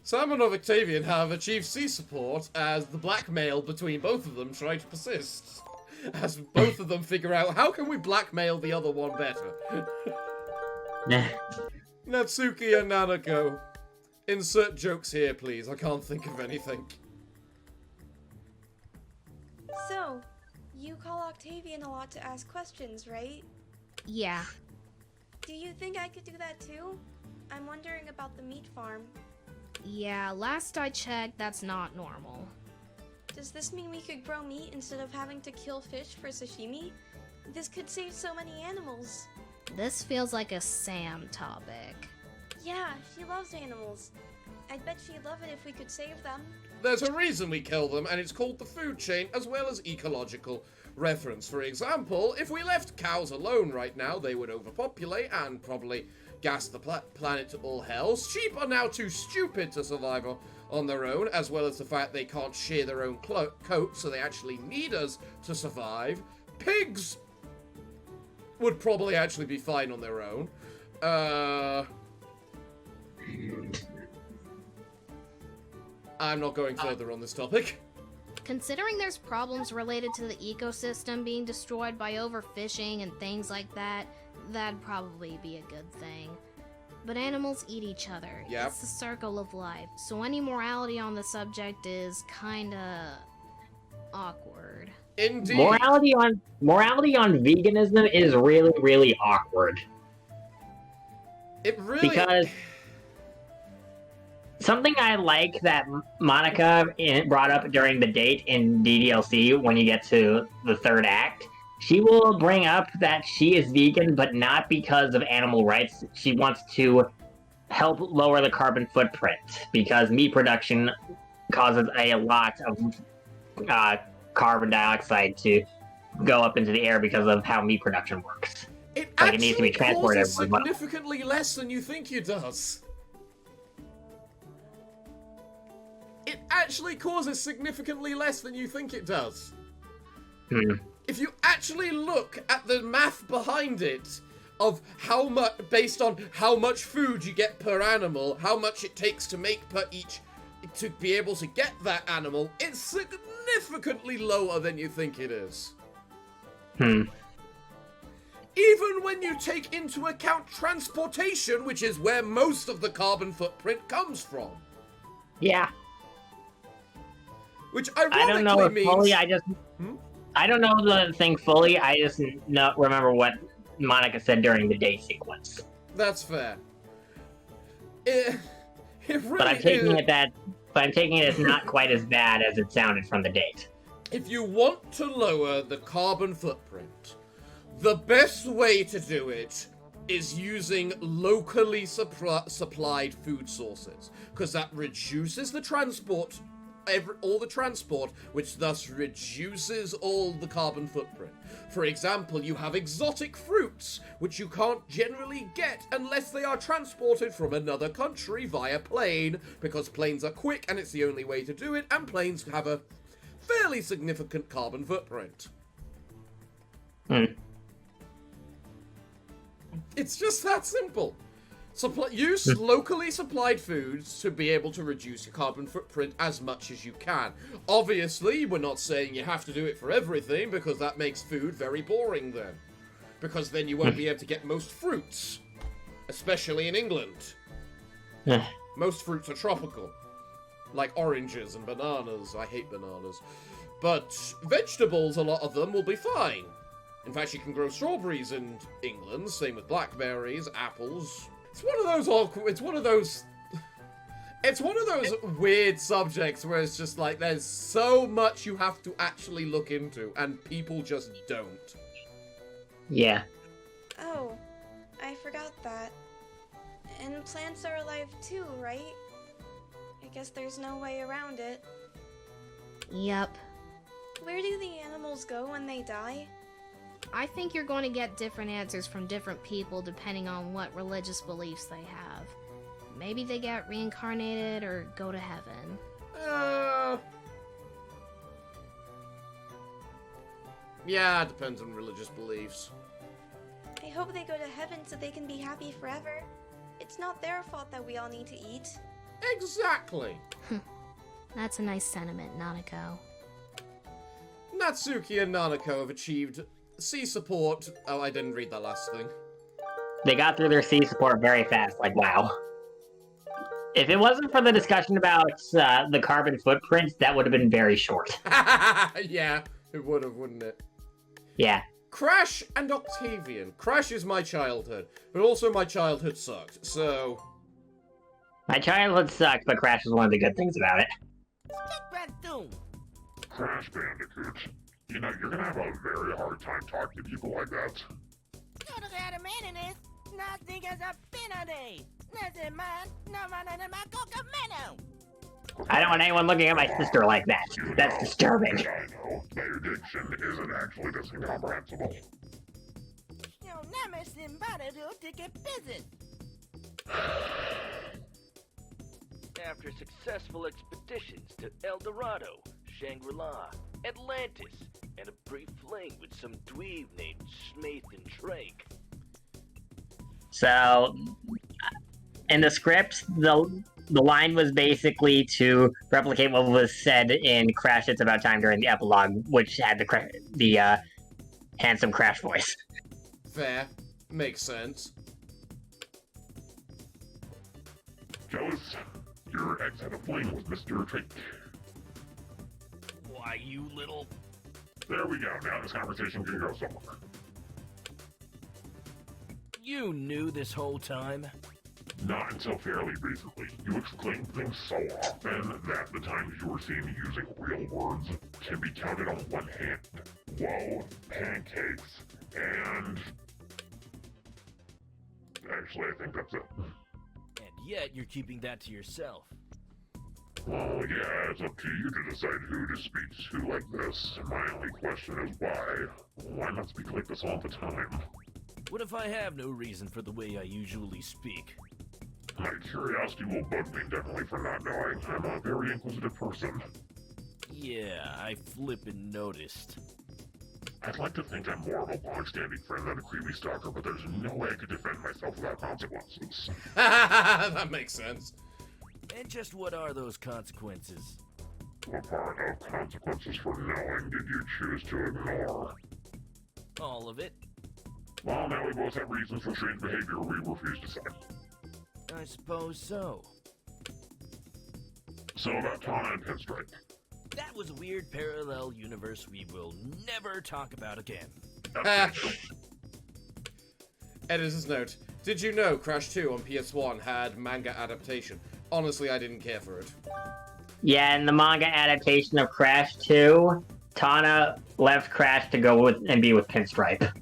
Simon of Octavian have achieved C-support as the blackmail between both of them try to persist. As both of them figure out, how can we blackmail the other one better? Natsuki and Nanako. Insert jokes here, please. I can't think of anything.
So, you call Octavian a lot to ask questions, right?
Yeah.
Do you think I could do that too? I'm wondering about the meat farm.
Yeah, last I checked, that's not normal.
Does this mean we could grow meat instead of having to kill fish for sashimi? This could save so many animals.
This feels like a Sam topic.
Yeah, she loves animals. I bet she'd love it if we could save them.
There's a reason we kill them, and it's called the food chain, as well as ecological reference. For example, if we left cows alone right now, they would overpopulate and probably gas the planet to all hell. Sheep are now too stupid to survive on their own, as well as the fact they can't share their own coat, so they actually need us to survive. Pigs would probably actually be fine on their own. I'm not going further on this topic.
Considering there's problems related to the ecosystem being destroyed by overfishing and things like that, that'd probably be a good thing. But animals eat each other.
Yep.
It's the circle of life. So any morality on the subject is kinda awkward.
Indeed.
Morality on veganism is really, really awkward.
It really...
Because something I like that Monica brought up during the date in DDLC when you get to the third act, she will bring up that she is vegan, but not because of animal rights. She wants to help lower the carbon footprint because meat production causes a lot of carbon dioxide to go up into the air because of how meat production works.
It
it needs to be transported
causes significantly less than you think it does. It actually causes significantly less than you think it does. If you actually look at the math behind it, of how much, based on how much food you get per animal, how much it takes to make per each, to be able to get that animal, it's significantly lower than you think it is. Even when you take into account transportation, which is where most of the carbon footprint comes from.
Yeah.
Which ironically
I don't know if
means...
fully, I don't know the thing fully, I just remember what Monica said during the date sequence.
That's fair. It really
but I'm taking it as not quite as bad as it sounded from the date.
If you want to lower the carbon footprint, the best way to do it is using locally supplied food sources, because that reduces the transport, all the transport, which thus reduces all the carbon footprint. For example, you have exotic fruits, which you can't generally get unless they are transported from another country via plane, because planes are quick and it's the only way to do it, and planes have a fairly significant carbon footprint. It's just that simple. Use locally supplied foods to be able to reduce your carbon footprint as much as you can. Obviously, we're not saying you have to do it for everything, because that makes food very boring then. because then you won't be able to get most fruits, especially in England. Most fruits are tropical, like oranges and bananas. I hate bananas. But vegetables, a lot of them will be fine. In fact, you can grow strawberries in England, same with blackberries, apples. It's one of those awkward, it's one of those weird subjects where it's just like, there's so much you have to actually look into, and people just don't.
Yeah.
Oh, I forgot that. And plants are alive too, right? I guess there's no way around it.
Yep.
Where do the animals go when they die?
I think you're going to get different answers from different people depending on what religious beliefs they have. Maybe they get reincarnated or go to heaven.
Yeah, it depends on religious beliefs.
I hope they go to heaven so they can be happy forever. It's not their fault that we all need to eat.
Exactly.
That's a nice sentiment, Nanako.
Natsuki and Nanako have achieved sea support. Oh, I didn't read that last thing.
They got through their sea support very fast, like, wow. If it wasn't for the discussion about the carbon footprint, that would have been very short.
Yeah, it would have, wouldn't it?
Yeah.
Crash and Octavian. Crash is my childhood, but also my childhood sucked, so...
My childhood sucked, but Crash was one of the good things about it.
Crash Bandicoot. You know, you're gonna have a very hard time talking to people like that.
I don't want anyone looking at my sister like that. That's disturbing.
I know, their diction isn't actually this incomprehensible.
After successful expeditions to El Dorado, Shangri-La, Atlantis, and a brief fling with some dweeb named Smathan Drake.
So, in the script, the line was basically to replicate what was said in Crash It's About Time during the epilogue, which had the handsome Crash voice.
Fair. Makes sense.
Jealous? Your ex had a fling with Mr. Drake.
Why, you little...
There we go, now this conversation can go somewhere.
You knew this whole time?
Not until fairly recently. You exclaim things so often that the times you were seen using real words can be counted on one hand. Whoa, pancakes, and... Actually, I think that's it.
And yet you're keeping that to yourself.
Well, yeah, it's up to you to decide who to speak to like this. My only question is why? Why not speak like this all the time?
What if I have no reason for the way I usually speak?
My curiosity will bug me indefinitely for not knowing. I'm a very inquisitive person.
Yeah, I flippin' noticed.
I'd like to think I'm more of a long-standing friend than a creepy stalker, but there's no way I could defend myself without consequences.
That makes sense.
And just what are those consequences?
What part of consequences for knowing did you choose to ignore?
All of it.
Well, now we both have reasons for strange behavior we refuse to say.
I suppose so.
So about Tana and Pinstripe.
That was a weird parallel universe we will never talk about again.
Editor's note. Did you know Crash 2 on PS1 had manga adaptation? Honestly, I didn't care for it.
Yeah, in the manga adaptation of Crash 2, Tana left Crash to go with and be with Pinstripe.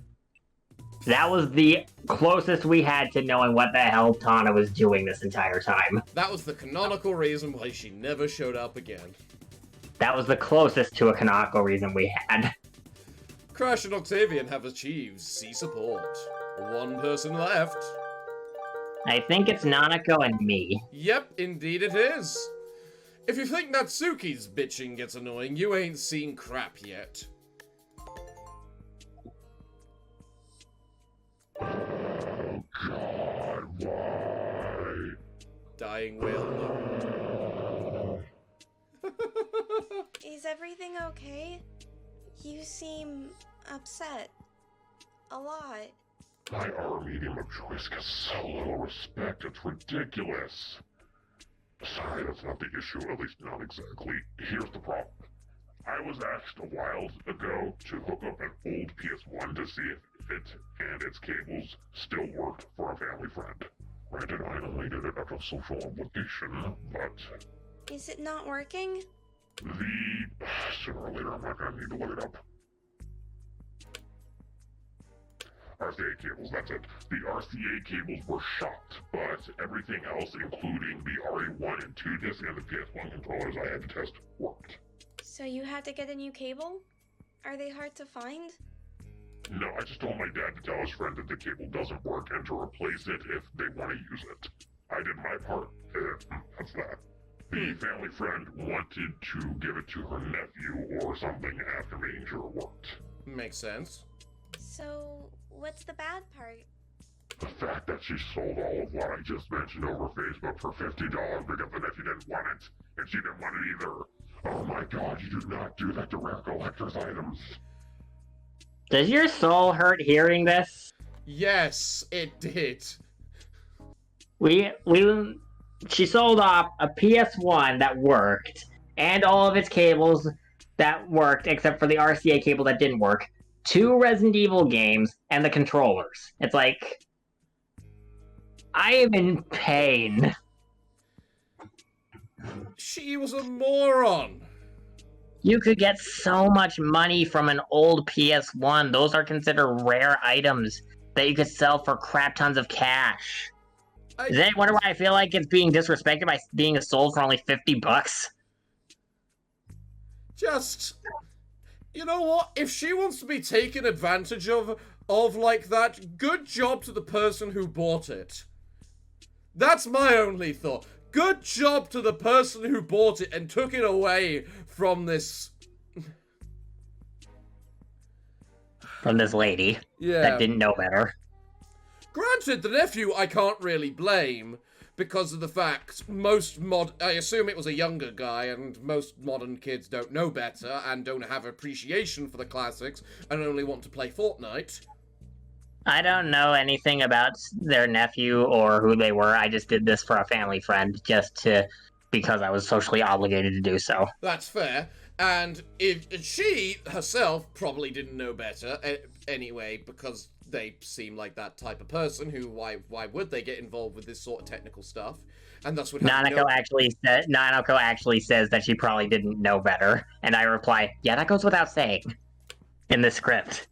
That was the closest we had to knowing what the hell Tana was doing this entire time.
That was the canonical reason why she never showed up again.
That was the closest to a canonical reason we had.
Crash and Octavian have achieved sea support. One person left.
I think it's Nanako and me.
Yep, indeed it is. If you think Natsuki's bitching gets annoying, you ain't seen crap yet.
Oh God, why?
Dying whale mode.
Is everything okay? You seem upset. A lot.
My R medium of choice gets so little respect, it's ridiculous. Sorry, that's not the issue, at least not exactly. Here's the problem. I was asked a while ago to hook up an old PS1 to see if it and its cables still worked for a family friend. Granted, I only did it out of social obligation, but...
Is it not working?
Sooner or later, I'm not gonna need to look it up. RCA cables, that's it. The RCA cables were shot, but everything else, including the RE1 and 2 disc and the PS1 controllers I had to test, worked.
So you had to get a new cable? Are they hard to find?
No, I just told my dad to tell his friend that the cable doesn't work and to replace it if they want to use it. I did my part. That's that. The family friend wanted to give it to her nephew or something after making sure it worked.
Makes sense.
So, what's the bad part?
The fact that she sold all of what I just mentioned over Facebook for $50 because the nephew didn't want it, and she didn't want it either. Oh my god, you do not do that to rare collector's items.
Does your soul hurt hearing this?
Yes, it did.
She sold off a PS1 that worked, and all of its cables that worked, except for the RCA cable that didn't work, 2 Resident Evil games, and the controllers. It's like... I am in pain.
She was a moron.
You could get so much money from an old PS1. Those are considered rare items that you could sell for crap tons of cash. Does anyone wonder why I feel like it's being disrespected by being sold for only $50?
Just... You know what? If she wants to be taken advantage of like that, good job to the person who bought it. That's my only thought. Good job to the person who bought it and took it away from this...
From this lady that didn't know better.
Granted, the nephew I can't really blame, because of the fact I assume it was a younger guy, and most modern kids don't know better, and don't have appreciation for the classics, and only want to play Fortnite.
I don't know anything about their nephew or who they were. I just did this for a family friend, because I was socially obligated to do so.
That's fair. And if she herself probably didn't know better anyway, because they seem like that type of person who, why would they get involved with this sort of technical stuff? And thus would have
Nanako actually says that she probably didn't know better, and I reply, yeah, that goes without saying, in the script.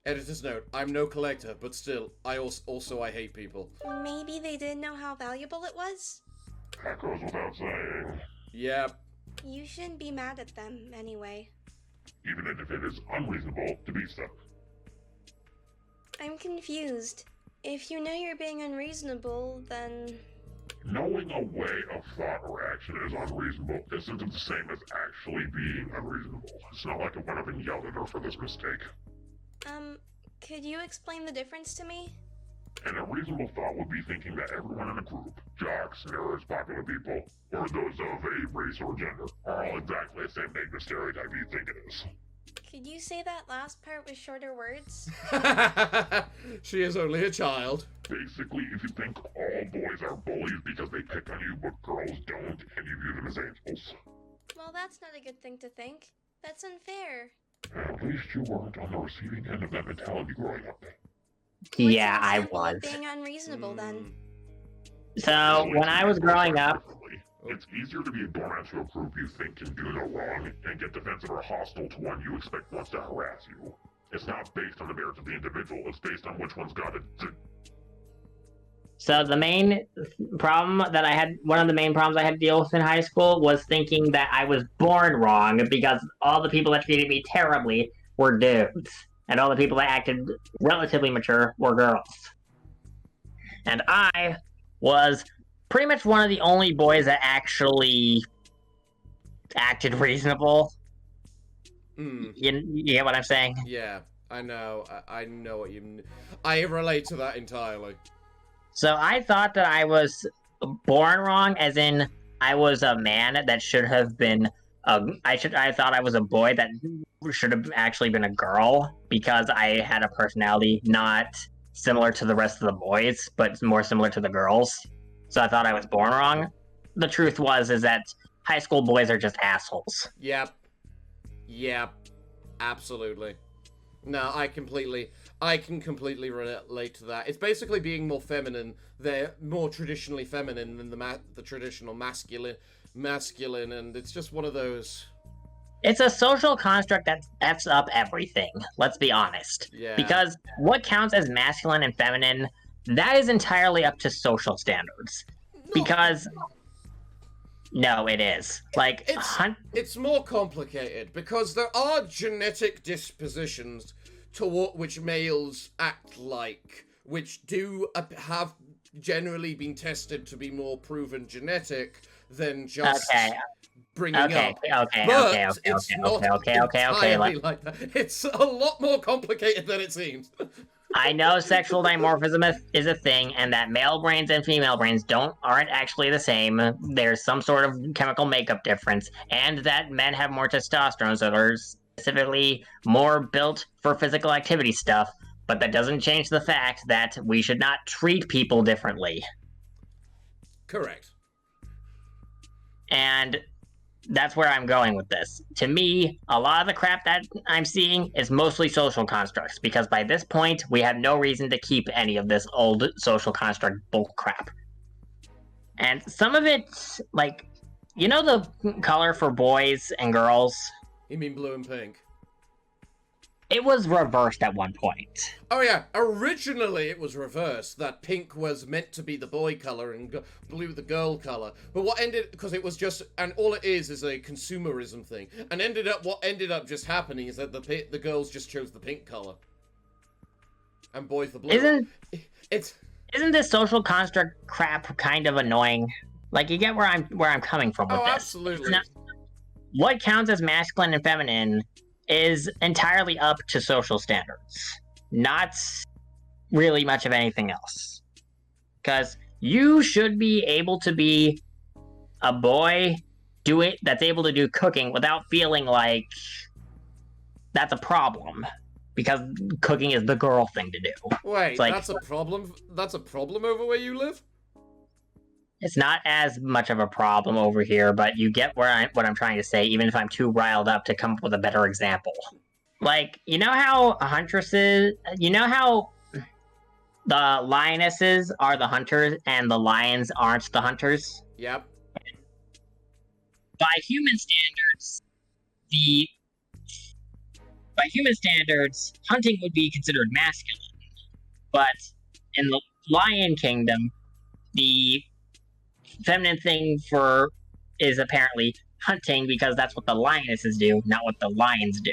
Editor's note, I'm no collector, but still, I hate people.
Maybe they didn't know how valuable it was?
That goes without saying.
Yep.
You shouldn't be mad at them, anyway.
Even if it is unreasonable to be so.
I'm confused. If you know you're being unreasonable, then...
Knowing a way of thought or action is unreasonable isn't the same as actually being unreasonable. It's not like I went up and yelled at her for this mistake.
Could you explain the difference to me?
And a reasonable thought would be thinking that everyone in a group, jocks, nerds, popular people, or those of a race or gender, are all exactly the same negative stereotype you think it is.
Could you say that last part with shorter words?
She is only a child.
Basically, if you think all boys are bullies because they pick on you but girls don't, and you view them as angels.
Well, that's not a good thing to think. That's unfair.
At least you weren't on the receiving end of that mentality growing up.
Yeah, I was.
Being unreasonable, then.
So, when I was growing up...
It's easier to be a doormat to a group you think can do no wrong, and get defensive or hostile to one you expect wants to harass you. It's not based on the merits of the individual, it's based on which one's got it.
So the main problem that I had, one of the main problems I had to deal with in high school was thinking that I was born wrong because all the people that treated me terribly were dudes. And all the people that acted relatively mature were girls. And I was pretty much one of the only boys that actually acted reasonable. You get what I'm saying?
Yeah, I know. I know what you... I relate to that entirely.
So I thought that I was born wrong, as in I was a man that should have been I thought I was a boy that should have actually been a girl because I had a personality not similar to the rest of the boys, but more similar to the girls. So I thought I was born wrong. The truth is that high school boys are just assholes.
Yep. Absolutely. No, I can completely relate to that. It's basically being more feminine. They're more traditionally feminine than the traditional masculine, and it's just one of those.
It's a social construct that F's up everything, let's be honest.
Yeah.
Because what counts as masculine and feminine, that is entirely up to social standards. Because... No, it is. Like,
it's more complicated, because there are genetic dispositions to which males act like, which do have generally been tested to be more proven genetic than just... bringing up.
Okay.
It's not entirely like that. It's a lot more complicated than it seems.
I know sexual dimorphism is a thing, and that male brains and female brains aren't actually the same. There's some sort of chemical makeup difference, and that men have more testosterone, so they're specifically more built for physical activity stuff. But that doesn't change the fact that we should not treat people differently.
Correct.
And that's where I'm going with this. To me, a lot of the crap that I'm seeing is mostly social constructs, because by this point, we have no reason to keep any of this old social construct bull crap. And some of it, like, you know the color for boys and girls?
You mean blue and pink?
It was reversed at one point.
Oh yeah, originally it was reversed, that pink was meant to be the boy color and blue the girl color. But because it was just, and all it is a consumerism thing. And what ended up just happening is that the girls just chose the pink color. And boys the blue.
Isn't this social construct crap kind of annoying? Like, you get where I'm coming from with this.
Absolutely.
What counts as masculine and feminine is entirely up to social standards, not really much of anything else. Because you should be able to be a boy that's able to do cooking without feeling like that's a problem, because cooking is the girl thing to do.
Wait, that's a problem? That's a problem over where you live?
It's not as much of a problem over here, but you get what I'm trying to say, even if I'm too riled up to come up with a better example. Like, you know how huntresses... You know how the lionesses are the hunters and the lions aren't the hunters?
Yep.
By human standards, hunting would be considered masculine. But in the Lion Kingdom, the feminine thing is apparently hunting, because that's what the lionesses do, not what the lions do.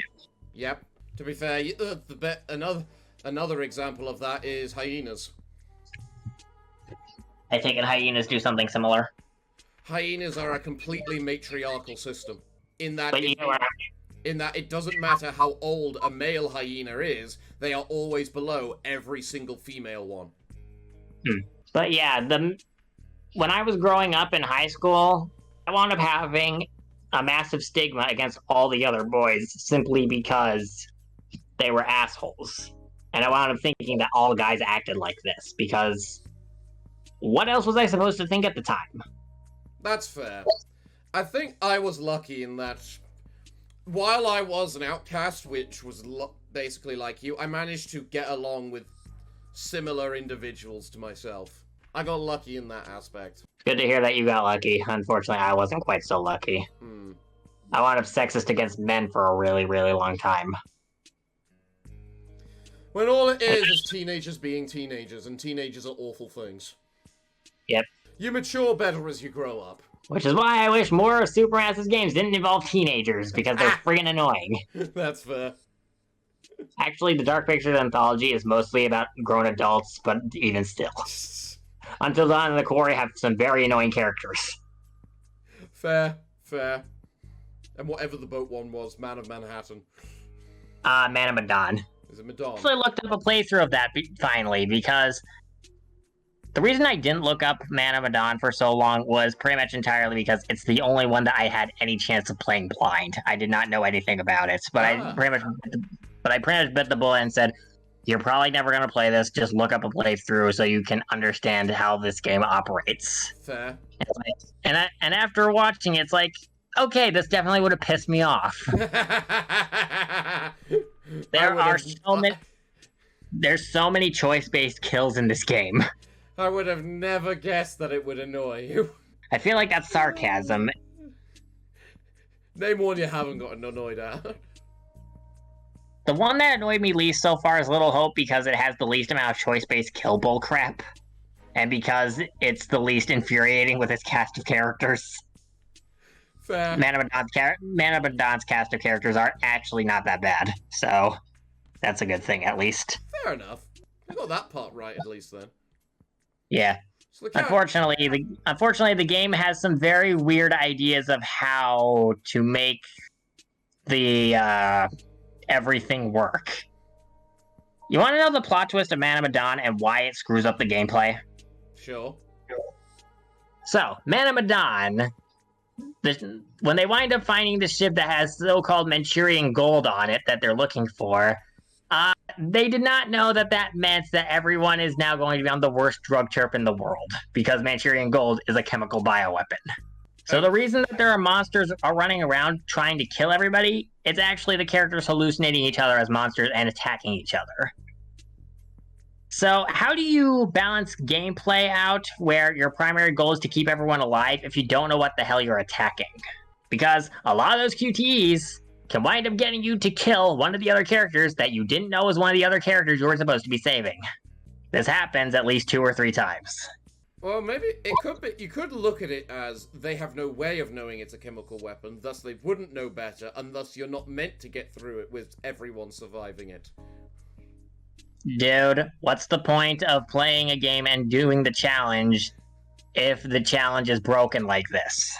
Yep. To be fair, another example of that is hyenas.
I think hyenas do something similar.
Hyenas are a completely matriarchal system. In that it doesn't matter how old a male hyena is, they are always below every single female one.
But yeah, when I was growing up in high school, I wound up having a massive stigma against all the other boys simply because they were assholes. And I wound up thinking that all guys acted like this, because what else was I supposed to think at the time?
That's fair. I think I was lucky in that while I was an outcast, which was basically like you, I managed to get along with similar individuals to myself. I got lucky in that aspect.
Good to hear that you got lucky. Unfortunately, I wasn't quite so lucky. I wound up sexist against men for a really, really long time.
When all it is teenagers being teenagers, and teenagers are awful things.
Yep.
You mature better as you grow up.
Which is why I wish more Super Asses games didn't involve teenagers, because they're friggin' annoying.
That's fair.
Actually, the Dark Pictures Anthology is mostly about grown adults, but even still. Until Dawn and the Quarry have some very annoying characters.
Fair. And whatever the boat one was, Man of Manhattan.
Man of Medan.
Is it Medan?
So I looked up a playthrough of that finally, because The reason I didn't look up Man of Medan for so long was pretty much entirely because it's the only one that I had any chance of playing blind. I did not know anything about it, but I pretty much bit the bullet and said, "You're probably never gonna play this. Just look up a playthrough so you can understand how this game operates."
Fair.
And after watching it, it's like, okay, this definitely would have pissed me off. There's so many choice-based kills in this game.
I would have never guessed that it would annoy you.
I feel like that's sarcasm.
Name one you haven't gotten annoyed at.
The one that annoyed me least so far is Little Hope because it has the least amount of choice-based kill bull crap. And because it's the least infuriating with its cast of characters.
Fair.
Man of Medan's cast of characters are actually not that bad. So, that's a good thing at least.
Fair enough. You got that part right at least then.
Yeah.
So
Unfortunately, the game has some very weird ideas of how to make the everything work. You want to know the plot twist of Man of Medan and why it screws up the gameplay?
Sure.
So, Man of Medan, when they wind up finding the ship that has so-called Manchurian gold on it that they're looking for, they did not know that that meant that everyone is now going to be on the worst drug chirp in the world, because Manchurian gold is a chemical bioweapon. So the reason that there are monsters are running around trying to kill everybody, it's actually the characters hallucinating each other as monsters and attacking each other. So how do you balance gameplay out where your primary goal is to keep everyone alive if you don't know what the hell you're attacking? Because a lot of those QTEs can wind up getting you to kill one of the other characters that you didn't know was one of the other characters you were supposed to be saving. This happens at least 2 or 3 times.
Well, maybe it could be. You could look at it as they have no way of knowing it's a chemical weapon, thus they wouldn't know better, and thus you're not meant to get through it with everyone surviving it.
Dude, what's the point of playing a game and doing the challenge if the challenge is broken like this?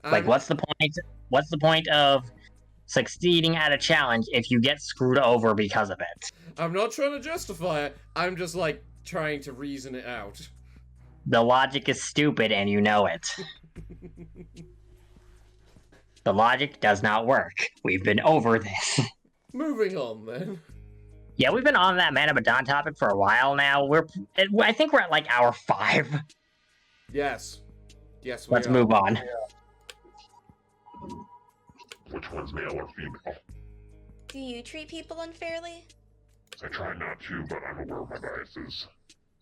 Like, what's the point? What's the point of succeeding at a challenge if you get screwed over because of it?
I'm not trying to justify it. I'm just, like, trying to reason it out.
The logic is stupid and you know it. The logic does not work. We've been over this.
Moving on, then.
Yeah, we've been on that Man of Medan topic for a while now. I think we're at, like, hour 5.
Yes. Yes,
Let's move on.
Which one's male or female?
Do you treat people unfairly?
I try not to, but I'm aware of my biases.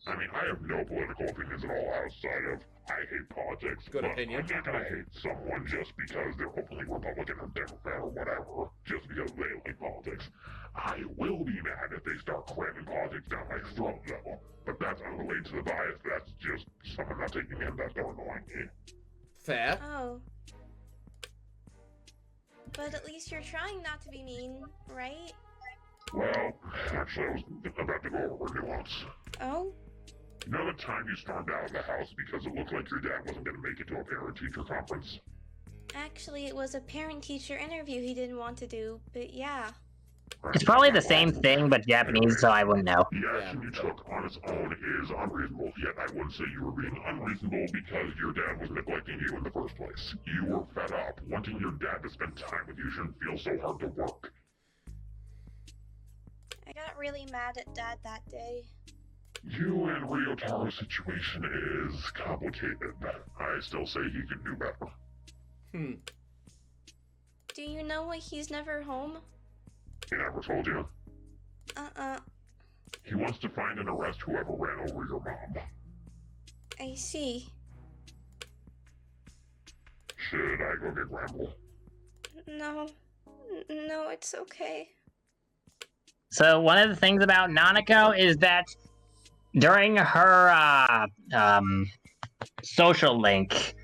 I mean, I have no political opinions at all outside of I hate politics.
Good opinion.
I'm not gonna hate someone just because they're openly Republican or Democrat or whatever, just because they like politics. I will be mad if they start cramming politics down my throat, though. But that's unrelated to the bias. That's just something not taking in that they're annoying me.
Fair.
Oh. But at least you're trying not to be mean, right?
Well, actually, I was about to go over nuance.
Oh?
You know the time you stormed out of the house because it looked like your dad wasn't going to make it to a parent-teacher conference?
Actually, it was a parent-teacher interview he didn't want to do, but yeah.
It's probably the same thing, but Japanese, so I wouldn't know.
The action you took on its own is unreasonable, yet I wouldn't say you were being unreasonable because your dad was neglecting you in the first place. You were fed up. Wanting your dad to spend time with you shouldn't feel so hard to work.
I got really mad at Dad that day.
You and Ryotaro's situation is complicated. I still say he could do better.
Do you know why he's never home?
He never told you?
Uh-uh.
He wants to find and arrest whoever ran over your mom.
I see.
Should I go get Ramble?
No. No, it's okay.
So one of the things about Nanako is that during her social link,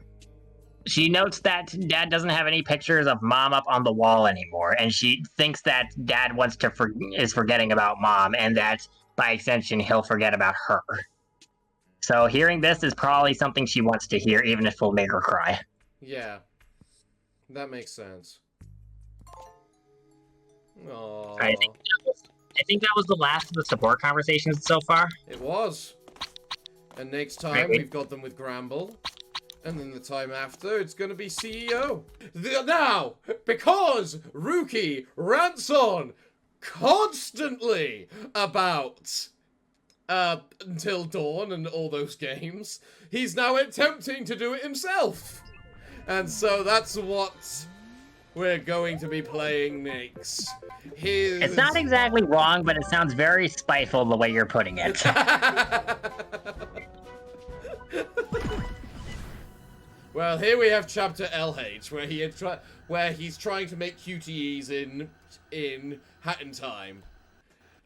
she notes that Dad doesn't have any pictures of Mom up on the wall anymore, and she thinks that Dad wants to is forgetting about Mom, and that by extension he'll forget about her. So hearing this is probably something she wants to hear, even if it'll make her cry.
Yeah, that makes sense. Aww.
I think that was the last of the support conversations so far.
It was. And next time, we've got them with Gramble. And then the time after, it's gonna be CEO. Now, because Rookie rants on constantly about Until Dawn and all those games, he's now attempting to do it himself. And so that's what we're going to be playing next.
It's not exactly wrong, but it sounds very spiteful the way you're putting it.
Well, here we have Chapter LH, where he's trying to make QTEs in Hat in Time.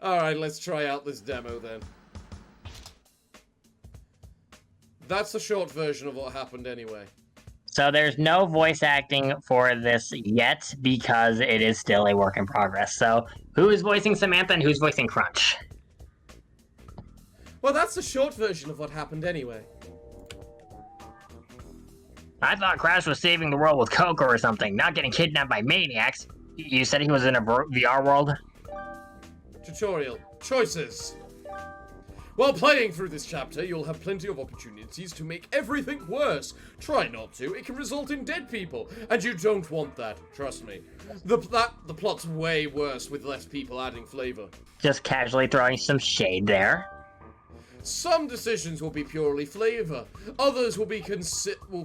Alright, let's try out this demo then. That's the short version of what happened anyway.
So there's no voice acting for this yet, because it is still a work in progress. So, who is voicing Samantha and who's voicing Crunch?
Well, that's the short version of what happened anyway.
I thought Crash was saving the world with Coco or something, not getting kidnapped by maniacs. You said he was in a VR world?
Tutorial. Choices. While playing through this chapter, you'll have plenty of opportunities to make everything worse. Try not to. It can result in dead people, and you don't want that. Trust me. The plot's way worse with less people adding flavor.
Just casually throwing some shade there.
Some decisions will be purely flavor. Others will be considerable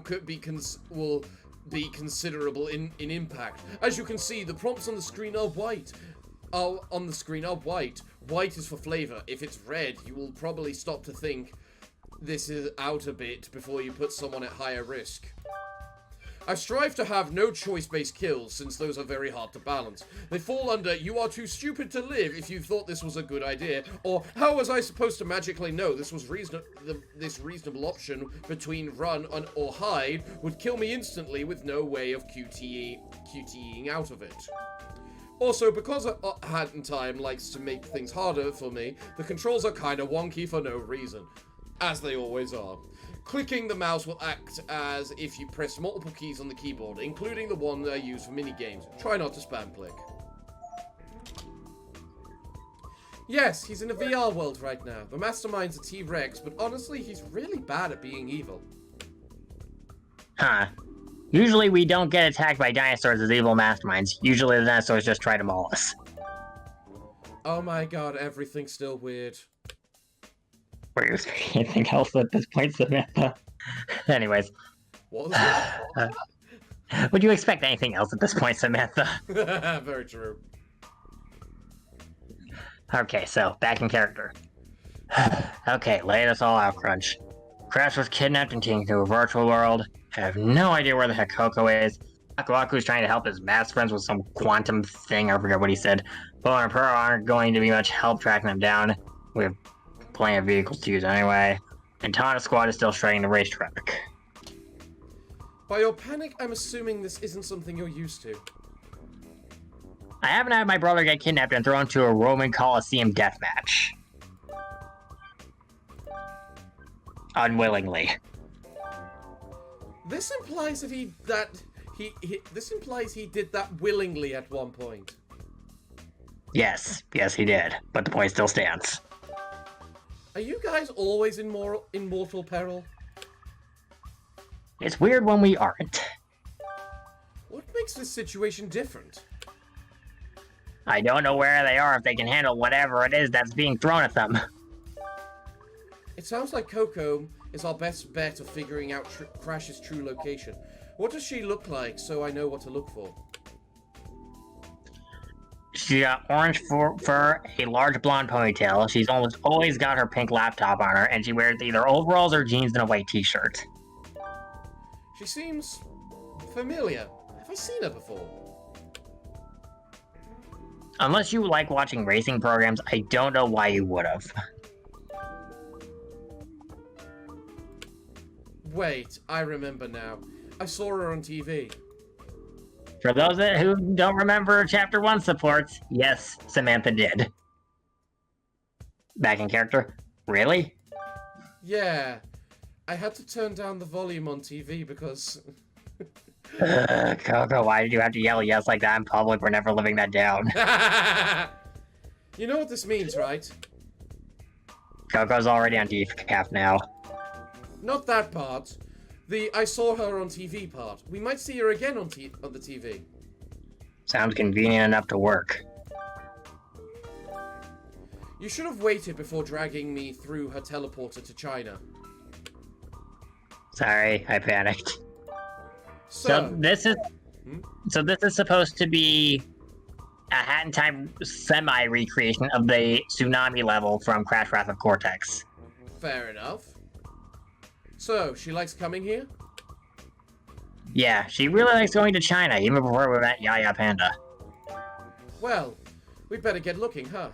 in impact. As you can see, the prompts on the screen are white. White is for flavor. If it's red, you will probably stop to think this is out a bit before you put someone at higher risk. I strive to have no choice-based kills, since those are very hard to balance. They fall under, you are too stupid to live if you thought this was a good idea, or how was I supposed to magically know this was this reasonable option between run or hide would kill me instantly with no way of QTEing out of it. Also, because Hat in Time likes to make things harder for me, the controls are kinda wonky for no reason. As they always are. Clicking the mouse will act as if you press multiple keys on the keyboard, including the one that I use for minigames. Try not to spam click. Yes, he's in a VR world right now. The mastermind's a T-Rex, but honestly, he's really bad at being evil.
Huh. Usually we don't get attacked by dinosaurs as evil masterminds. Usually the dinosaurs just try to maul us.
Oh my god, everything's still weird.
Were you expecting anything else at this point, Samantha? Anyways.
What was that?
Would you expect anything else at this point, Samantha?
Very true.
Okay, so, back in character. Okay, lay this all out, Crunch. Crash was kidnapped and taken to a virtual world. I have no idea where the heck Coco is. Aku's trying to help his math friends with some quantum thing, I forget what he said. Bo and Pearl aren't going to be much help tracking them down. We have plenty of vehicles to use anyway. And Tana's squad is still shredding the racetrack.
By your panic, I'm assuming this isn't something you're used to.
I haven't had my brother get kidnapped and thrown to a Roman Colosseum deathmatch. Unwillingly.
This implies that he did that willingly at one point.
Yes, he did. But the point still stands.
Are you guys always in mortal peril?
It's weird when we aren't.
What makes this situation different?
I don't know where they are if they can handle whatever it is that's being thrown at them.
It sounds like Coco is our best bet of figuring out Crash's true location. What does she look like so I know what to look for?
She got orange fur, a large blonde ponytail. She's almost always got her pink laptop on her, and she wears either overalls or jeans and a white t-shirt.
She seems familiar. Have I seen her before?
Unless you like watching racing programs, I don't know why you would have.
Wait, I remember now. I saw her on TV.
For those who don't remember Chapter 1 supports, yes, Samantha did. Back in character? Really?
Yeah. I had to turn down the volume on TV because...
Coco, why did you have to yell yes like that in public? We're never living that down.
You know what this means, right?
Coco's already on decaf now.
not that part. I saw her on TV part. We might see her again on the TV.
Sounds convenient enough to work.
You should have waited before dragging me through her teleporter to China.
Sorry, I panicked.
So
this is supposed to be a Hat in Time semi-recreation of the tsunami level from Crash Wrath of Cortex.
Fair enough. So, she likes coming here?
Yeah, she really likes going to China, even before we met Yaya Panda.
Well, we better get looking, huh?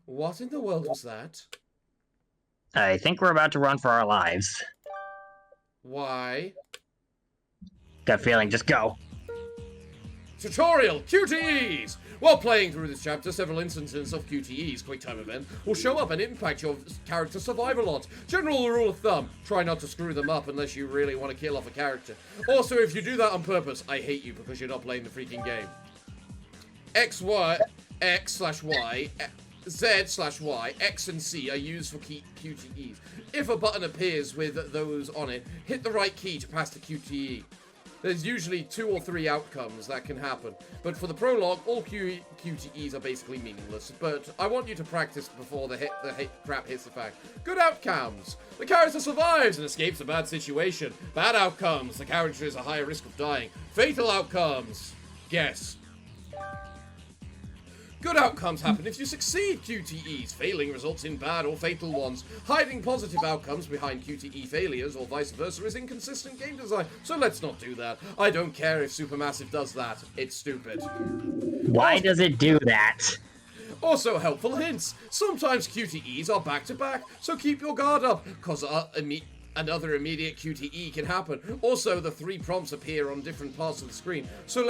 What in the world was that?
I think we're about to run for our lives.
Why?
Gut feeling, just go.
Tutorial! QTEs! While playing through this chapter, several instances of QTEs, quick time event, will show up and impact your character's survival odds. General rule of thumb, try not to screw them up unless you really want to kill off a character. Also, if you do that on purpose, I hate you because you're not playing the freaking game. X/Y, Z/Y, X and C are used for QTEs. If a button appears with those on it, hit the right key to pass the QTE. There's usually 2 or 3 outcomes that can happen, but for the prologue, all QTEs are basically meaningless, but I want you to practice before the crap hits the fan. Good outcomes. The character survives and escapes a bad situation. Bad outcomes. The character is a higher risk of dying. Fatal outcomes. Guess. Good outcomes happen if you succeed QTEs. Failing results in bad or fatal ones. Hiding positive outcomes behind QTE failures or vice versa is inconsistent game design, so let's not do that. I don't care if Supermassive does that. It's stupid.
Why does it do that?
Also, helpful hints. Sometimes QTEs are back-to-back, so keep your guard up, cause another immediate QTE can happen. Also, the 3 prompts appear on different parts of the screen, so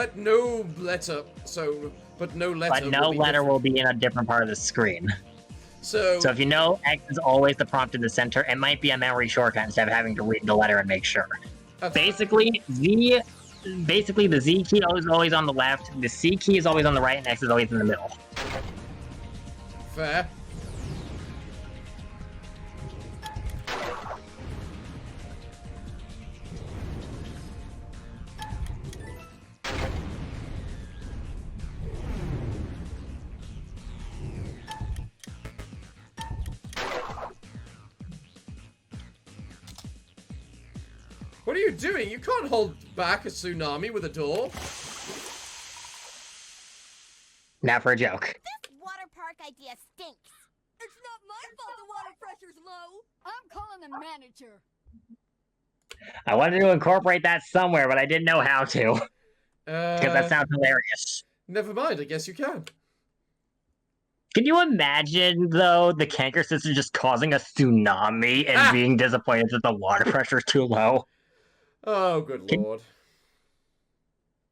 no letter
will be in a different part of the screen.
So
if you know X is always the prompt in the center, it might be a memory shortcut instead of having to read the letter and make sure. Basically, the Z key is always on the left, the C key is always on the right, and X is always in the middle.
Fair. What are you doing? You can't hold back a tsunami with a door.
Now for a joke.
This water park idea stinks.
It's not my fault the water pressure's low. I'm calling the manager.
I wanted to incorporate that somewhere, but I didn't know how to. Because that sounds hilarious.
Never mind, I guess you can.
Can you imagine, though, the canker sister just causing a tsunami and being disappointed that the water pressure is too low?
Oh, good lord.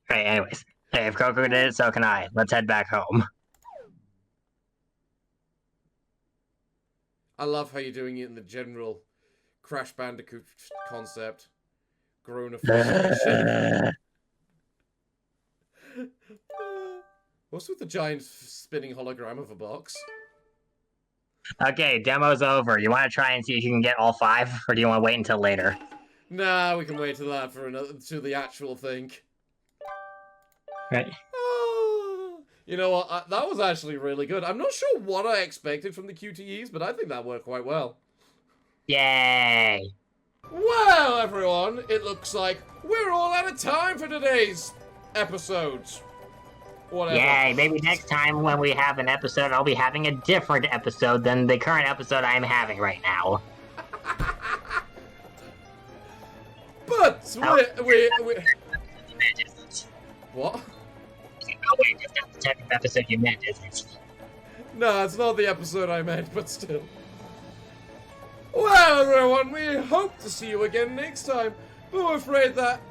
Right, anyways. Hey, if Coco did it, so can I. Let's head back home.
I love how you're doing it in the general Crash Bandicoot concept. Grown efficiency. What's with the giant spinning hologram of a box?
Okay, demo's over. You want to try and see if you can get all 5, or do you want to wait until later?
Nah, we can wait till that to the actual thing.
Right.
You know what? That was actually really good. I'm not sure what I expected from the QTEs, but I think that worked quite well.
Yay!
Well, everyone, it looks like we're all out of time for today's episodes. Whatever.
Yay, maybe next time when we have an episode, I'll be having a different episode than the current episode I'm having right now.
But we What?
Oh wait, that's not the type of episode you meant, is it?
No, it's not the episode I meant, but still. Well, everyone, we hope to see you again next time, but we're afraid that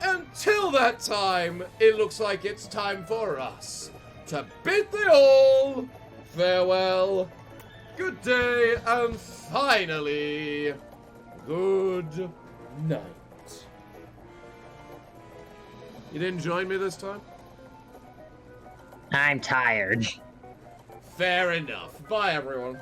until that time, it looks like it's time for us to bid thee all farewell, good day, and finally, good night. You didn't join me this time?
I'm tired.
Fair enough. Bye, everyone.